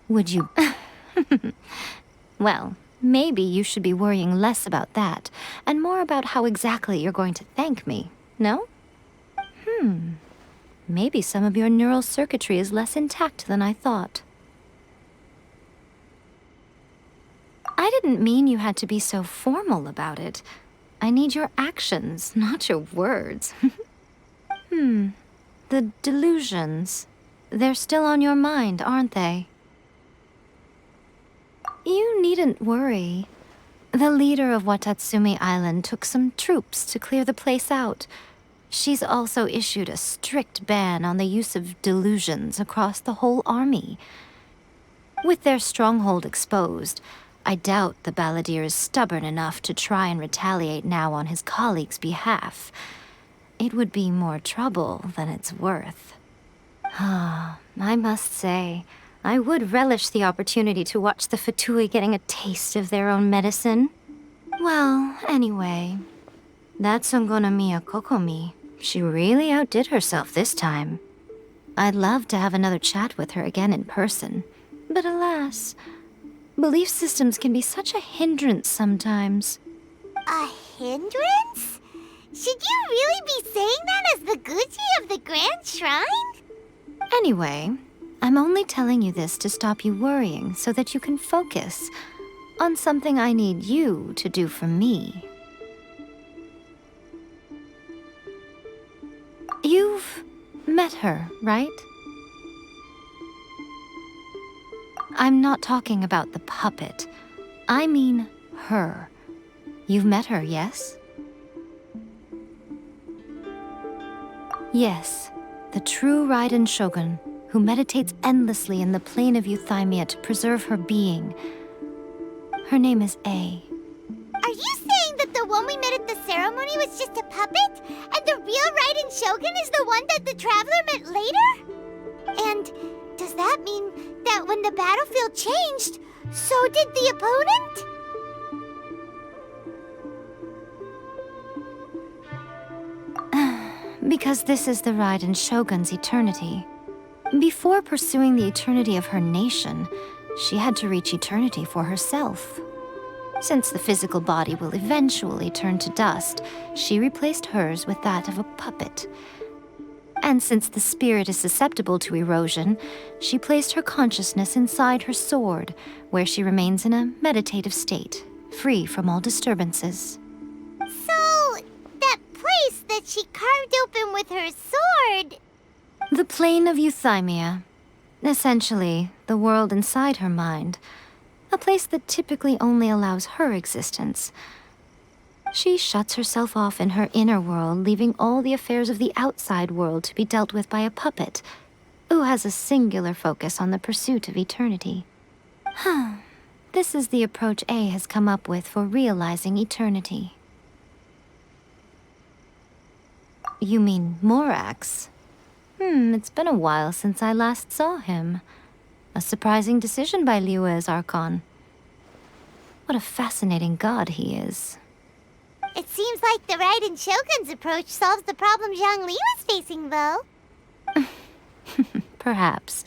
Would you... Well, maybe you should be worrying less about that, and more about how exactly you're going to thank me, no? Maybe some of your neural circuitry is less intact than I thought. I didn't mean you had to be so formal about it. I need your actions, not your words. The delusions. They're still on your mind, aren't they? You needn't worry. The leader of Watatsumi Island took some troops to clear the place out. She's also issued a strict ban on the use of delusions across the whole army. With their stronghold exposed, I doubt the balladeer is stubborn enough to try and retaliate now on his colleagues' behalf. It would be more trouble than it's worth. I must say, I would relish the opportunity to watch the Fatui getting a taste of their own medicine. Well, anyway, that Songonomiya Kokomi, she really outdid herself this time. I'd love to have another chat with her again in person, but alas, belief systems can be such a hindrance sometimes. A hindrance? Should you really be saying that as the Gucci of the Grand Shrine? Anyway, I'm only telling you this to stop you worrying so that you can focus on something I need you to do for me. You've met her, right? I'm not talking about the puppet. I mean her. You've met her, yes? Yes, the true Raiden Shogun, who meditates endlessly in the plane of Euthymia to preserve her being. Her name is A. Are you saying that the one we met at the ceremony was just a puppet? And the real Raiden Shogun is the one that the Traveler met later? And does that mean that when the battlefield changed, so did the opponent? Because this is the Raiden Shogun's eternity. Before pursuing the eternity of her nation, she had to reach eternity for herself. Since the physical body will eventually turn to dust, she replaced hers with that of a puppet. And since the spirit is susceptible to erosion, she placed her consciousness inside her sword, where she remains in a meditative state, free from all disturbances. So, that place that she carved open with her sword... The plane of Euthymia. Essentially, the world inside her mind. A place that typically only allows her existence. She shuts herself off in her inner world, leaving all the affairs of the outside world to be dealt with by a puppet, who has a singular focus on the pursuit of eternity. This is the approach A has come up with for realizing eternity. You mean Morax? It's been a while since I last saw him. A surprising decision by Liyue's Archon. What a fascinating god he is. It seems like the Raiden Shogun's approach solves the problem Zhang Li was facing, though. Perhaps.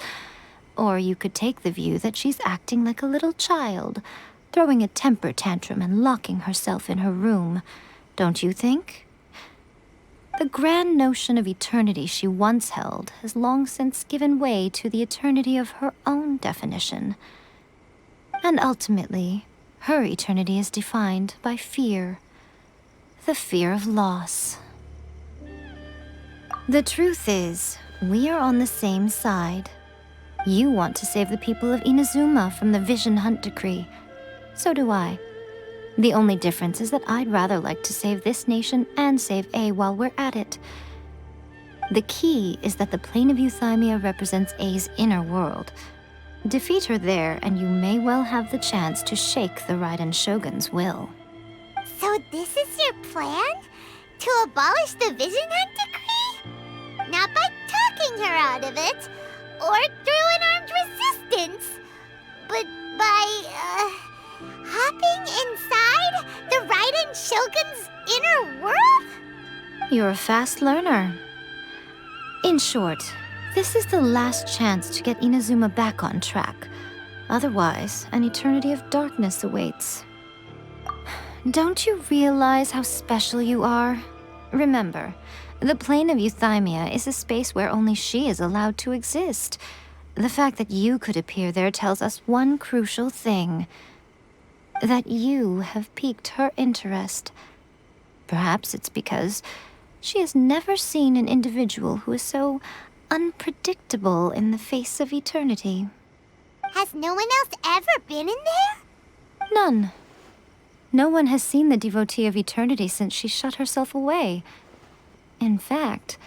Or you could take the view that she's acting like a little child, throwing a temper tantrum and locking herself in her room. Don't you think? The grand notion of eternity she once held has long since given way to the eternity of her own definition. And ultimately, her eternity is defined by fear. The fear of loss. The truth is, we are on the same side. You want to save the people of Inazuma from the Vision Hunt decree. So do I. The only difference is that I'd rather like to save this nation and save A while we're at it. The key is that the plane of Euthymia represents A's inner world. Defeat her there, and you may well have the chance to shake the Raiden Shogun's will. So this is your plan? To abolish the Vision Hunt decree? Not by talking her out of it, or through an armed resistance, but by, hopping inside the Raiden Shogun's inner world? You're a fast learner. In short, this is the last chance to get Inazuma back on track. Otherwise, an eternity of darkness awaits. Don't you realize how special you are? Remember, the plane of Euthymia is a space where only she is allowed to exist. The fact that you could appear there tells us one crucial thing. that you have piqued her interest. Perhaps it's because she has never seen an individual who is so unpredictable in the face of eternity. Has no one else ever been in there? None. No one has seen the devotee of eternity since she shut herself away. In fact,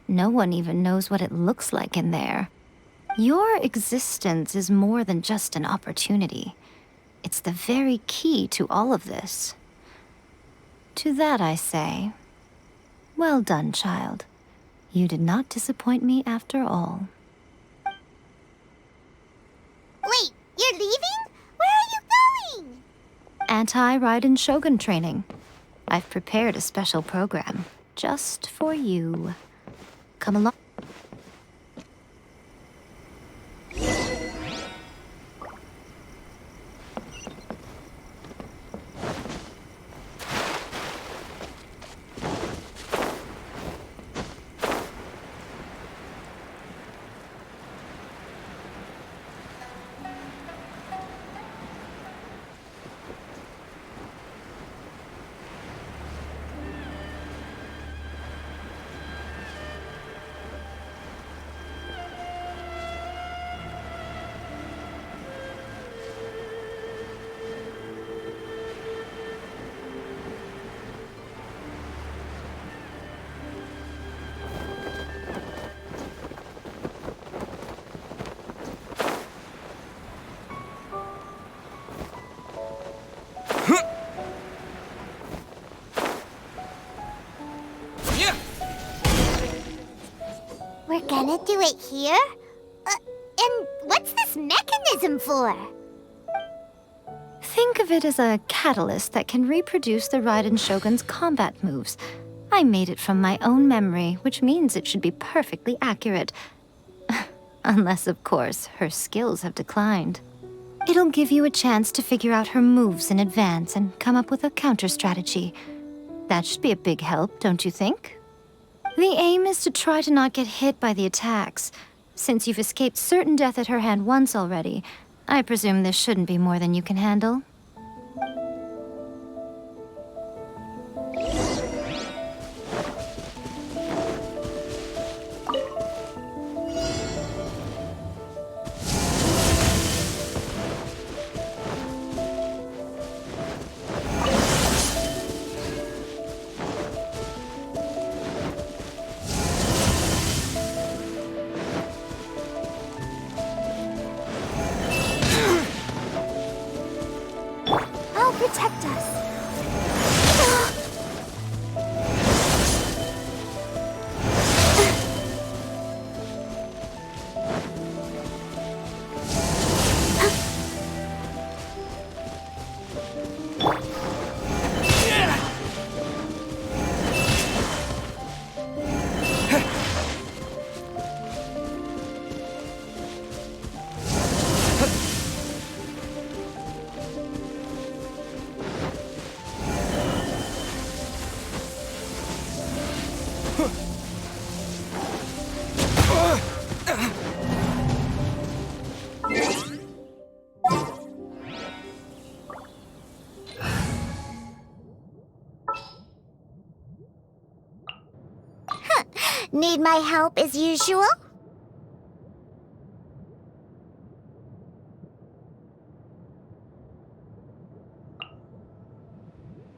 no one even knows what it looks like in there. Your existence is more than just an opportunity. It's the very key to all of this. To that I say, well done, child. You did not disappoint me after all. Wait, you're leaving? Where are you going? Anti-Raiden Shogun training. I've prepared a special program just for you. Come along. We're gonna do it here? And what's this mechanism for? Think of it as a catalyst that can reproduce the Raiden Shogun's combat moves. I made it from my own memory, which means it should be perfectly accurate. Unless, of course, her skills have declined. It'll give you a chance to figure out her moves in advance and come up with a counter-strategy. That should be a big help, don't you think? The aim is to try to not get hit by the attacks. Since you've escaped certain death at her hand once already, I presume this shouldn't be more than you can handle. Protect us. Need my help as usual?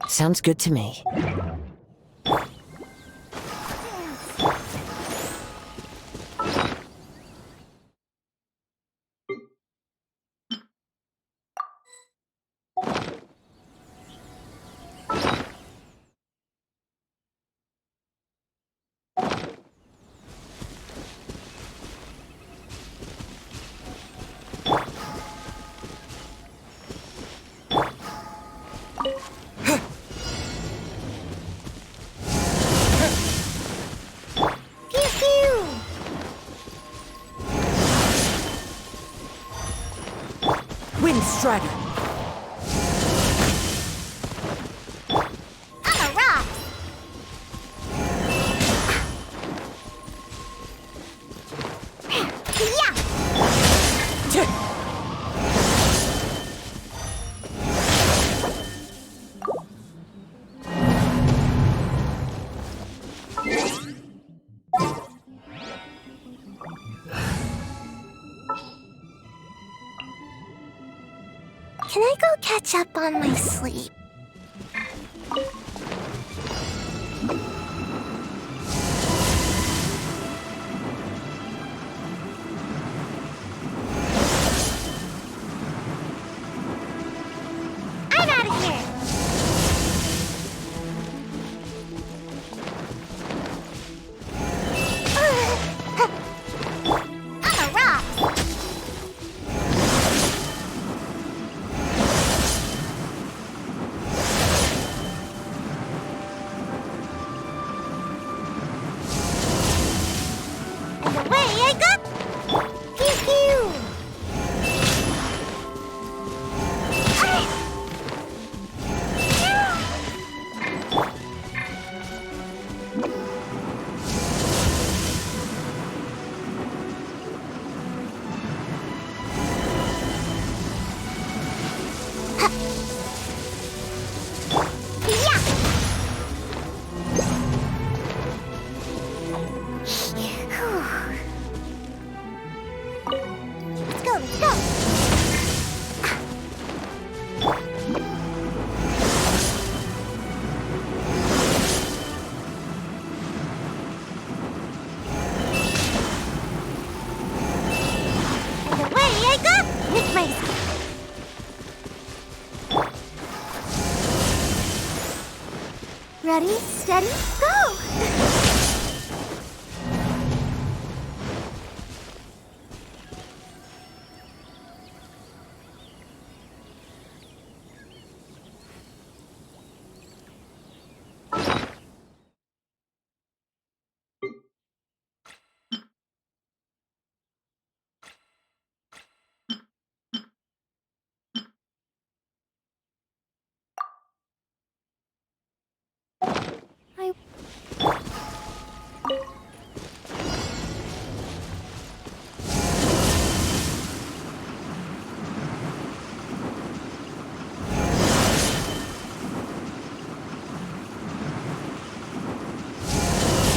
Sounds good to me. Wind Strider! I'm a rock! Yeah! Can I go catch up on my sleep? I'm out of here! I'm a rock! And away I go! Pew pew! Let's go, let's go! And away I go with my... Ready, steady, go!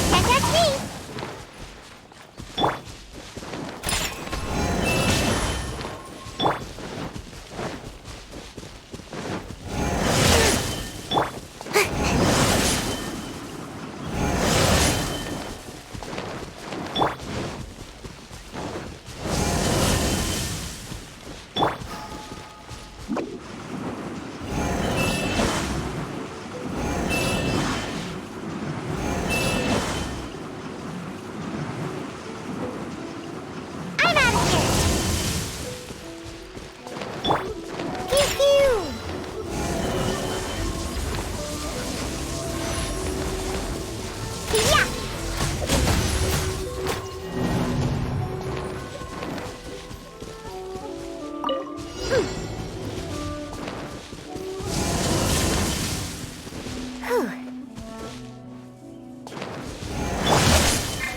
Can't catch me! I'm out of here! Pew pew! Yeah! Whew.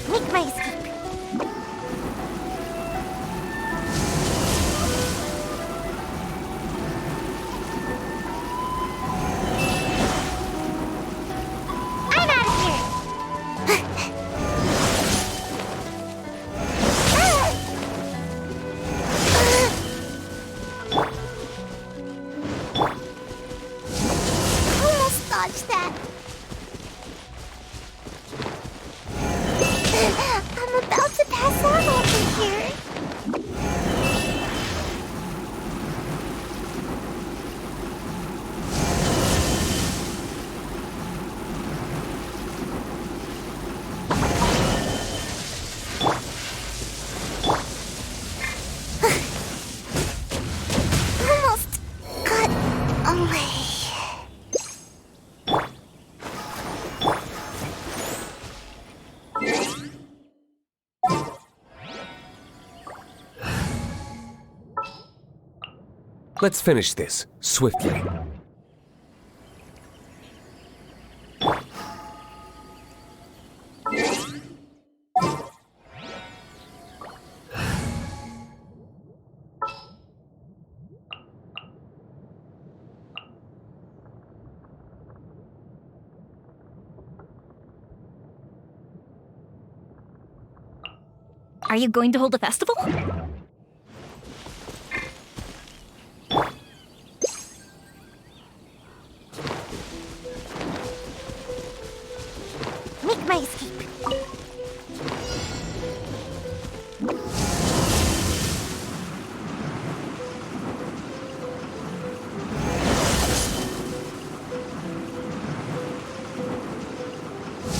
Make my escape. I'm out of here! Almost dodged that. I'm about to pass out over here. Almost got away. Let's finish this, swiftly. Are you going to hold a festival? Make my escape.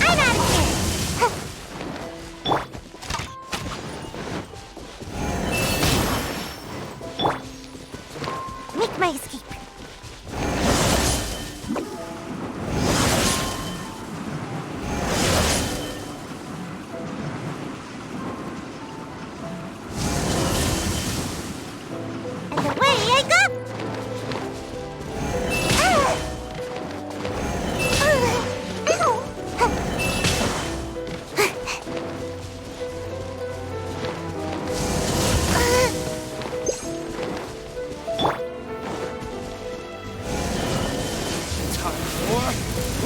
I'm out of here. Make my escape. And away I go! Time for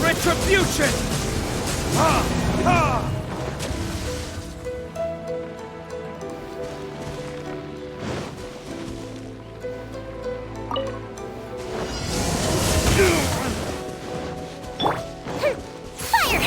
retribution! Ha! Ha! Fire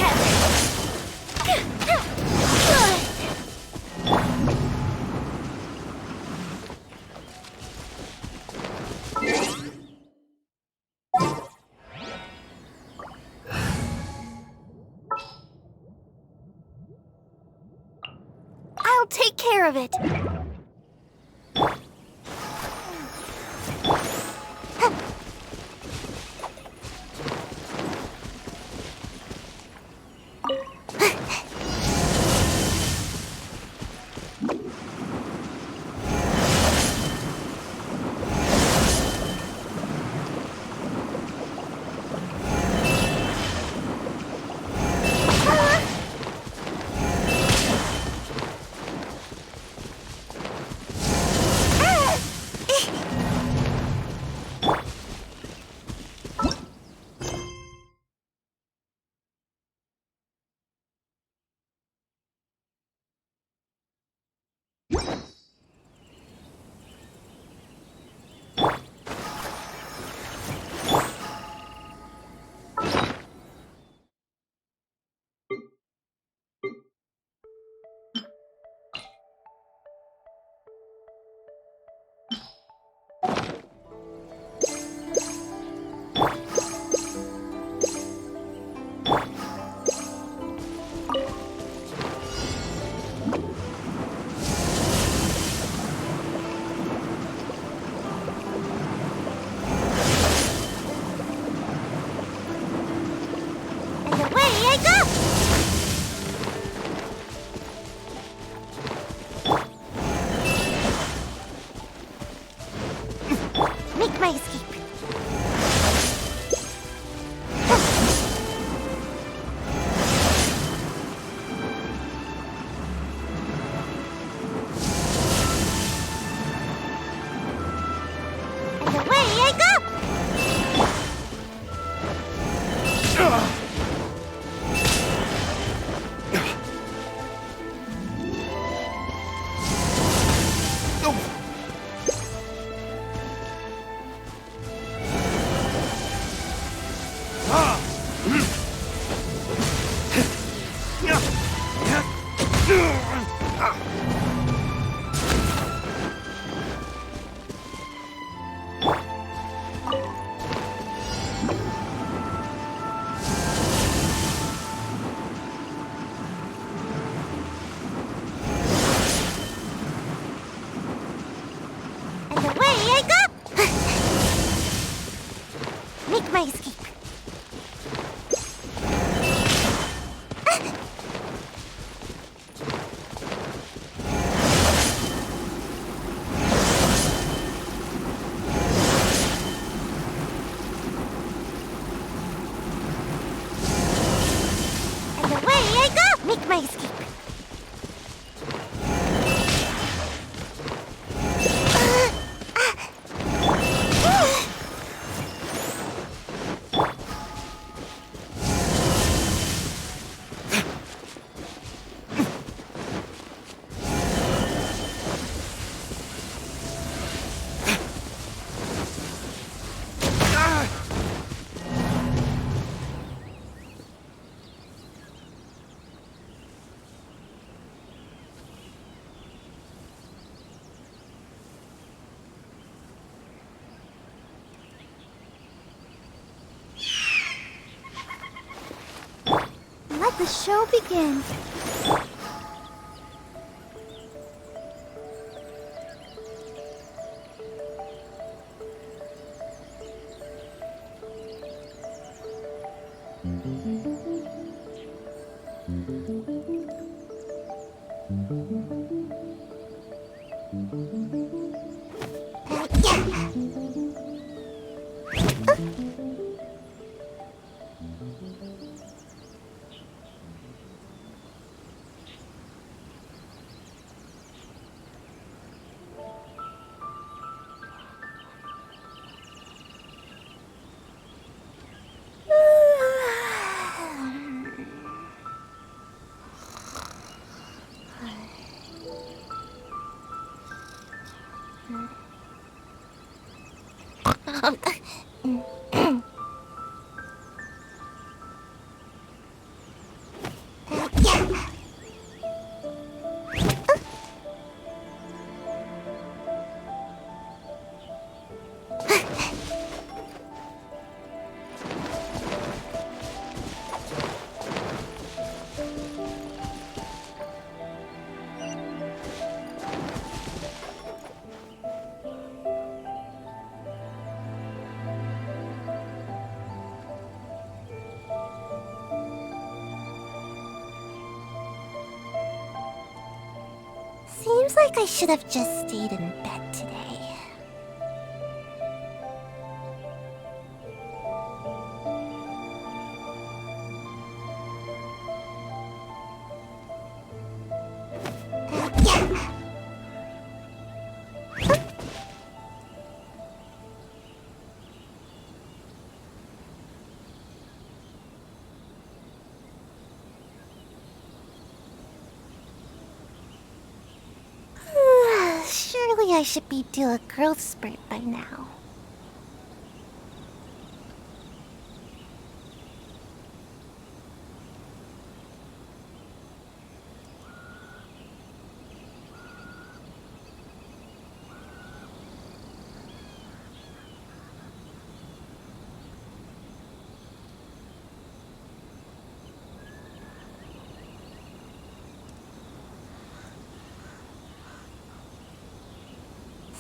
I'll take care of it. And away I go! Make my escape. And away I go! And away I go! Make my escape. And away I go! Make my escape. Let the show begin. Seems like I should have just stayed in bed today. Surely I should be due a growth spurt by now.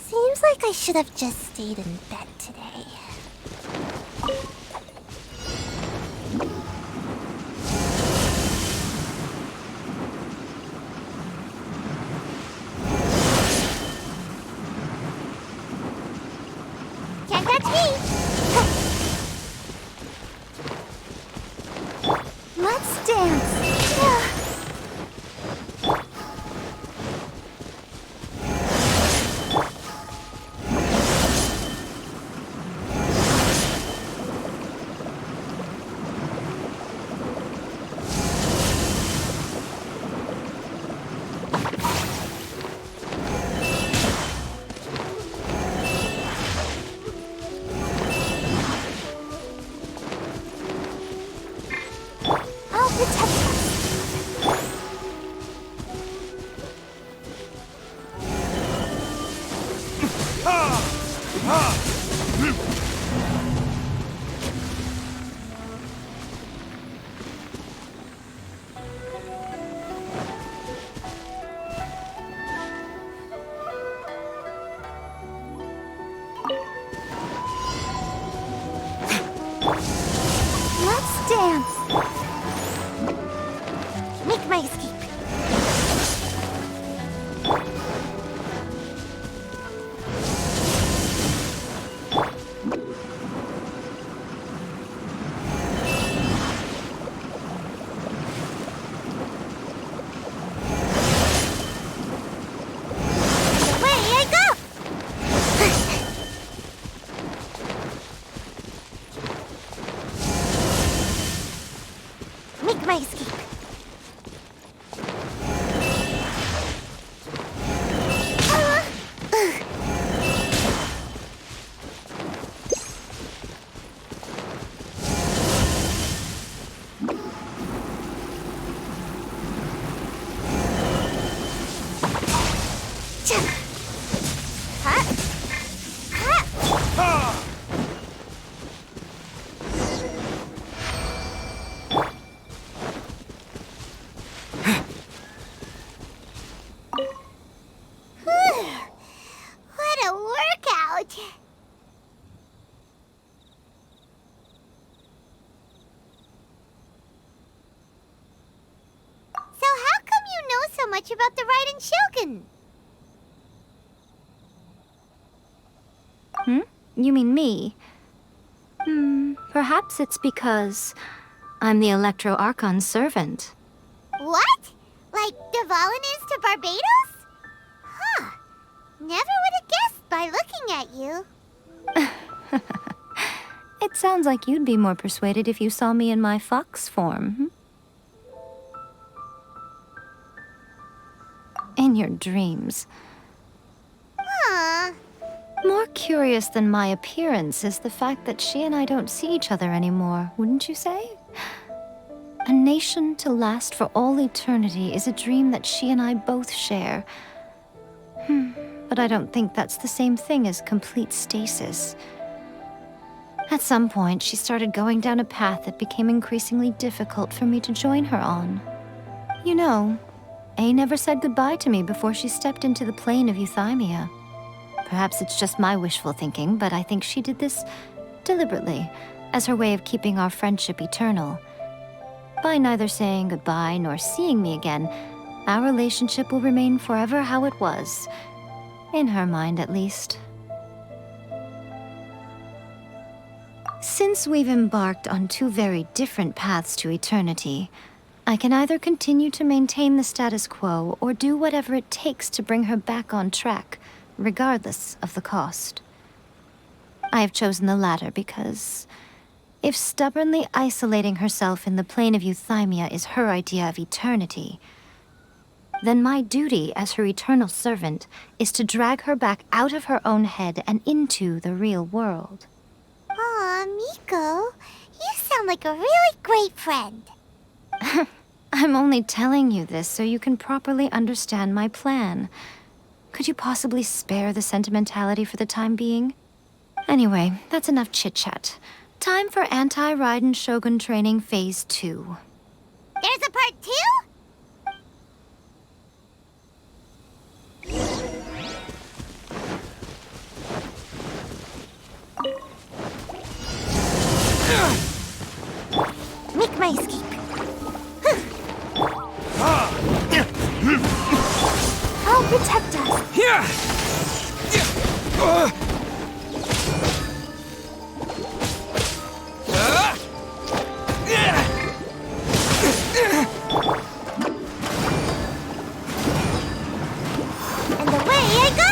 Seems like I should have just stayed in bed today. Can't catch me! Let's dance. Let's dance. Make my escape. My escape. so much about the Raiden Shogun? You mean me? Perhaps it's because I'm the Electro Archon's servant. What? Like Dvalin is to Barbados? Huh. Never would have guessed by looking at you. It sounds like you'd be more persuaded if you saw me in my fox form. In your dreams. Huh. More curious than my appearance is the fact that she and I don't see each other anymore, wouldn't you say? A nation to last for all eternity is a dream that she and I both share. But I don't think that's the same thing as complete stasis. At some point, she started going down a path that became increasingly difficult for me to join her on. You know, A never said goodbye to me before she stepped into the plane of Euthymia. Perhaps it's just my wishful thinking, but I think she did this deliberately, as her way of keeping our friendship eternal. By neither saying goodbye nor seeing me again, our relationship will remain forever how it was. In her mind, at least. Since we've embarked on two very different paths to eternity, I can either continue to maintain the status quo or do whatever it takes to bring her back on track, regardless of the cost. I have chosen the latter because if stubbornly isolating herself in the plane of Euthymia is her idea of eternity, then my duty as her eternal servant is to drag her back out of her own head and into the real world. Aw, Miko, you sound like a really great friend. I'm only telling you this so you can properly understand my plan. Could you possibly spare the sentimentality for the time being? Anyway, that's enough chit-chat. Time for Anti-Raiden Shogun Training Phase 2. There's a part 2? Make my escape. I'll protect us. And away I go!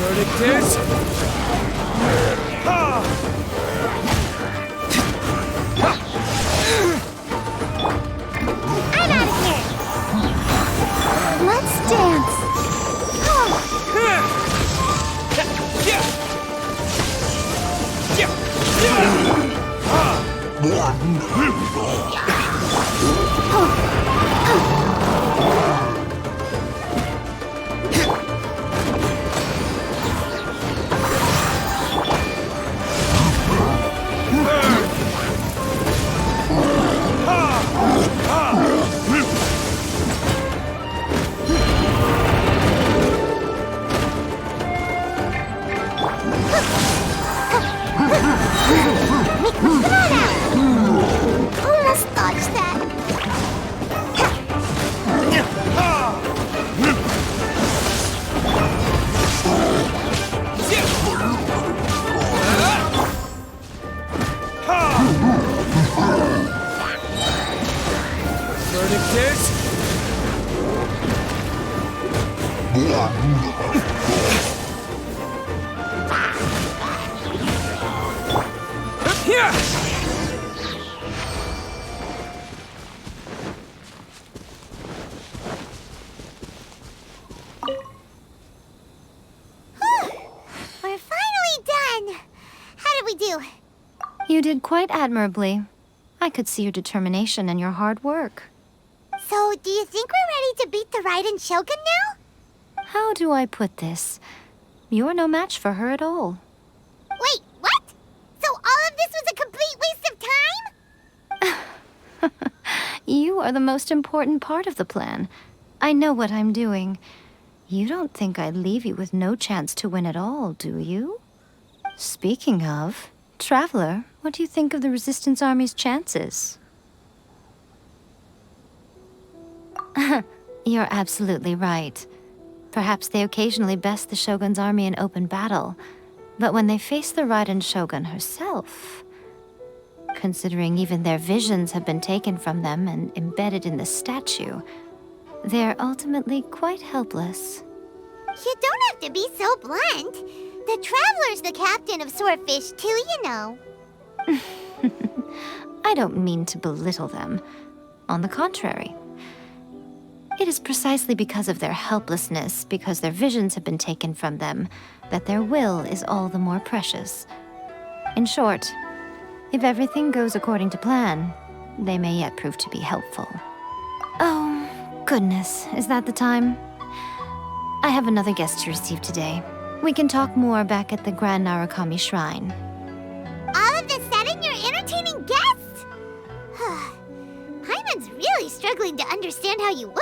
Verdict is... I'm out of here! Let's dance. Almost dodged that. Verdict is... We're finally done. How did we do? You did quite admirably. I could see your determination and your hard work. So, do you think we're ready to beat the Raiden Shogun now? How do I put this? You're no match for her at all. Wait, what? So all of this was a complete waste of time? You are the most important part of the plan. I know what I'm doing. You don't think I'd leave you with no chance to win at all, do you? Speaking of, Traveler, what do you think of the Resistance Army's chances? You're absolutely right. Perhaps they occasionally best the Shogun's army in open battle, but when they face the Raiden Shogun herself, considering even their visions have been taken from them and embedded in the statue, they're ultimately quite helpless. You don't have to be so blunt. The Traveler's the captain of Swordfish too, you know. I don't mean to belittle them. On the contrary. It is precisely because of their helplessness, because their visions have been taken from them, that their will is all the more precious. In short, if everything goes according to plan, they may yet prove to be helpful. Oh, goodness, is that the time? I have another guest to receive today. We can talk more back at the Grand Narukami Shrine. All of this sudden, you're entertaining guests? Hyman's really struggling to understand how you work.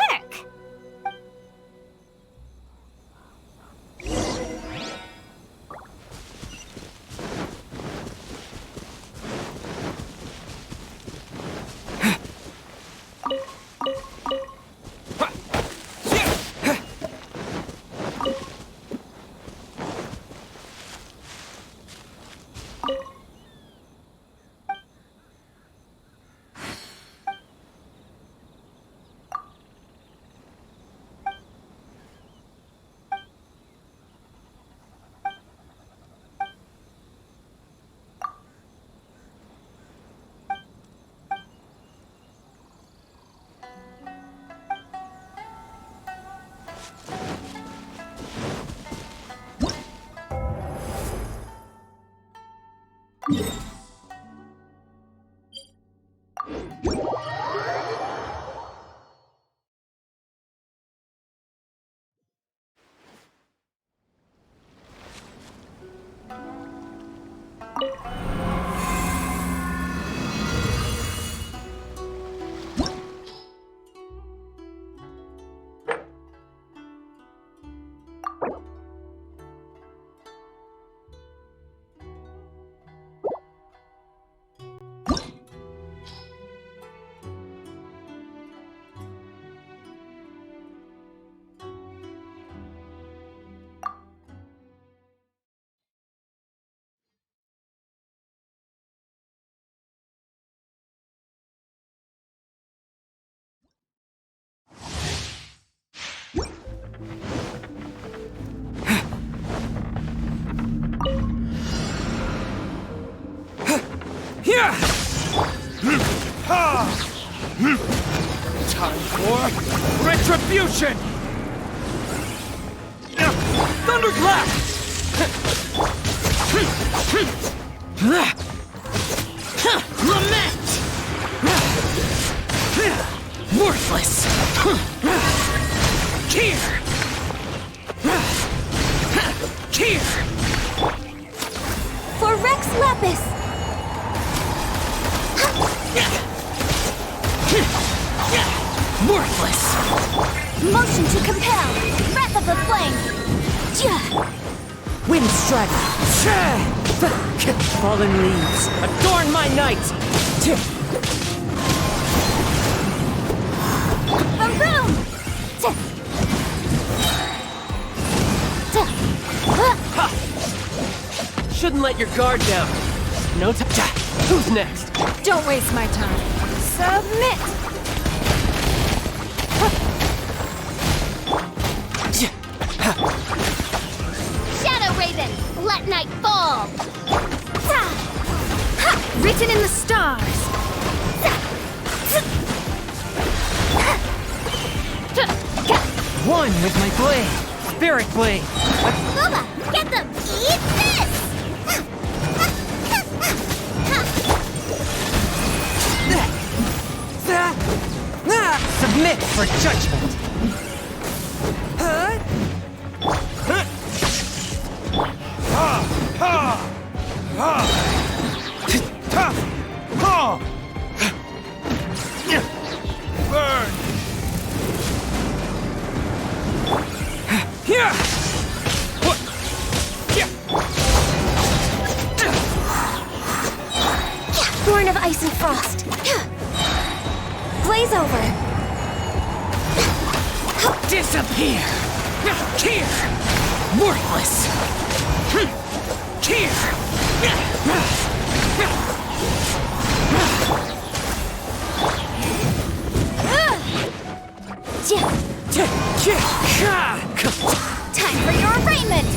Time for retribution! Thunderclap! Lament! Worthless! Here! Here! For Rex Lapis! Worthless! Motion to compel! Breath of the flame! Wind strike! Fallen leaves, adorn my night! Boom! Shouldn't let your guard down. No time. Who's next? Don't waste my time. Submit! Shadow Raven! Let night fall! Written in the stars! One with my blade. Spirit blade. Booba! Get them! Eat this! Submit for judgment! Burn! Born of ice and frost. Blaze over. Disappear! Here! Worthless! Here! Time for your arraignment!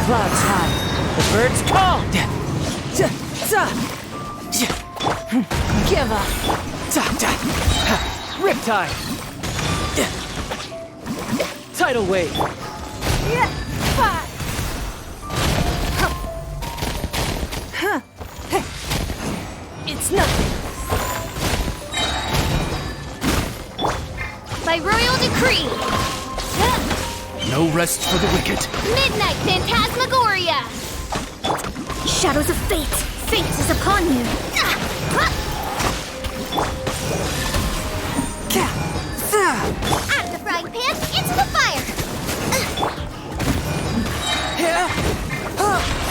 Clouds high, the birds call! Give up! Riptide! Tidal wave! It's nothing. By royal decree! No rest for the wicked. Midnight Phantasmagoria! Shadows of fate. Fate is upon you. Out of the frying pan, into the fire!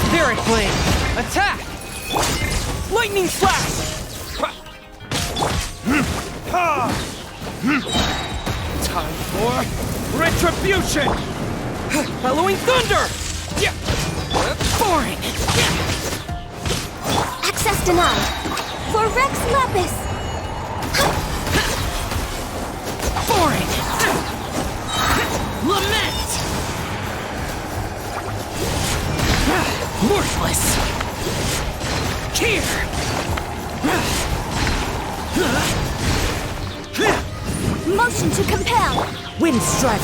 Spirit Blade! Attack! Lightning Slash! Time for retribution! Bellowing Thunder! Boring! Access denied. For Rex Lapis. Boring! Lament! Worthless! Here! Motion to compel! Wind Strike!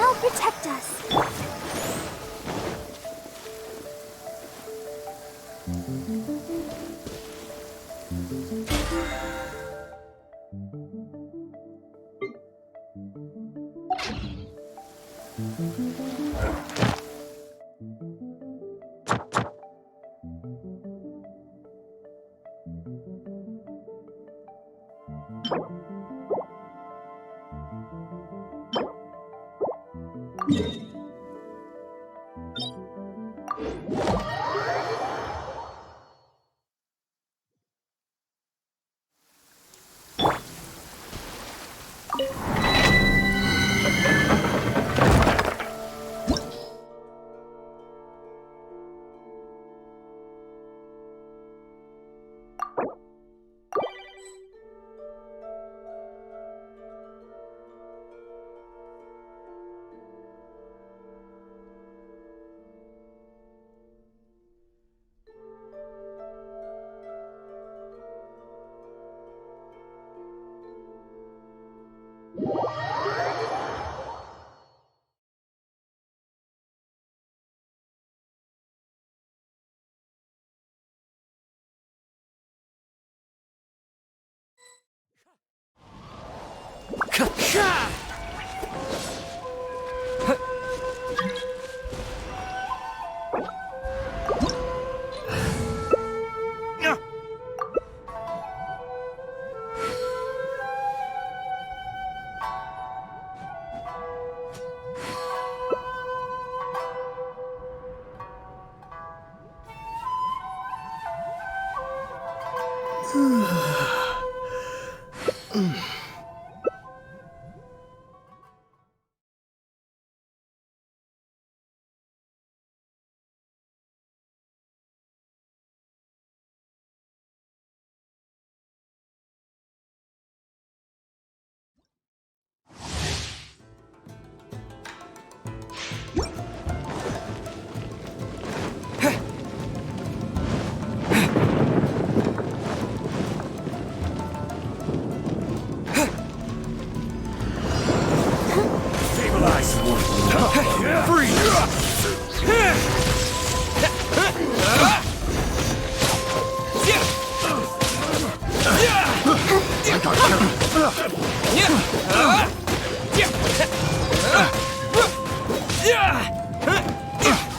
I'll protect us.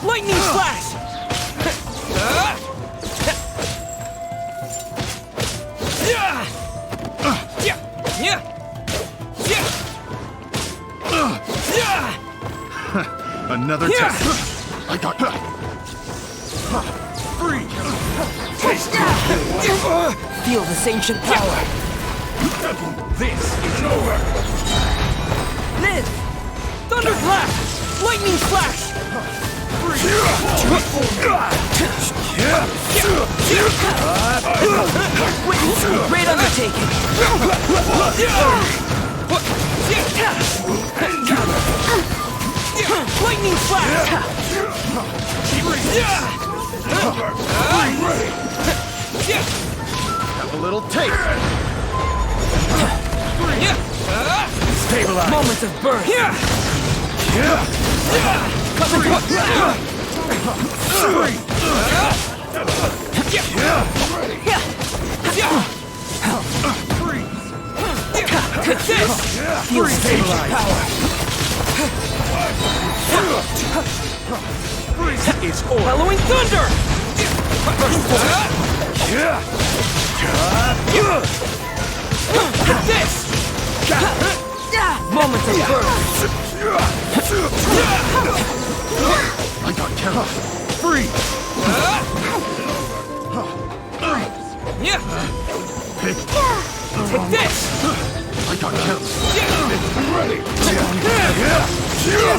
Lightning flash! Another test. I got free. Feel this ancient power. This is over. Live! Thunderclap! Lightning flash! Witness a great undertaking! Lightning flash! Have a little taste. Stabilize. Moment of birth. Take this! Feel stabilize. Power. It's over. Bellowing thunder! Take this! Moment of birth! I got Kara. Free. Take this! I got Kara. Ready.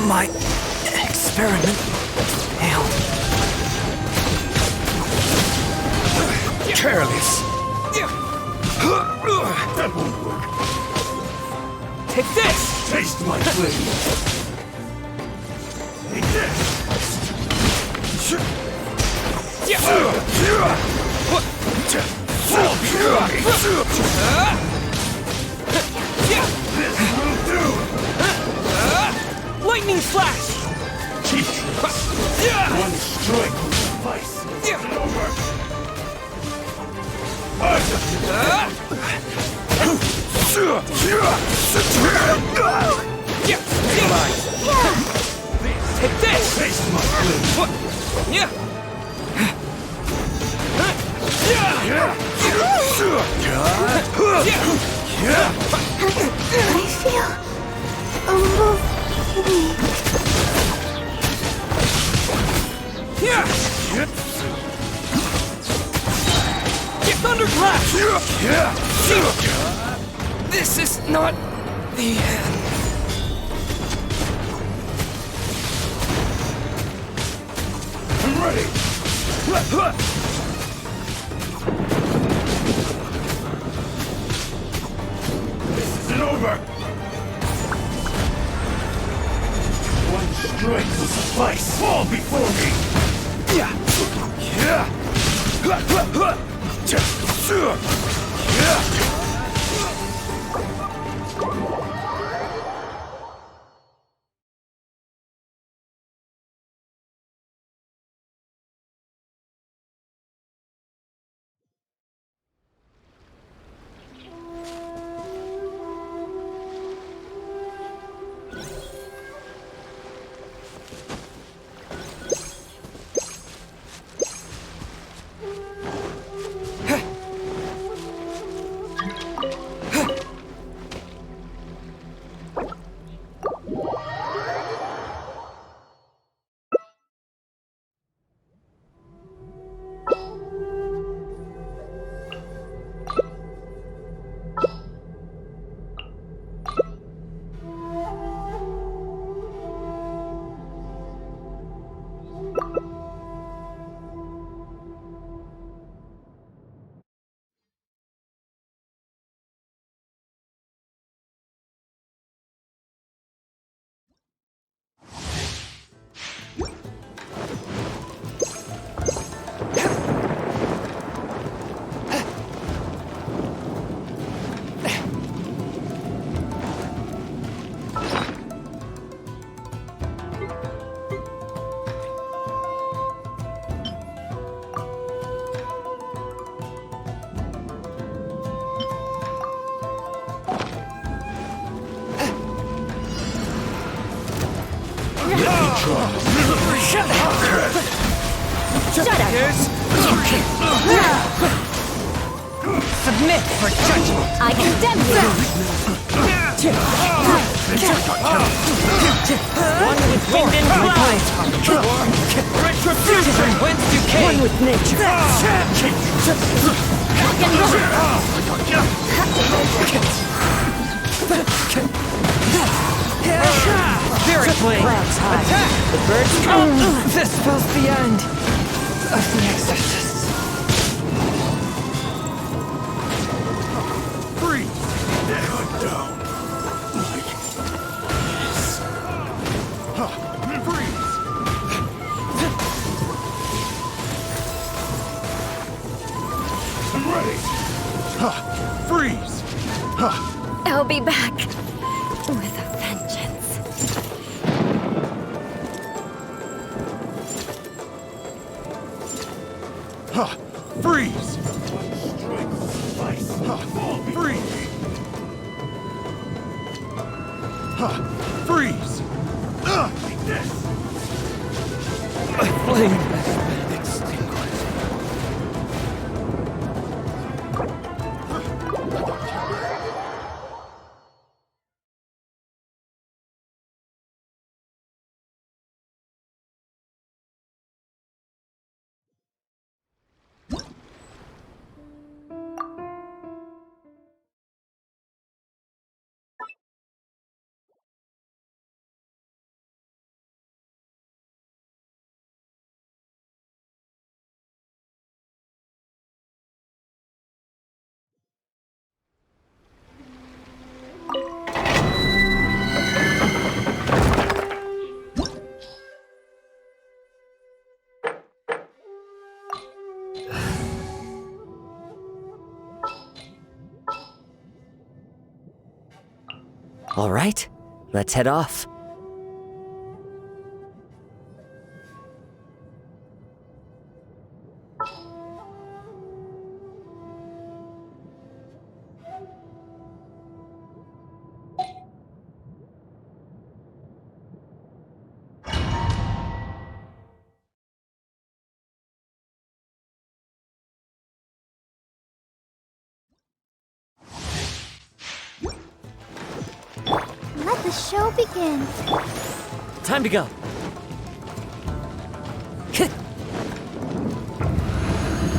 My experiment failed. Careless. That won't work. Take this! Taste my flame. Take this. This will do. Lightning flash! One strike will suffice. Over. Take this! Taste my flame. I feel a little weak. Thunderclap! This is not the end. I'm ready. This isn't over. One strike will suffice. Fall before me. Shut up! Submit for judgment! I condemn you! One with wind and cloud! Retribution whence you came! One with nature! Spirit blade! Attack! The birds come! This spells the end of the exorcists. Freeze! Cut down. Like this. Freeze! I'm ready. Freeze! I'll be back with a vengeance. Freeze! Freeze! Freeze! Like this! My flame has been extinguished. All right, let's head off. Let the show begin. Time to go.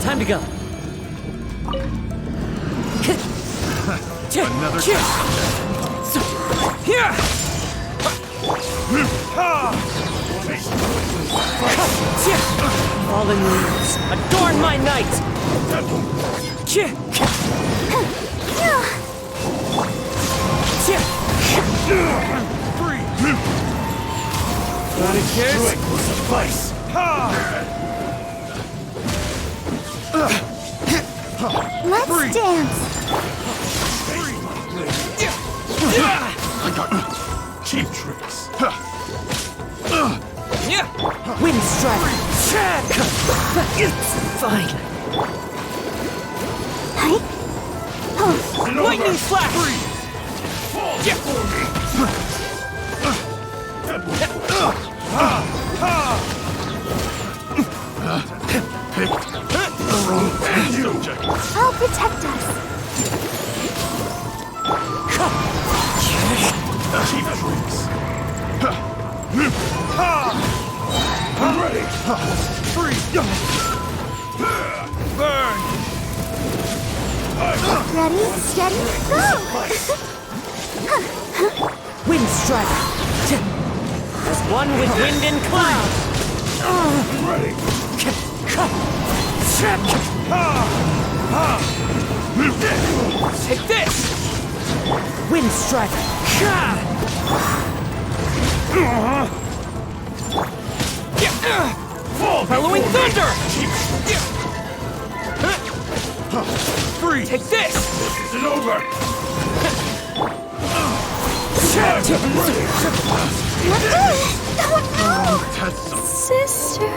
Time to go. Another Here! Fallen leaves, adorn my night! Got it, kids? will suffice. Let's dance. I got cheap tricks. Wind strike! Fine. Hi. Oh. Lightning flash! Fall before me. Picked the wrong subject. I'll protect us. Cheap tricks. I'm ready. Free. Burn. Ready, steady, go! Wind strike! As one with wind and cloud! Ready. Take this! Wind strike! Following thunder! Free. Take this! This isn't over. Sister.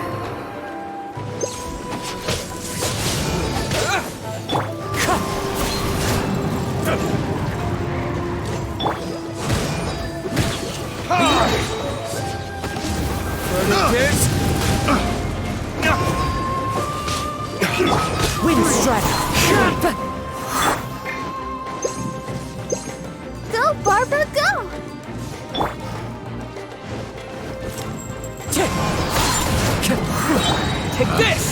Take this!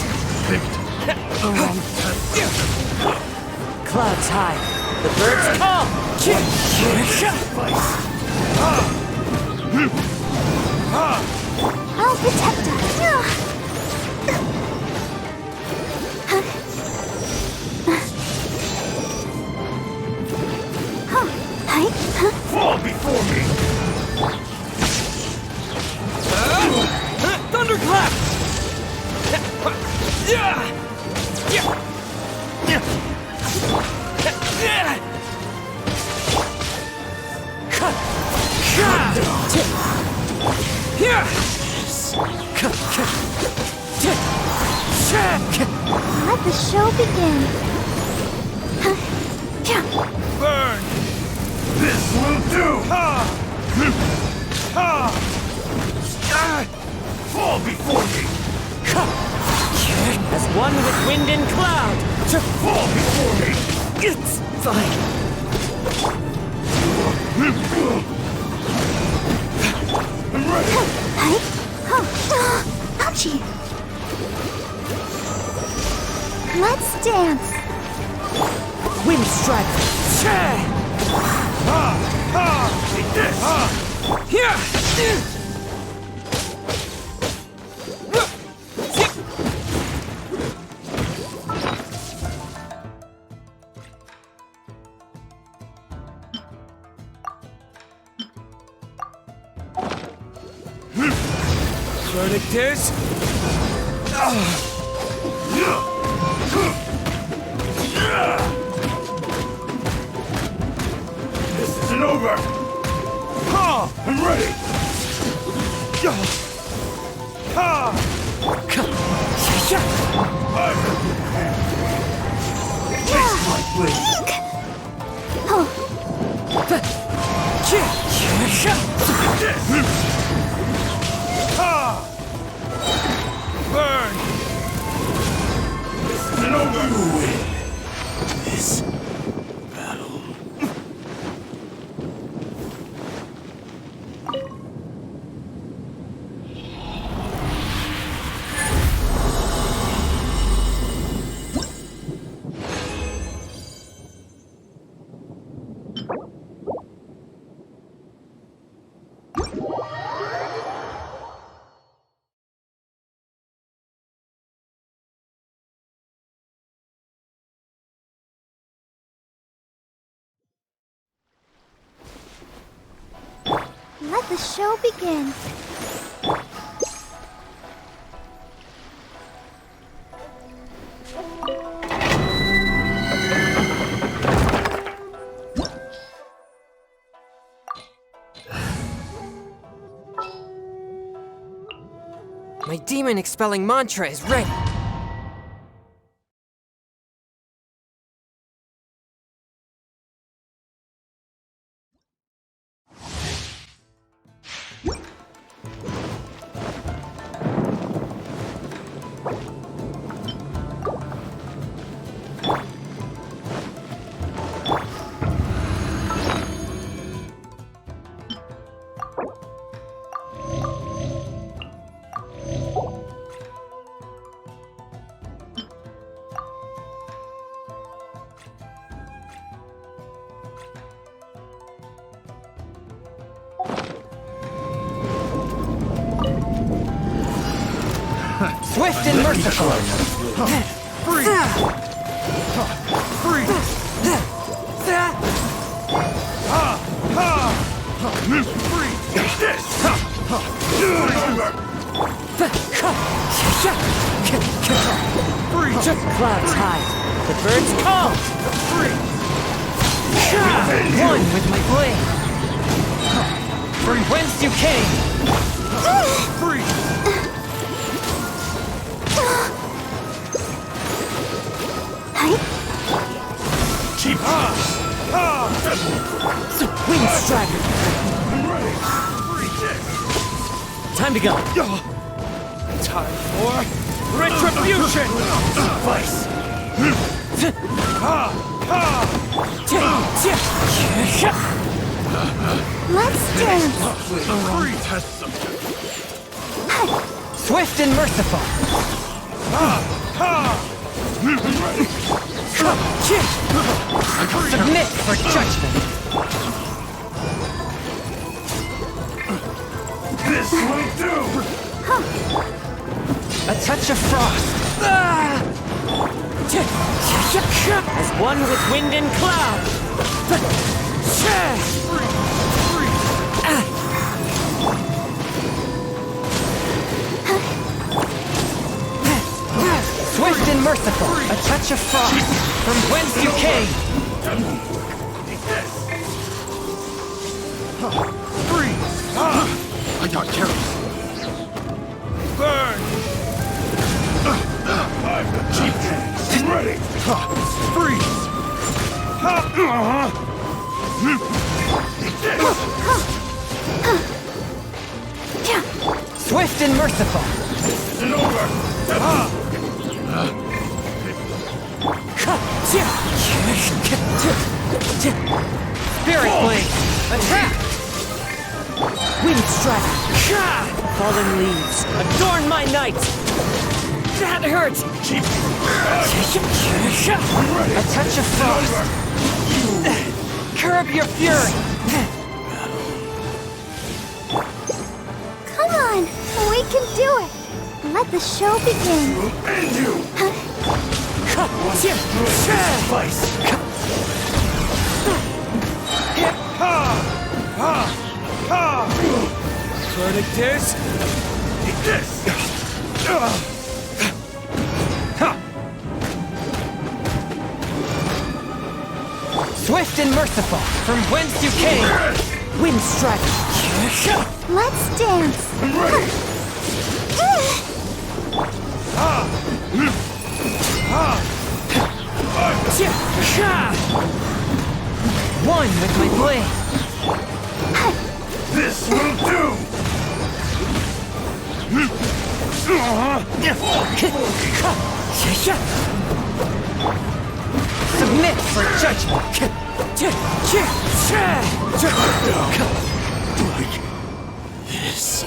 Picked the wrong test subject. Clouds high. The birds call. I'll protect us. Fall before me! Thunderclap! Let the show begin. Burn! This will do! Fall before me! As one with wind and cloud. Fall before me! It's fine. I'm ready! Ouchie! Let's dance. Wind strider. Take this! Verdict This isn't over! I'm ready! Taste my blade! Burn! This isn't over! You win this battle. Let the show begin. My demon expelling mantra is ready. Swift and merciful! Free! Free! Free! Take this! Free! Clouds high. The birds call. Free! One with my blade. From whence you came. Free! Keep Wind strider. I'm ready! Free this! Time to go. Time for retribution! Vice! Let's dance. The wrong test subject. Swift and merciful. Submit for judgment. This will do! A touch of frost. As one with wind and cloud. Swift and merciful, a touch of frost, from whence you came. Freeze! I got careless. Burn! I'm the chief. Ready! Freeze! Swift and merciful. It's over! Spirit blade, attack! Wind strike, fallen leaves, adorn my night. That hurts. A touch of frost. Curb your fury. Come on, we can do it. Let the show begin. And you! Verdict is... Eat this! Swift and merciful, from whence you came. Wind strike. Let's dance. One with my blade. This will do! Submit for judgment. Like this.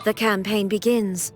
The campaign begins.